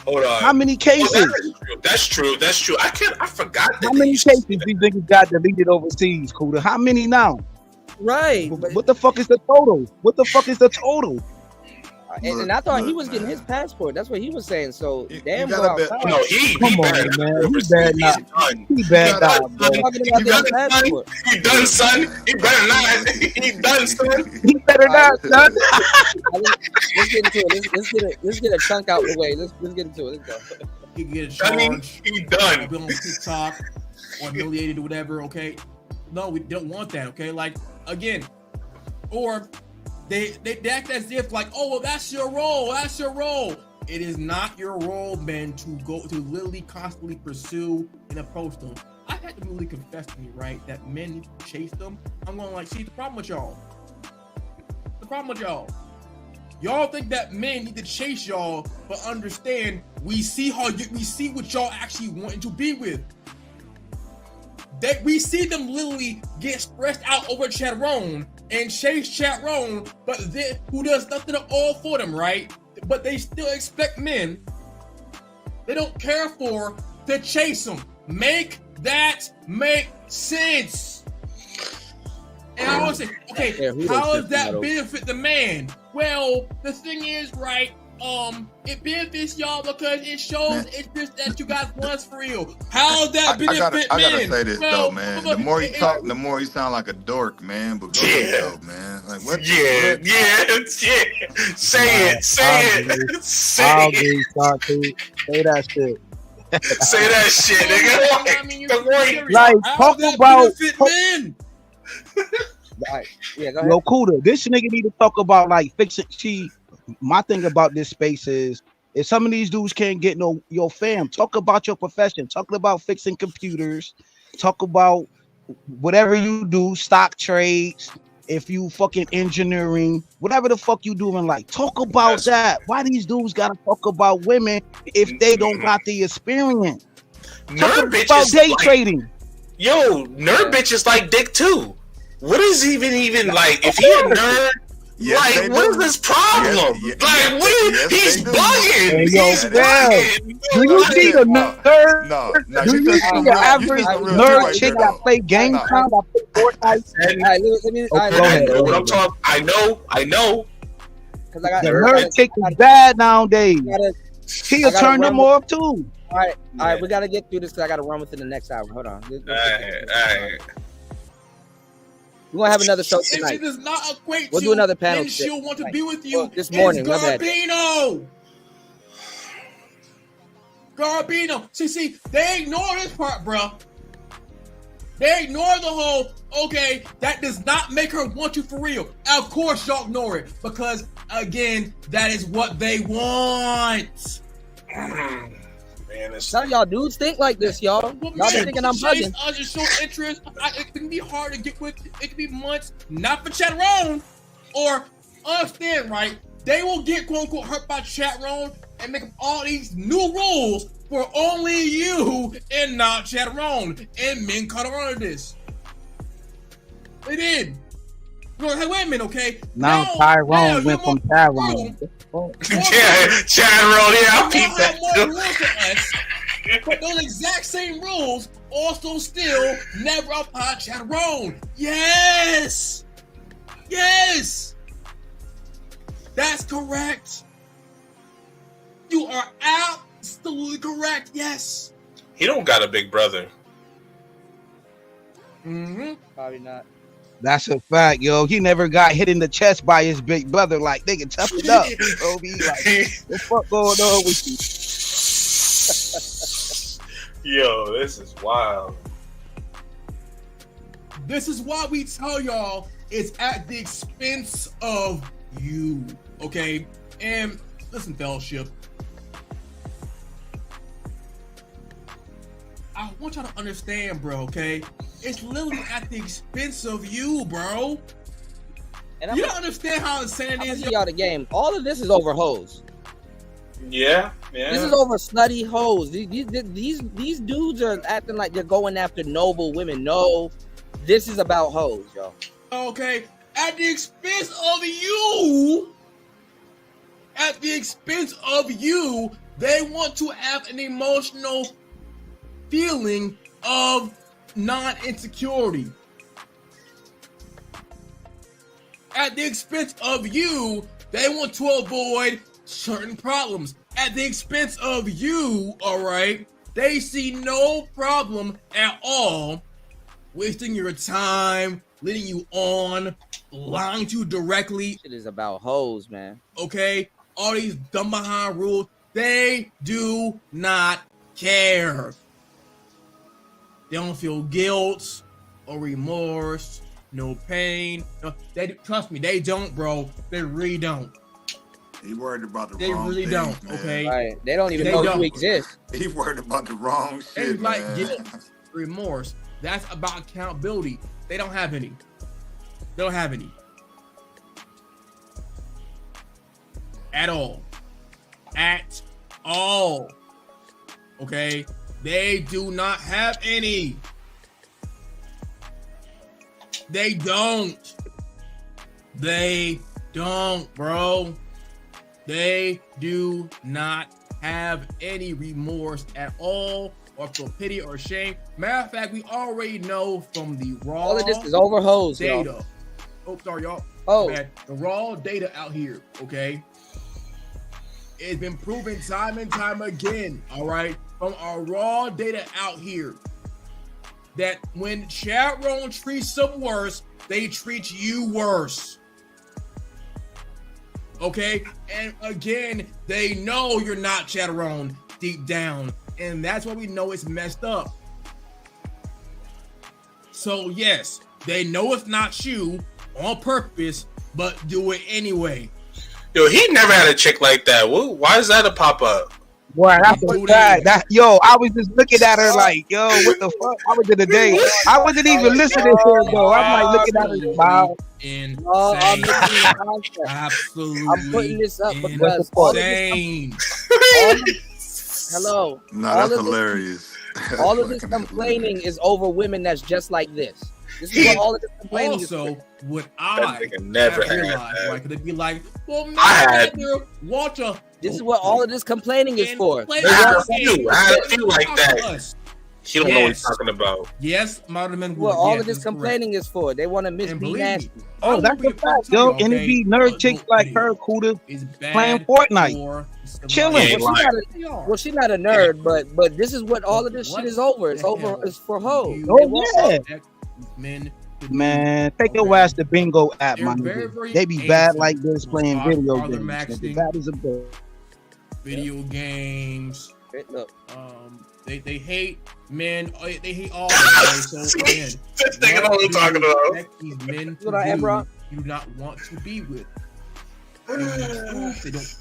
Hold on. How many cases? That's true. I forgot. How many cases these niggas got deleted overseas, Kuda? How many now? Right. What the fuck is the total? And I thought he was getting his passport. That's what he was saying. So damn, no, he bad, man. He bad now. He bad now, bro. He done, son. He better not. He done, son. He better not, son. Let's get into it. Let's get a chunk out the way. Let's get into it. Let's go. He get a charge. He done. Be on TikTok or humiliated or whatever. Okay. No, we don't want that. Okay. Like again, or. They act as if like, oh, well, that's your role. That's your role. It is not your role, man, to literally constantly pursue and approach them. I had to really confess to me, right, that men need to chase them. I'm going like, see, the problem with y'all. Y'all think that men need to chase y'all, but understand we see what y'all actually wanting to be with. That we see them literally get stressed out over Chatrone and chase Chatrone, but then who does nothing at all for them, right? But they still expect men they don't care for to chase them. Make that make sense. And I always say, okay, how does that benefit the man? Well, the thing is, right, it benefits y'all because it shows interest that you guys want for real. How that benefit I men? gotta say this though, man. The more you talk, the more you sound like a dork, man. But go ahead, though, man. Like what? Yeah. Say it. Say that shit. Say that shit, nigga. Like talk about men. Right. Yeah, go ahead. Yo, Kuda, this nigga need to talk about like fixing. My thing about this space is if some of these dudes can't get your fam, talk about your profession, talk about fixing computers, talk about whatever you do, stock trades, if you fucking engineering, whatever the fuck you doing, like talk about that. Why these dudes gotta talk about women if they don't got the experience? Talk about day trading. Yo, nerd bitches like dick too. What is even like if he a nerd? Yes, like, what is this problem? He's bugging. He's bugging. Do you see the nerd? No. Do you see the average nerd chick that play game time? I play Fortnite. Go ahead. What I'm talking, I know. Because I got the nerd chick is bad nowadays. He'll turn them off too. All right, we gotta get through this because I gotta run within the next hour. Hold on. All right. We're gonna have another show tonight. It does not equate we'll do another panel. Then she'll want to be with you. This morning, Garbino. See, they ignore this part, bro. They ignore the whole. Okay, that does not make her want you for real. Of course, y'all ignore it because again, that is what they want. Man, some of y'all dudes think like this, y'all. Y'all be thinking I'm bugging. Just show interest. It can be hard to get with. It can be months. Not for Chatrone. Or understand, right? They will get quote unquote hurt by Chatrone and make up all these new rules for only you and not Chatrone. And men caught on to this. They did. No, hey, wait a minute, okay? Now Tyrone went from Tyrone. Chatrone, I'll keep that. But those exact same rules also still never apply to Chatrone. Yes! That's correct. You are absolutely correct, yes. He don't got a big brother. Probably not. That's a fact, yo. He never got hit in the chest by his big brother. Like, nigga, tough it up. Bro, be like, what the fuck going on with you? Yo, this is wild. This is why we tell y'all it's at the expense of you, okay? And listen, fellowship, I want y'all to understand, bro, okay? It's literally at the expense of you, bro. And you don't understand how insane it is. Y'all the game. All of this is over hoes. Yeah. This is over slutty hoes. These dudes are acting like they're going after noble women. No, this is about hoes, yo. Okay, at the expense of you. At the expense of you, they want to have an emotional feeling of non-insecurity. At the expense of you, they want to avoid certain problems. At the expense of you, all right, they see no problem at all wasting your time, leading you on, lying to you directly. It is about hoes, man. Okay? All these dumb behind rules, they do not care. They don't feel guilt or remorse, no pain. No, trust me, they don't, bro. They really don't. He worried about the they wrong really things, don't, man. okay? Right. They don't even know you exist. He worried about the wrong shit, They like man. guilt, remorse. That's about accountability. They don't have any. They don't have any. At all. At all. Okay? They do not have any. They don't. They don't, bro. They do not have any remorse at all, or feel pity or shame. Matter of fact, we already know from the raw All of this is over hoes, data. yo. Oh, sorry, y'all. Oh, man, the raw data out here, okay? It's been proven time and time again, all right, from our raw data out here, that when chat room treats them worse, they treat you worse. Okay, and again, they know you're not Chatterone deep down, and that's why we know it's messed up. So yes, they know it's not you on purpose, but do it anyway. Yo, he never had a chick like that. Why is that a pop up? Boy, that's a fact. Yo, I was just looking at her like, yo, what the fuck? I was in the day. I wasn't even listening to her, though. I'm like looking at her smile. Absolutely. I'm putting this up because hello. No, that's hilarious. All of this complaining is over women that's just like this. This is what all of this complaining is. Also, what I never have had realized, that. right? Could it be like, well, I man, Walter. This is what all of this complaining is for. I had a few like that. He don't know what he's talking about. Yes, modern men. Well, all of this complaining is for. They want to miss be nasty. Oh, that's a fact, yo. And it be nerd chicks like her who playing Fortnite, chilling. Well, she's not a nerd, but this is what all of this shit is over. It's over. It's for hoes. Oh yeah. Man, take your ass to bingo app, my nigga. They be bad like this playing video games. Bad as a bitch. Video games. Look. They hate men. They hate all men. So again, this nigga know what I'm talking about. These men you do not want to be with. They don't.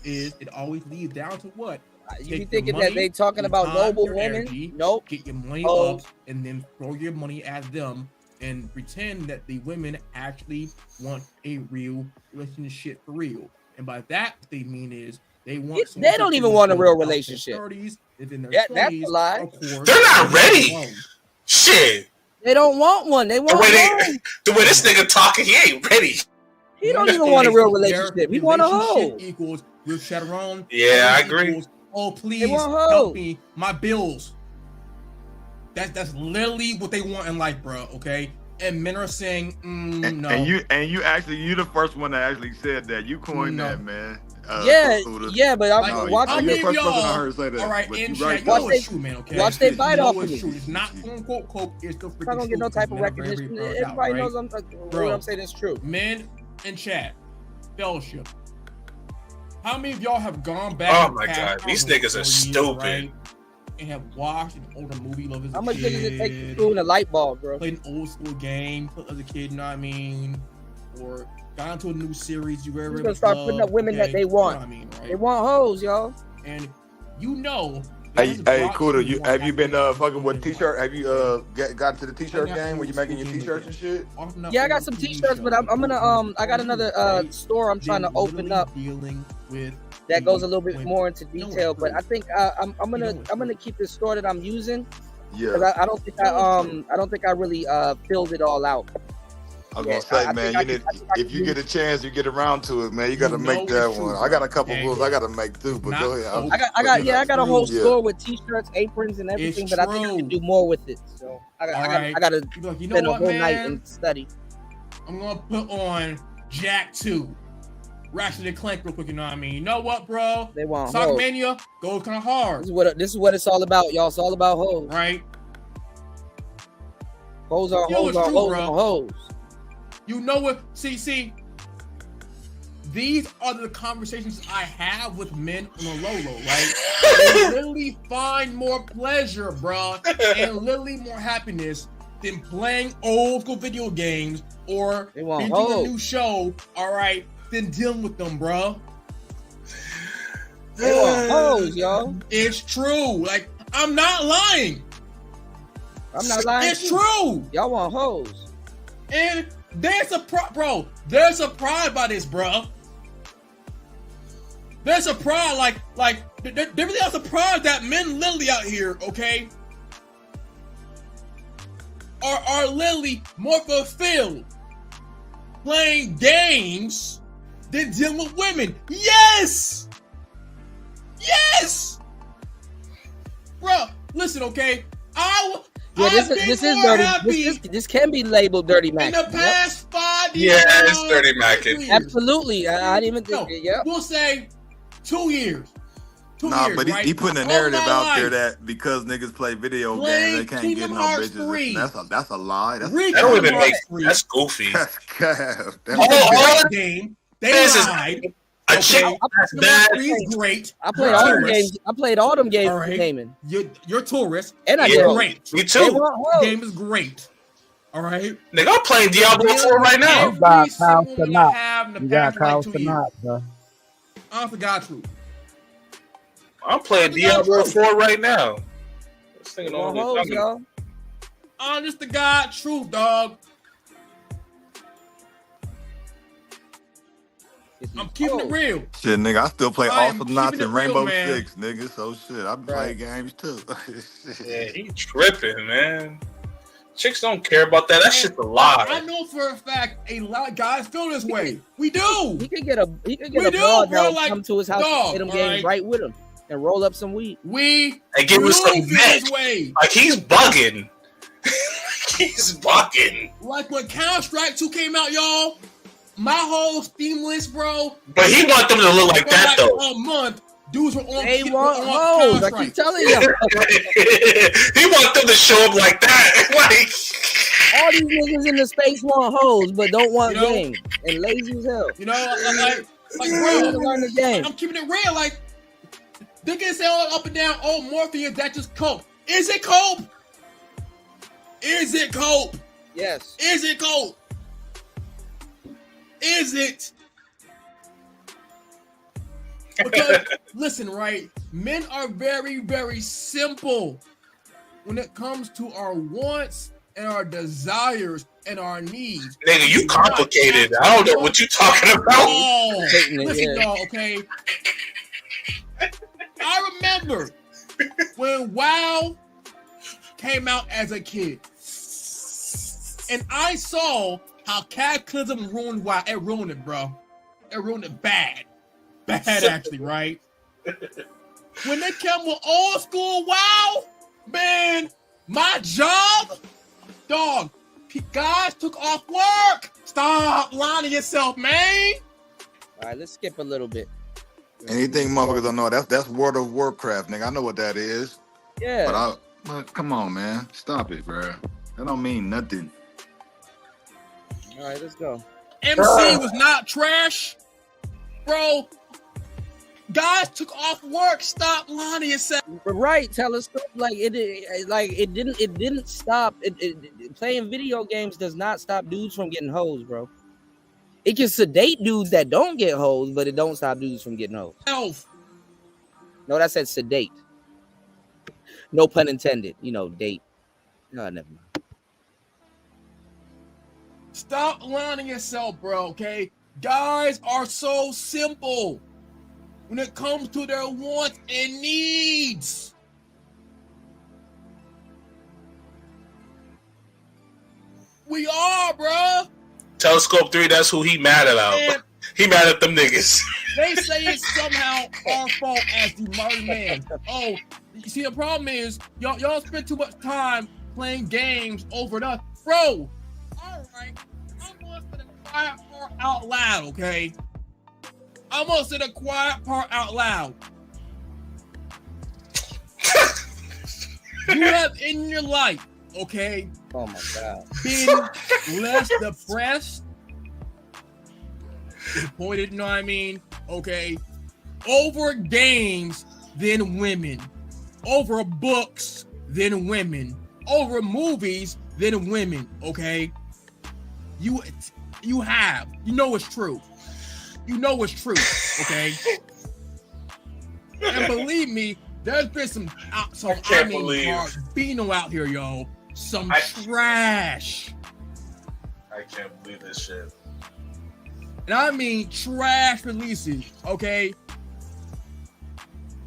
It always leads down to what? You be thinking that they talking about noble women? Nope. Get your money up and then throw your money at them and pretend that the women actually want a real relationship for real. And by that, what they mean is they want. They don't even want a real relationship. That's a lie. They're not ready. Shit. They don't want one. They want the way this nigga talking, he ain't ready. He don't even want a real relationship. He want a hoe. Equals real Chatterone. Yeah, I agree. Oh, please help me. My bills. That's literally what they want in life, bro. Okay. And men are saying, no. And you actually, the first one that actually said that. You coined that, man. But I'm watching. You're the first person I heard say that. All right, but and right, watch they bite off of me. It's not quote. It's the freaking I don't get no type of recognition. Everybody knows what I'm saying is true. Men in chat, fellowship. How many of y'all have gone back? Oh my god, these niggas are stupid. Right? and have watched an older movie love as a How much kid. does it take to screw a light bulb, bro? Played an old school game as a kid, you know what I mean? Or got into a new series you very, You're very gonna much start love, putting up women okay? that they want. You know what I mean, right? They want hoes, y'all. And you know. Hey, Kuda, have you been fucking with t-shirt? Have you got to the t-shirt game where you making your t-shirts and shit? Yeah, I got some t-shirts, but I'm gonna I got another store I'm trying to open up that goes a little bit more into detail. But I think I'm gonna keep this store that I'm using. Yeah. 'Cause I don't think I really filled it all out. I was gonna say, man, you need if you get a chance, you get around to it, man. You gotta make that one. I got a couple rules I gotta make too, but go ahead. I got a whole store with t-shirts, aprons, and everything, but I think I can do more with it. So I gotta spend a whole night and study. I'm gonna put on Jack 2. Ratchet and Clank real quick, you know what I mean? You know what, bro? They want Soccer hoes. Mania goes kind of hard. This is what it's all about, y'all. It's all about hoes. Right? Hoes on Yo, hoes it's on true, hoes bro. on hoes. You know what? See, these are the conversations I have with men on the low, right? They literally find more pleasure, bro, and literally more happiness than playing old school video games or want binging a hoes. new show, all right, than dealing with them, bro. They want hoes, y'all. It's true. Like, I'm not lying. I'm not lying. It's true. Y'all want hoes. And there's a bro. There's a pride by this, bro. There's a pride, like there really is a pride that men literally out here, okay, are literally more fulfilled playing games than dealing with women. Yes, bro. Listen, okay, Yeah, this is dirty. This can be labeled dirty Mac. in the past 5 years. Yeah, it's dirty Mackin. Absolutely. I didn't even think it. Yep. We'll say 2 years. Nah, years, but right? he putting a All narrative my out there life. that because niggas play video Play games, they can't Kingdom get no Hearts bitches. 3. That's a lie. That's That don't even make sense. That's goofy. That's cap. All game. They lied. A chick Kingdom 3 is great. I played all them games. I played all them games. All right. Gaming. You're tourist. And I It's did. great. Me They too. want hoes. The game is great. All right. Nigga, I'm playing Diablo 4 right now. You got Kyle Every single one I Sanat. have in the You got past, like, Kyle 2 years. Sanat, bro. I forgot true. I'm playing Diablo 4 right now. This thing They want hoes, only y'all. Honest to God, truth, dog. I'm keeping it real. Shit, nigga, I still play I am Awesome Knots keeping and it real, Rainbow man. Six, nigga. So shit, I play games too. Yeah, he tripping, man. Chicks don't care about that. That shit's a lie. I know for a fact a lot of guys feel this way. We do. He could get a We broad do, that bro, would like, come to his house dog, and get him all games right? right with him and roll up some weed. We And give do him some feel neck. this way. Like, he's bugging. He's bugging. Like when Counter-Strike 2 came out, y'all, my whole Steam list, bro. But he want them to look like for that, like though. a month, dudes were on. They were want on hoes. I Counter-Strike. keep telling you. He want them to show up like that. Like, All these niggas in the space want hoes, but don't want You know? games and lazy as hell. You know, like They need to bro, learn the game. I'm keeping it real. Like they can say all up and down, oh, Morpheus, that just cope. Is it cope? Is it cope? Yes. Is it cope? Is it? Because listen, right? Men are very, very simple when it comes to our wants and our desires and our needs. nigga, you complicated. I don't know what you talking about. Oh, Hating it, listen, yeah. y'all, okay? I remember when WoW came out as a kid, and I saw how Cataclysm ruined WoW. It ruined it, bro. It ruined it bad. Bad, actually, right? When they came with old school WoW, man, my job, dog, guys took off work. Stop lying to yourself, man. All right, let's skip a little bit. Anything motherfuckers don't know, that's World of Warcraft, nigga. I know what that is. Yeah. But come on, man. Stop it, bro. That don't mean nothing. All right, let's go. MC was not trash, bro. Guys took off work. Stop lying to yourself. Right, Telescope. Like it didn't stop. Playing video games does not stop dudes from getting hoes, bro. It can sedate dudes that don't get hoes, but it don't stop dudes from getting hoes. Elf. No, that said sedate. No pun intended. You know, date. No, never mind. Stop lying to yourself, bro. Okay, guys are so simple when it comes to their wants and needs. We are, bro. Telescope 3, that's who he mad about. And he mad at them niggas. they say it's somehow our fault as the modern man. Oh, you see, the problem is y'all spend too much time playing games over nothing. Bro, all right, I'm gonna say the quiet part out loud, okay? I'm gonna say the quiet part out loud. You have in your life, okay? Oh my God. Been less depressed, disappointed, you know what I mean? Okay. Over games than women. Over books than women. Over movies than women, okay? You have. You know it's true. You know it's true, okay? And believe me, there's been some Bino out here, y'all. Some trash. I can't believe this shit. And I mean trash releases, okay?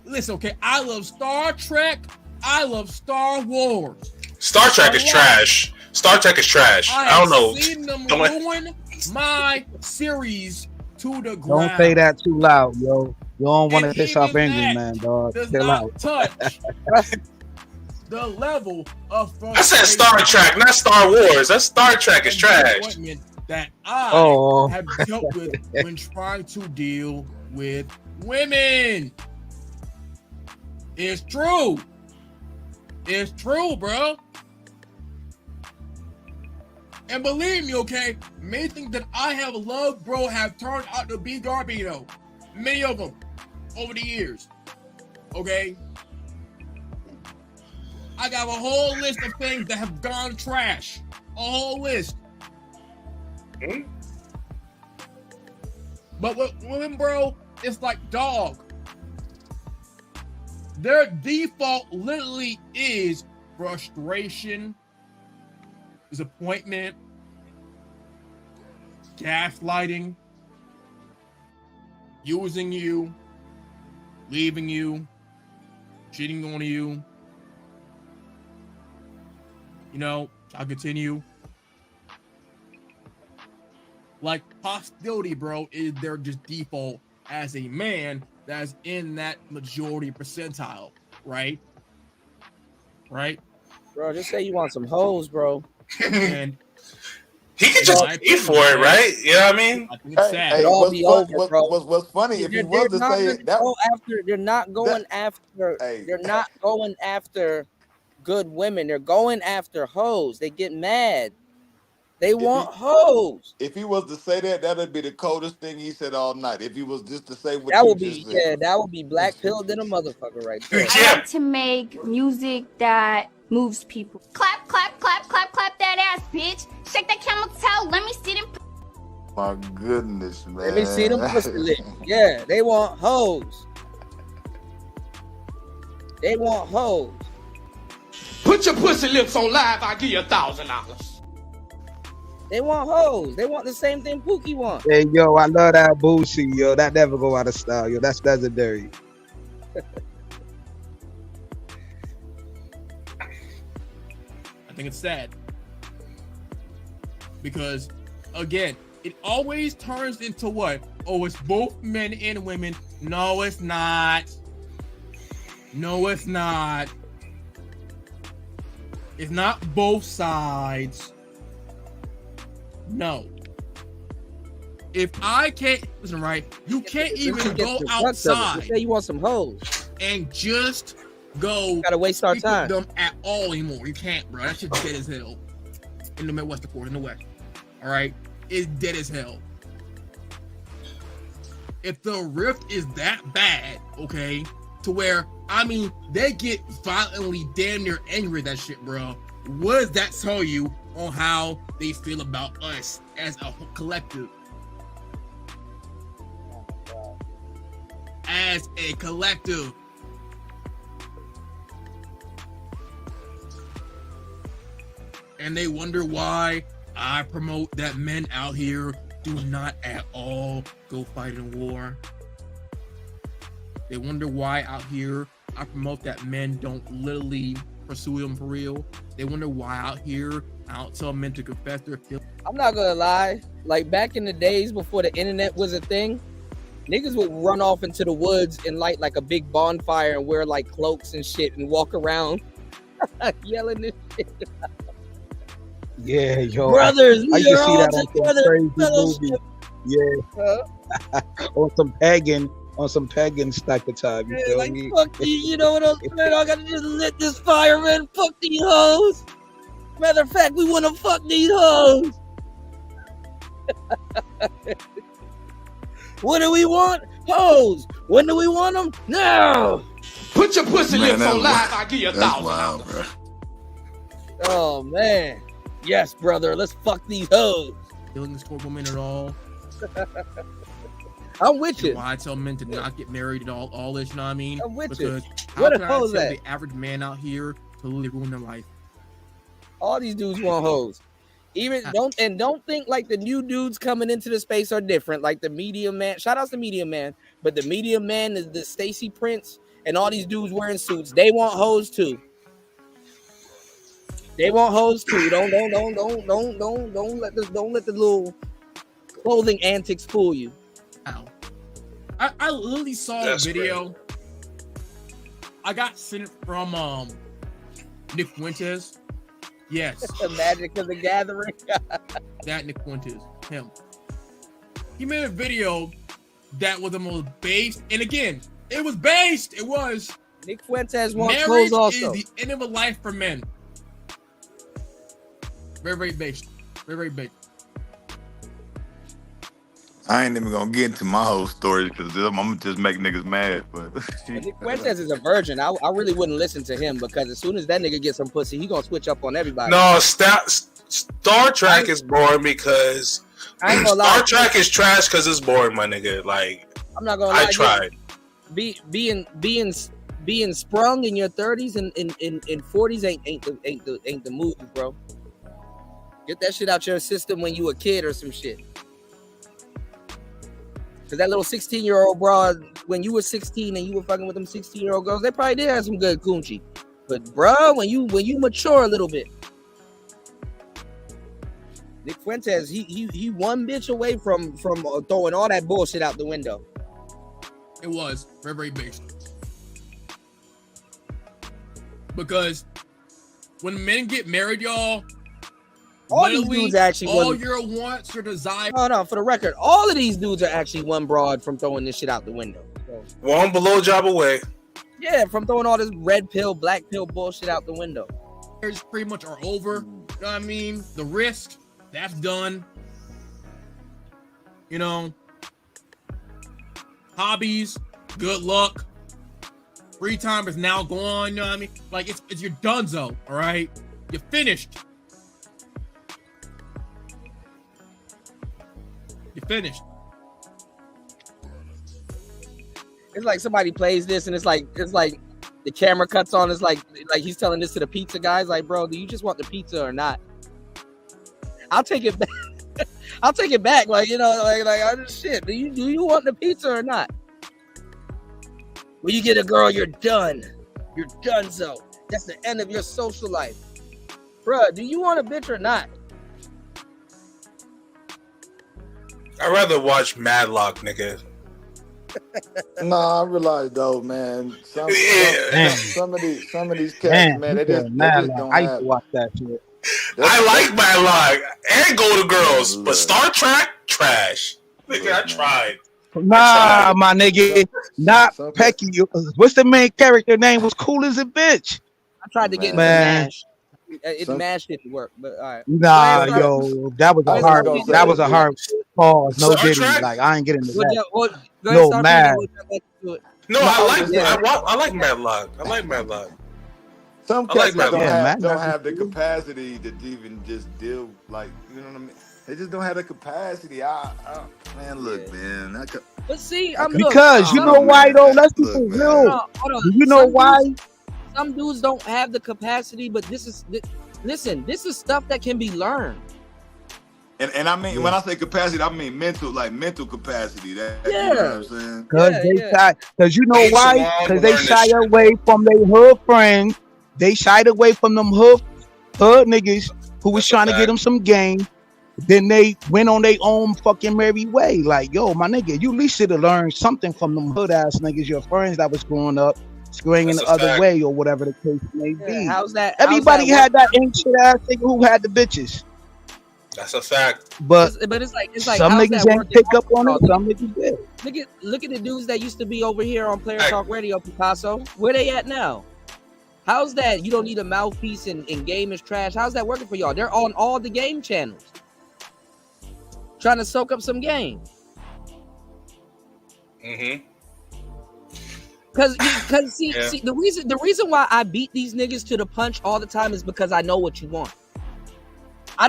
Listen, okay, I love Star Trek. I love Star Wars. Star Trek is trash. Star Trek is trash. I don't know. I've seen them ruin my series to the ground. Don't say that too loud, yo. You don't want to piss off Angry Man, dog. Chill out. Touch the level of I said Star Trek, not Star Wars. That Star Trek is trash. That I have dealt with when trying to deal with women. It's true. It's true, bro. And believe me, okay, many things that I have loved, bro, have turned out to be garbage, though. Many of them over the years. Okay? I got a whole list of things that have gone trash. A whole list. But with women, bro, it's like dog. Their default literally is frustration, disappointment, gaslighting, using you, leaving you, cheating on you. You know, I'll continue. Like, hostility, bro, is their just default as a man that's in that majority percentile, right? Right? Bro, just say you want some hoes, bro. And he could just pay for it, right? You know what I mean? I think it's sad. What's funny, if he was to say it, they're not going after good women. They're going after hoes. They get mad. They want hoes. If he was to say that, that'd be the coldest thing he said all night. If he was just to say what that would just be, said. that would be black pilled than a motherfucker right there. I like to make music that moves people. Clap, clap, clap, clap, clap that ass, bitch. Shake that camel toe. Let me see them. My goodness, man. Let me see them pussy lips. Yeah, they want hoes. They want hoes. Put your pussy lips on live. I'll give you $1,000. They want hoes. They want the same thing Pookie wants. Hey, yo, I love that Boosie, yo. That never go out of style, yo. That's legendary. I think it's sad. Because, again, it always turns into what? Oh, it's both men and women. No, it's not. No, it's not. It's not both sides. No. If I can't listen, right? You can't even go outside. Say you want some hoes and just go. Gotta waste our time. Them at all anymore. You can't, bro. That shit's dead as hell. In the Midwest, of course, in the West. All right, it's dead as hell. if the rift is that bad, okay, to where, I mean, they get violently damn near angry at that shit, bro. What does that tell you on how they feel about us as a collective? As a collective. And they wonder why I promote that men out here do not at all go fight in war. They wonder why out here I promote that men don't literally pursue them for real. They wonder why out here I don't tell men to confess their feelings. I'm not gonna lie. Like back in the days before the internet was a thing, niggas would run off into the woods and light like a big bonfire and wear like cloaks and shit and walk around yelling this shit. Yeah, yo. Brothers, I used to see that on some crazy movie. Yeah. on some pagan stack of time. You feel like, me? fuck you know what I'm saying? I gotta just lit this fire, man. Fuck these hoes. Matter of fact, we wanna fuck these hoes. What do we want? Hoes. When do we want them? Now. Put your pussy lips on live. I'll give you $1,000. Bro. Oh man. Yes, brother. Let's fuck these hoes. Feelings for women at all. I'm with you. Why I tell men to not get married and all this, you know what I mean? I'm with because you. how What can a I hoes tell at? the average man out here to literally ruin their life? All these dudes want hoes. Even don't think like the new dudes coming into the space are different. Like the medium man. Shout out to medium man. But the medium man is the Stacy Prince and all these dudes wearing suits. They want hoes too. They want hoes too. Don't let the little clothing antics fool you. Ow. I literally saw a video. I got sent it from Nick Fuentes. Yes. The Magic of the Gathering. That Nick Fuentes. Him. He made a video that was the most based, and again, it was based. It was Nick Fuentes wants marriage hoes also. is the end of a life for men. Very, very based. Very, very based. I ain't even gonna get into my whole story because I'm gonna just make niggas mad. But Nick Fuentes is a virgin. I really wouldn't listen to him because as soon as that nigga gets some pussy, he gonna switch up on everybody. No, Star Trek is boring because I ain't gonna lie. Star Trek is trash because it's boring, my nigga. Like I'm not gonna lie. I tried. Being sprung in your 30s and in 40s ain't the move, bro. Get that shit out your system when you a kid or some shit. Cause that little 16-year-old broad, when you were 16 and you were fucking with them 16-year-old girls, they probably did have some good coochie. But bro, when you mature a little bit, Nick Fuentes, he one bitch away from throwing all that bullshit out the window. It was very, very based. Because when men get married, y'all, all these dudes actually all your wants, your desire. Hold on, for the record, all of these dudes are actually one broad from throwing this shit out the window. So, one below job away. Yeah, from throwing all this red pill, black pill bullshit out the window. There's pretty much are over. You know what I mean? The risk, that's done. You know, hobbies, good luck. Free time is now gone. You know what I mean? Like it's your donezo. All right, you're finished. You're finished. It's like somebody plays this and it's like the camera cuts on. It's like he's telling this to the pizza guys. Like, bro, do you just want the pizza or not? I'll take it back. I'll take it back. Like, you know, like I just shit. Do you want the pizza or not? When you get a girl, you're done. You're done. So that's the end of your social life, bro. Do you want a bitch or not? I'd rather watch Madlock, nigga. Nah, I realize though, man. Some of these cats, man, they just don't I used have. to watch that shit. I like Madlock and Golden Girls, but Star Trek, trash. Nigga, I tried. Nah, my nigga, not Pecky. What's the main character name? Was cool as a bitch. I tried to get into man. MASH. Mash didn't work, but all right. Nah, Go ahead, yo, that was Go a ahead, hard, start, that was a hard pause. No Star diddy, Trek? like I ain't getting into that. Go ahead, Yo, start mad. No, No, I like Madlock. I like Madlock. Some I like cats Madlock. don't have the capacity to even just deal like you know what I mean. They just don't have the capacity. Man, look, man. But see, Because you know why though? Let's be for real. Hold on. Do you know why? Some dudes don't have the capacity, but listen, this is stuff that can be learned. And I mean when I say capacity, I mean mental capacity. That you know what I'm saying? Because you know why? Because they shy away from their hood friends. They shied away from them hood niggas who was trying to get them some game. Then they went on their own fucking merry way. Like, yo, my nigga, you at least should have learned something from them hood ass niggas, your friends that was growing up, screwing in the other way or whatever the case may be. How's that? Everybody had that ancient ass nigga who had the bitches. That's a fact. But it's like some how's niggas that ain't pick up on it. Some niggas did. Look at the dudes that used to be over here on Player Talk Radio, Picasso. Where they at now? How's that? You don't need a mouthpiece and game is trash. How's that working for y'all? They're on all the game channels, trying to soak up some game. Cause see the reason why I beat these niggas to the punch all the time is because I know what you want. I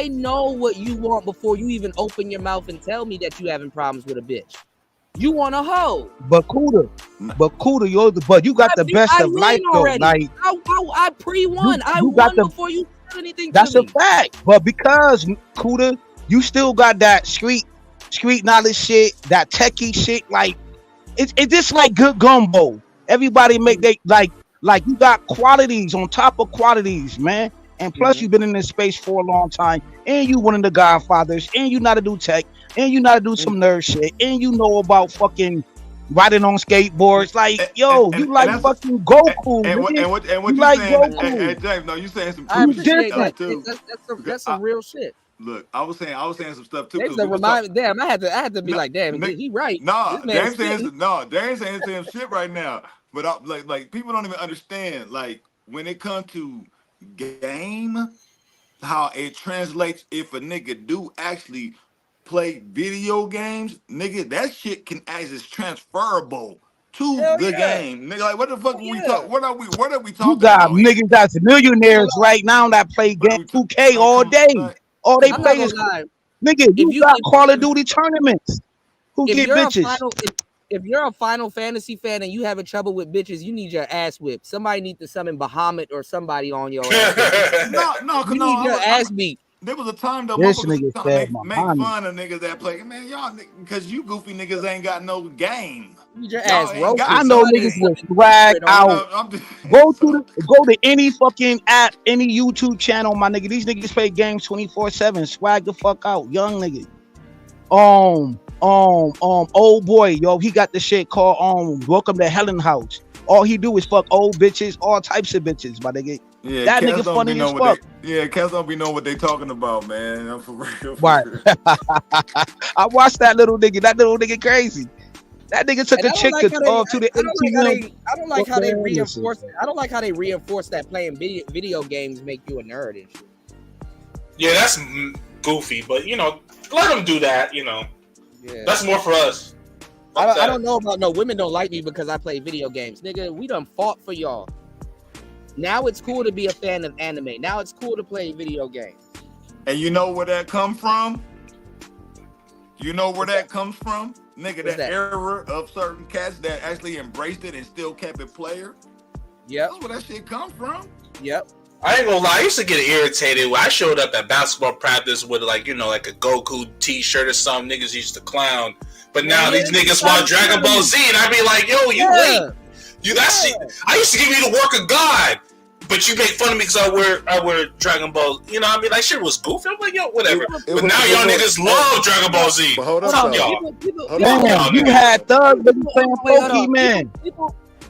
know what you want before you even open your mouth and tell me that you having problems with a bitch. You want a hoe. But Cuda, but you got the best of life though. Like I pre-won. I won before you said anything. That's a fact. But because Cuda, you still got that street knowledge shit, that techie shit. Like it's just like good gumbo. Everybody make they like you got qualities on top of qualities, man. And plus, you've been in this space for a long time, and you one of the Godfathers, and you know how to do tech, and you know how to do some nerd shit, and you know about fucking riding on skateboards. Like, yo, you like fucking Goku. And what you you like saying? Goku. Hey, James, no, you saying some I cool shit appreciate though, that. too. That's some real shit. Look, I was saying some stuff too. James damn, I had to be like, damn, he right. Nah, This James saying some shit right now. But like people don't even understand. Like when it comes to game, how it translates if a nigga do actually play video games, nigga, that shit can act as transferable to the game. Nigga, like what the fuck are we talking? What are we talking You got about? niggas that's millionaires right now that play game 2K all day. All they play is nigga. You got Call of Duty tournaments. Who get bitches? If you're a Final Fantasy fan and you having trouble with bitches, you need your ass whipped. Somebody need to summon Bahamut or somebody on your ass. You need your ass beat. There was a time though, This motherfuckers nigga trying to said make fun of niggas that play. Man, y'all, because you goofy niggas ain't got no game. You need your ass roasted. I know niggas will swag out. Go to any fucking app, any YouTube channel, my nigga. These niggas play games 24/7. Swag the fuck out, young nigga. Old boy, yo, he got the shit called Welcome to Helen House. All he do is fuck old bitches, all types of bitches, my nigga. Yeah, that cats nigga don't funny be as knowing fuck. cats don't be knowing what they talking about, man. I'm for real. Right. I watched that little nigga. That little nigga crazy. That nigga took a chick to the ATM. I don't like how they reinforce it. I don't like how they reinforce that playing video games make you a nerd and shit. Yeah, that's goofy, but you know, let them do that. You know, that's more for us. I don't know about no women don't like me because I play video games, nigga. We done fought for y'all. Now it's cool to be a fan of anime. Now it's cool to play video games. And you know where that come from? You know where that comes from? Nigga, that era of certain cats that actually embraced it and still kept it player. Yep. That's where that shit come from. Yep. I ain't gonna lie, I used to get irritated when I showed up at basketball practice with like, you know, like a Goku t-shirt or something. Niggas used to clown. But now these niggas want Dragon Ball Z and I be like, yo, you late. I used to give you the work of God, but you make fun of me because I wear Dragon Ball. You know what I mean? Like shit was goofy. I'm like, yo, whatever. But now y'all niggas love Dragon Ball Z. But hold up, y'all. Damn, you had thugs playing Pokemon.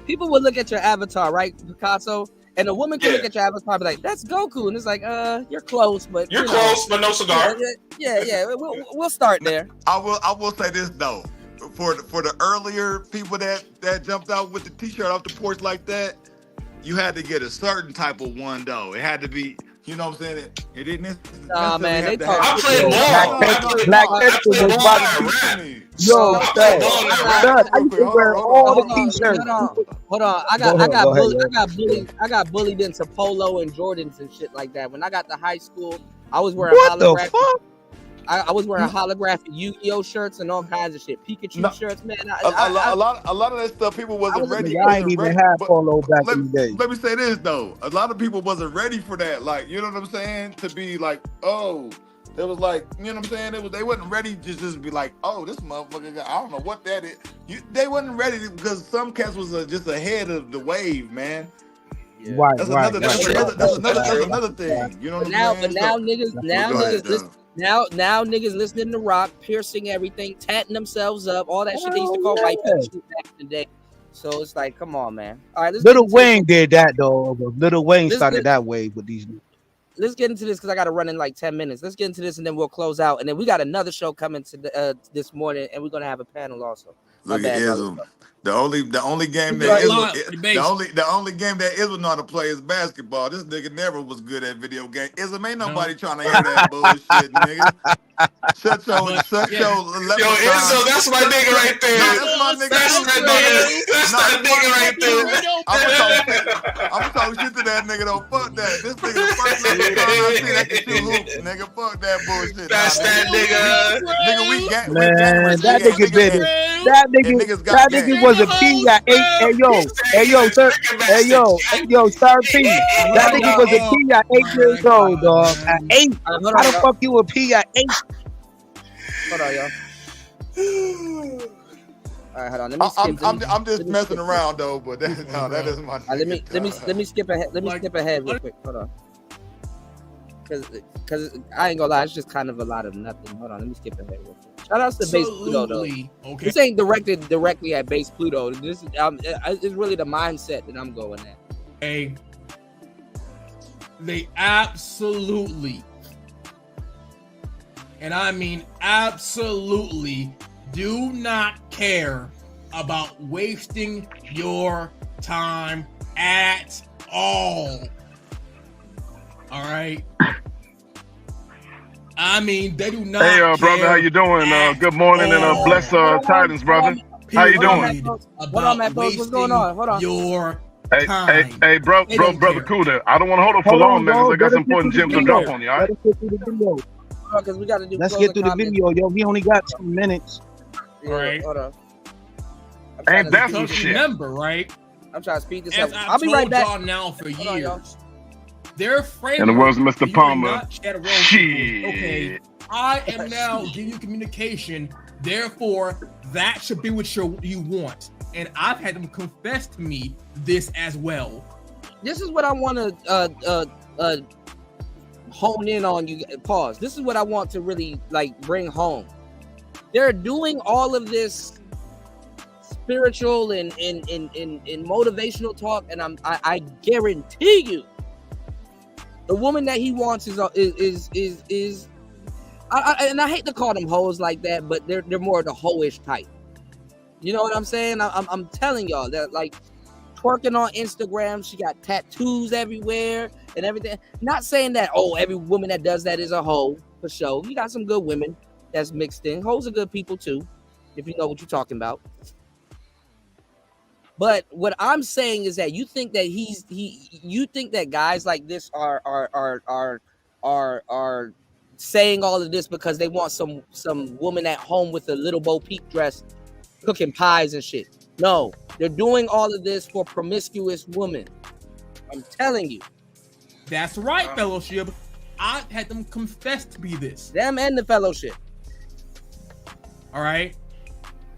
People would look at your avatar, right, Picasso? And a woman could look at your avatar and be like, that's Goku. And it's like, you're close, but you're close, but no cigar. Yeah. We'll start there. I will say this though. For the earlier people that jumped out with the t-shirt off the porch like that, you had to get a certain type of one though. It had to be, you know what I'm saying? It didn't. Nah, man, they talk. talk. I play ball. Black Panther was about to yo, Stud, I used to wear all the t-shirts. Hold on. I got bullied into polo and Jordans and shit like that. When I got to high school, I was wearing holographic. Fuck? I was wearing holographic Yu-Gi-Oh shirts and all kinds of shit. Pikachu shirts, man. A lot of that stuff people wasn't ready. I ain't even had polo back in the day. Let me say this though, a lot of people wasn't ready for that. Like, you know what I'm saying? To be like, oh, it was like, you know what I'm saying? They wasn't ready to just be like, oh, this motherfucker, I don't know what that is. They wasn't ready because some cats was just ahead of the wave, man. Yeah. Right, that's another thing. You know what I'm saying? But now niggas listening to rock, piercing everything, tatting themselves up, all that shit they used to call white people back in the day. So it's like, come on, man. All right, Lil Wayne did that though. Lil Wayne started that wave with these. Let's get into this because I got to run in like 10 minutes. Let's get into this and then we'll close out. And then we got another show coming to this morning, and we're gonna have a panel also. Look at Ism. The only game that only game that Ism know how to play is basketball. This nigga never was good at video games. Ism ain't nobody trying to hear that bullshit, nigga. Shut your Yo, Izzo, that's my nigga right there. That's my nigga. That's that nigga right there. I'm talking shit to that nigga though. Fuck that. This nigga the first nigga I see that can shoot hoops, nigga. Fuck that bullshit. That's that nigga. Nigga, we got that nigga did it. That nigga was a P at 8. Hey yo, sir. Hey yo, Star P. That nigga was a P at 8 years old, dog. At 8. How the fuck you a P at 8? Hold on, y'all. All right, hold on. I'm just messing around though, but that is my. Let me skip ahead. Let me skip ahead real quick. Hold on. Because I ain't gonna lie, it's just kind of a lot of nothing. Hold on, let me skip ahead real quick. Shout out to Base Pluto though. Okay. This ain't directed directly at Base Pluto. This is it's really the mindset that I'm going at. Hey, they absolutely, and I mean absolutely, do not care about wasting your time at all. All right. I mean, they do not. Hey, brother, how you doing? Good morning and bless tidings, brother. How you doing? Hold on, man, folks. What's going on? Hold on. Your hey, brother, cool there. I don't want to hold up for long, man, because I got some important gems to drop on you. All right. Because we got to do. Let's get through the video, yo. We only got 2 minutes. All right. Hold on. Ain't that some shit? Remember, right? I'm trying to speed this up. I'll be right back. Y'all now for years. Their framework. In the words of Mr. Palmer. Shit. Okay, I am now giving you communication. Therefore, that should be what you want. And I've had them confess to me this as well. This is what I want to hone in on. You pause. This is what I want to really like bring home. They're doing all of this spiritual and motivational talk, and I guarantee you, the woman that he wants is and I hate to call them hoes like that, but they're more the hoe-ish type. You know what I'm saying? I'm telling y'all that, like, twerking on Instagram, she got tattoos everywhere and everything. Not saying that every woman that does that is a hoe, for sure. You got some good women that's mixed in. Hoes are good people too, if you know what you're talking about. But what I'm saying is that you think that you think that guys like this are saying all of this because they want some woman at home with a little Bo Peep dress cooking pies and shit. No, they're doing all of this for promiscuous women. I'm telling you. That's right, fellowship. I had them confess to be this. Them and the fellowship. All right.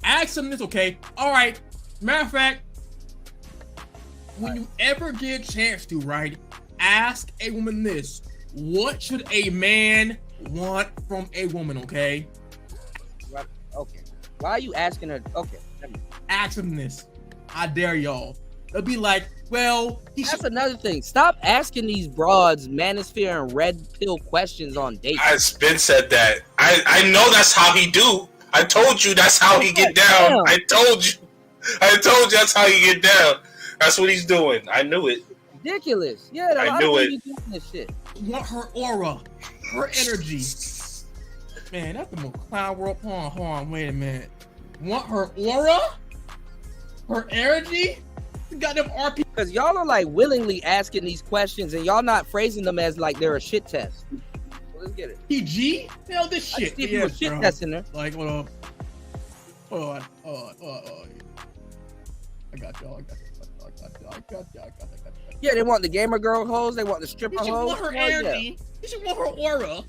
Ask them this, okay? All right. Matter of fact, when you ever get a chance to, right, ask a woman this. What should a man want from a woman, okay? Okay. Why are you asking her? Okay. Ask them this. I dare y'all. They'll be like, well, that's another thing. Stop asking these broads manosphere and red pill questions on dates. I been said that. I know that's how he do. I told you that's how he get down. I told you that's how he get down. That's what he's doing. I knew it. ridiculous. Yeah, I knew it. You doing this shit. Want her aura, her energy. Man, that's the most clown world. Hold on, wait a minute. Want her aura, her energy. You got them RP. Because y'all are like willingly asking these questions, and y'all not phrasing them as like they're a shit test. So let's get it. PG? Hell, this shit. See if you were shit testing her. Like, hold on. Hold on. I got y'all. I got y'all. Yeah, they want the gamer girl hoes. They want the stripper hoes. You should want her energy. You should want her aura.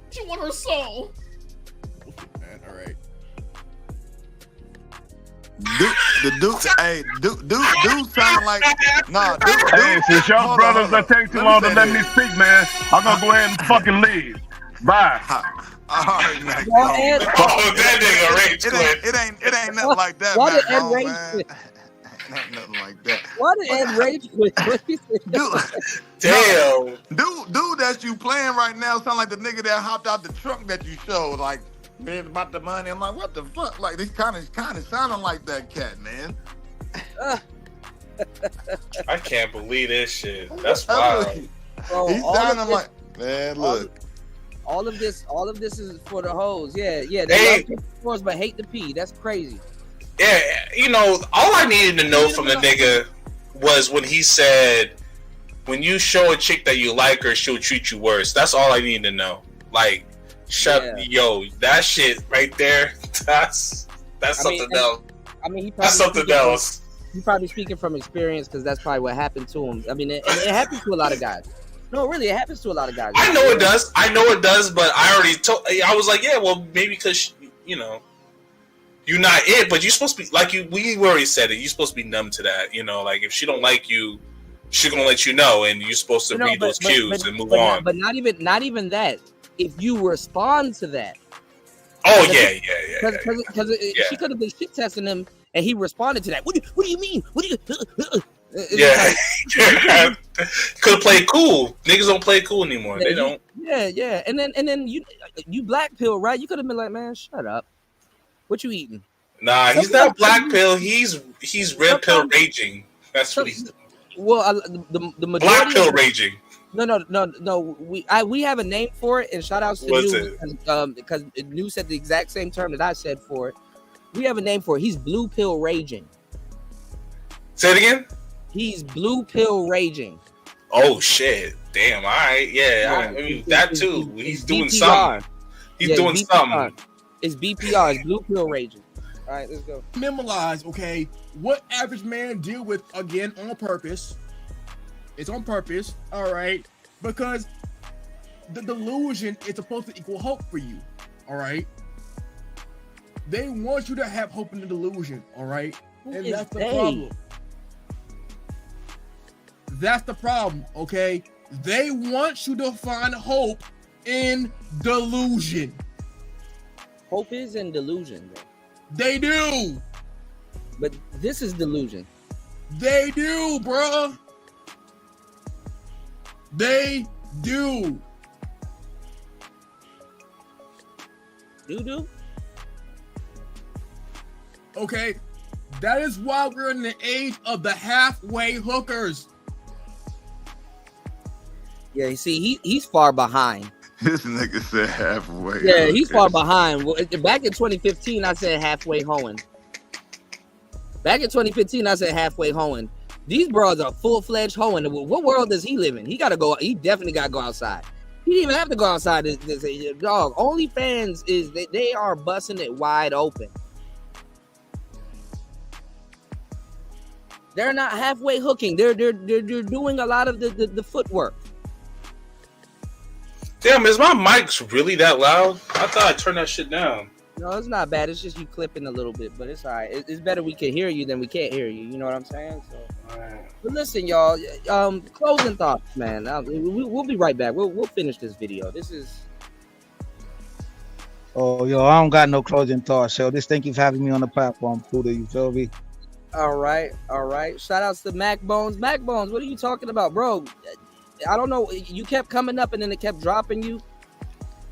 You should want her soul. Man, all right. Dude sound like dude. Hey, since y'all brothers that take too long to let me speak, man, I'm gonna go ahead and fucking leave. Bye. All right, man. That nigga rage quit. It ain't nothing like that. Why did Ed rage quit? Nothing like that. Why did Ed rage quit? Damn. Dude, that you playing right now sound like the nigga that hopped out the truck that you showed. Like, man, about the money. I'm like, what the fuck? Like, this kind of sounding like that cat, man. I can't believe this shit. That's wild. Bro, He's sounding like, man, look. All of this is for the hoes. Yeah. They love sports but hate the P. That's crazy. Yeah, you know, all I needed to know from the nigga was when he said, when you show a chick that you like her, she'll treat you worse. That's all I needed to know. Like, yo, that shit right there, that's something else. I mean, that's something else. He's probably speaking from experience because that's probably what happened to him. I mean, it happens to a lot of guys. No, really, it happens to a lot of guys. I know it does, but I was like, yeah, well, maybe because, you know, you're not it, but you're supposed to be, like we already said it, you're supposed to be numb to that, you know, like if she don't like you, she's gonna let you know, and you're supposed to read those cues and move on. But not even that. If you respond to that. Oh, yeah. Because she could have been shit testing him, and he responded to that. What do you mean? What do you? Yeah, could have played cool. Niggas don't play cool anymore. They don't. Yeah. And then you black pill, right? You could have been like, man, shut up. What you eating? Nah, he's not black pill. He's red pill raging. That's what he's doing. Well, the majority black pill raging. No. We have a name for it, and shout outs to New because New said the exact same term that I said for it. We have a name for it. He's blue pill raging. Say it again. He's blue pill raging. Oh shit! Damn. All right. Yeah. I mean that too. He's doing something. He's doing something. It's BPR. It's blue pill raging. All right, let's go. Memorize, okay, what average man deal with, again, on purpose. It's on purpose, all right, because the delusion is supposed to equal hope for you, all right? They want you to have hope in the delusion, all right? And that's the problem. That's the problem, okay? They want you to find hope in delusion. Hope is in delusion, bro. They do. But this is delusion. They do, bruh. They do. Do? Okay. That is why we're in the age of the halfway hookers. Yeah, you see, he's far behind. This nigga said halfway. Yeah, he's far behind. Back in 2015, I said halfway hoeing. Back in 2015, I said halfway hoeing. These bros are full-fledged hoeing. What world does he live in? He definitely got to go outside. He didn't even have to go outside. Dog, OnlyFans is they are busting it wide open. They're not halfway hooking. They're doing a lot of the footwork. Damn, is my mic really that loud? I thought I turned that shit down. No, it's not bad. It's just you clipping a little bit, but it's all right. It's better we can hear you than we can't hear you. You know what I'm saying? So, but listen, y'all. Closing thoughts, man. We'll be right back. We'll finish this video. This is. Oh, yo, I don't got no closing thoughts. So, thank you for having me on the platform, Pluto. You feel me? All right. Shout outs to Mac Bones. Mac Bones, what are you talking about, bro? I don't know. You kept coming up and then it kept dropping you.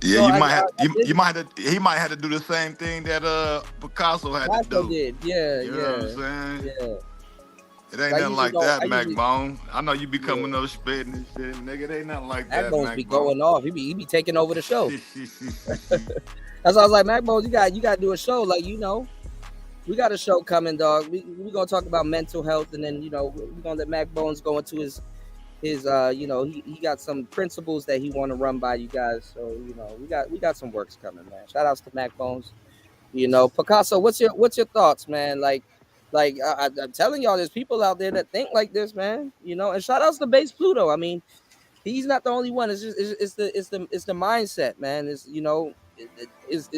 Yeah, so he might have to do the same thing that Picasso had to do. Did. Yeah, you know what I'm saying? Yeah. It ain't nothing like that, Mac Bone. I know you be coming up spitting and shit, nigga. It ain't nothing like that, Mac Bones Mac be Bone. going off. He be taking over the show. That's why I was like, Mac Bones, you got to do a show. Like, you know, we got a show coming, dog. We gonna talk about mental health, and then, you know, we're gonna let Mac Bones go into his you know, he got some principles that he want to run by you guys. So, you know, we got some works coming, man. Shout outs to Mac Bones. You know, Picasso, what's your thoughts, man? Like I'm telling y'all, there's people out there that think like this, man. You know, and shout outs to Bass Pluto. I mean, he's not the only one. It's just it's the mindset, man. It's, you know, is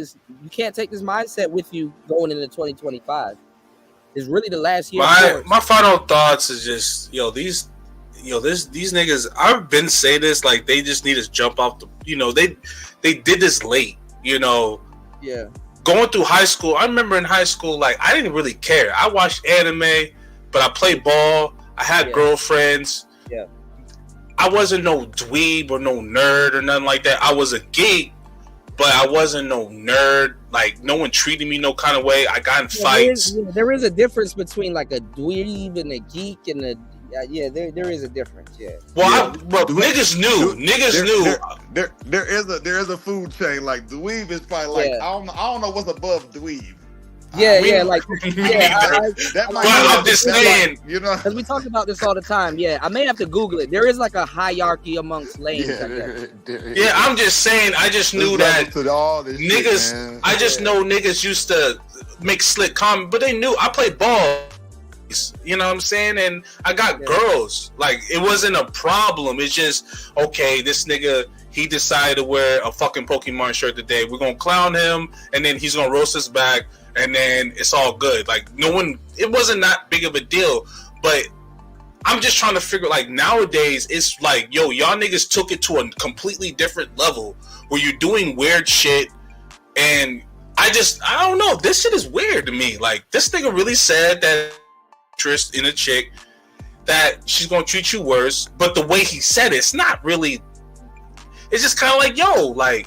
you can't take this mindset with you going into 2025. It's really the last year. My final thoughts is just, these niggas, I've been saying this, like, they just need to jump off the, you know, they did this late, you know. Yeah. Going through high school, I remember in high school, like, I didn't really care. I watched anime, but I played ball. I had girlfriends. Yeah. I wasn't no dweeb or no nerd or nothing like that. I was a geek, but I wasn't no nerd. Like, no one treated me no kind of way. I got in fights. There is a difference between like a dweeb and a geek and a there is a difference. Yeah. Well, niggas knew. There is a food chain. Like, dweeb is probably like, I don't know what's above dweeb. I'm just saying, you know, because we talk about this all the time. Yeah, I may have to Google it. There is like a hierarchy amongst lanes. Yeah, I'm just saying. I just knew that niggas. Shit, I just know niggas used to make slick comments, but they knew I played ball. You know what I'm saying? And I got girls. Like, it wasn't a problem. It's just, okay, this nigga, he decided to wear a fucking Pokemon shirt today. We're gonna clown him, and then he's gonna roast us back. And then it's all good. Like, it wasn't that big of a deal. But I'm just trying to figure, like, nowadays, it's like, y'all niggas took it to a completely different level where you're doing weird shit. And I don't know. This shit is weird to me. Like, this nigga really said that interest in a chick, that she's going to treat you worse. But the way he said it's not really. It's just kind of like, like,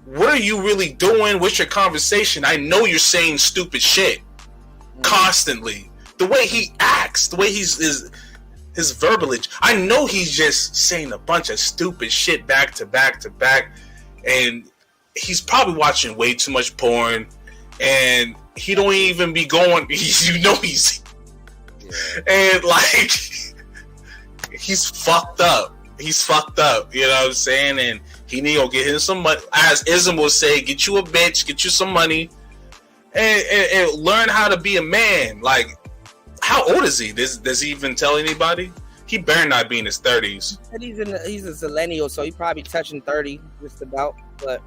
what are you really doing? What's your conversation? I know you're saying stupid shit constantly. The way he acts, the way his verbiage. I know he's just saying a bunch of stupid shit back to back to back, and he's probably watching way too much porn, and he don't even be going. And like, he's fucked up. He's fucked up. You know what I'm saying? And he need to get him some money. As Ism will say, get you a bitch, get you some money, and learn how to be a man. Like, how old is he? Does he even tell anybody? He better not be in his 30s. He's a millennial, so he probably touching 30, just about. But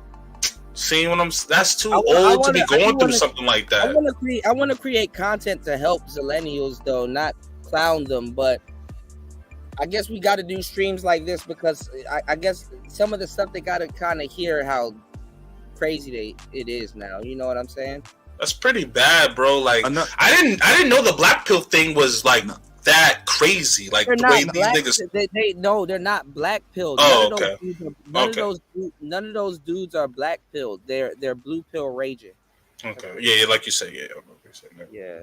see, that's too old to be going through something like that. I want to create content to help millennials, though, not clown them, but I guess we got to do streams like this because I guess some of the stuff they got to kind of hear how crazy it is now. You know what I'm saying? That's pretty bad, bro. Like, I didn't know the black pill thing was like that crazy. Like, the way these niggas. They're not black pilled. Oh, okay. None of those dudes are black pilled. They're blue pill raging. Okay. Yeah, like you say. Yeah.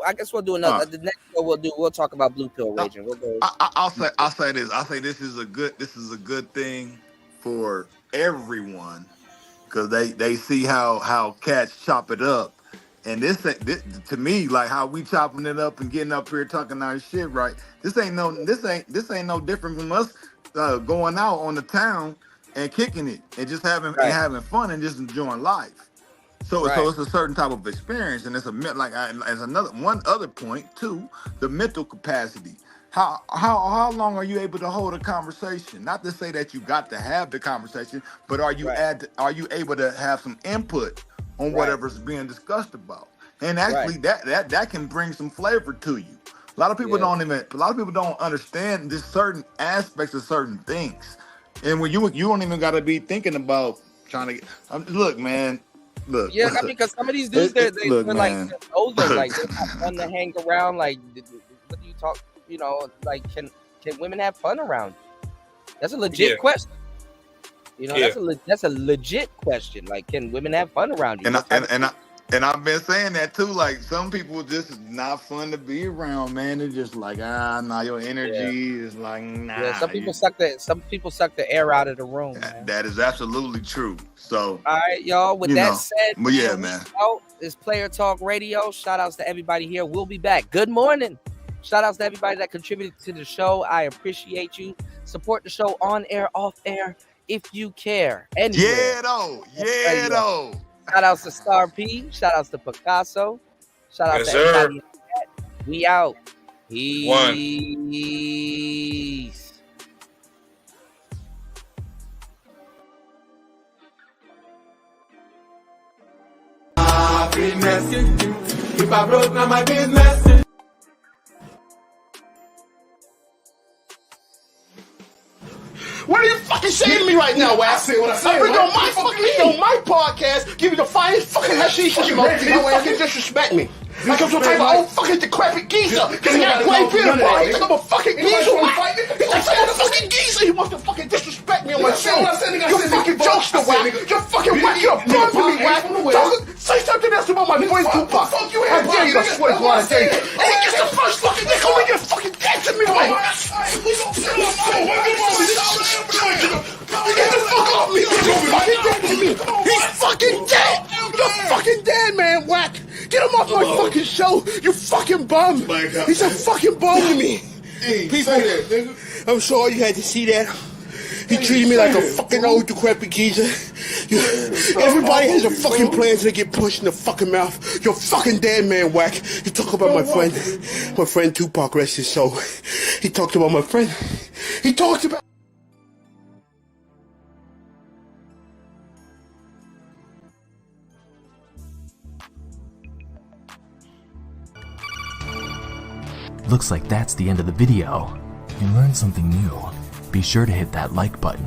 I guess we'll do another. The next show we'll talk about blue pill raging. We'll go. I'll say this. I'll say this is a good thing for everyone, because they see how cats chop it up, and this to me, like how we chopping it up and getting up here talking our shit, right? This ain't no different from us going out on the town and kicking it and just having fun and just enjoying life. So it's a certain type of experience, and it's as one other point too, the mental capacity. How long are you able to hold a conversation? Not to say that you got to have the conversation, but are you able to have some input on whatever's being discussed about? And actually, that can bring some flavor to you. A lot of people don't understand this certain aspects of certain things, and when you don't even got to be thinking about trying to look, man. Look, yeah, I mean, because some of these dudes, they're like older, like they're not fun to hang around. Like, what do you talk? You know, like, can women have fun around you? That's a legit question. You know, that's a legit question. Like, can women have fun around you? And I've been saying that too. Like some people just not fun to be around, man. They're just like, nah, your energy is like, nah. Yeah, some people suck the air out of the room. Man. That is absolutely true. So, all right, y'all. With that said, but yeah, man. It's Player Talk Radio. Shout outs to everybody here. We'll be back. Good morning. Shout outs to everybody that contributed to the show. I appreciate you. Support the show on air, off air, if you care. Anywhere. Yeah, though. Shout outs to Star P. Shout outs to Picasso. Shout out to everybody. We out. Peace. Happiness. If I broke, now my business. What are you fucking saying to me right now, Wax? I say what I say. I bring on my fucking on my podcast, give you the finest fucking hashish you fucking disrespect me. Like I'm some type of old fucking decrepit geezer. Cause he got gray beard, bro. He think I'm a fucking geezer. He thinks I'm a fucking geezer. He wants to fucking disrespect me on my show. You're fucking jokester, Wax. You're fucking Wax. You're a bum to me, Wax. Say something else about my friend Tupac. How dare you, I swear to God, I dare you. And he gets the first fucking dick over here fucking dead to me, Wax. Get the fuck off me. He's fucking dead to me. He's fucking dead. You're fucking dead, man, Wax. Get him off my fucking show, you fucking bum. He's a fucking bum to me. People, I'm sorry you had to see that. He treated me like a fucking old decrepit geezer. Everybody has a fucking plan to get pushed in the fucking mouth. You're fucking dead, man, Whack. You talk about my friend Tupac, rest his soul. He talked about my friend. He talked about... Looks like that's the end of the video. If you learned something new, be sure to hit that like button.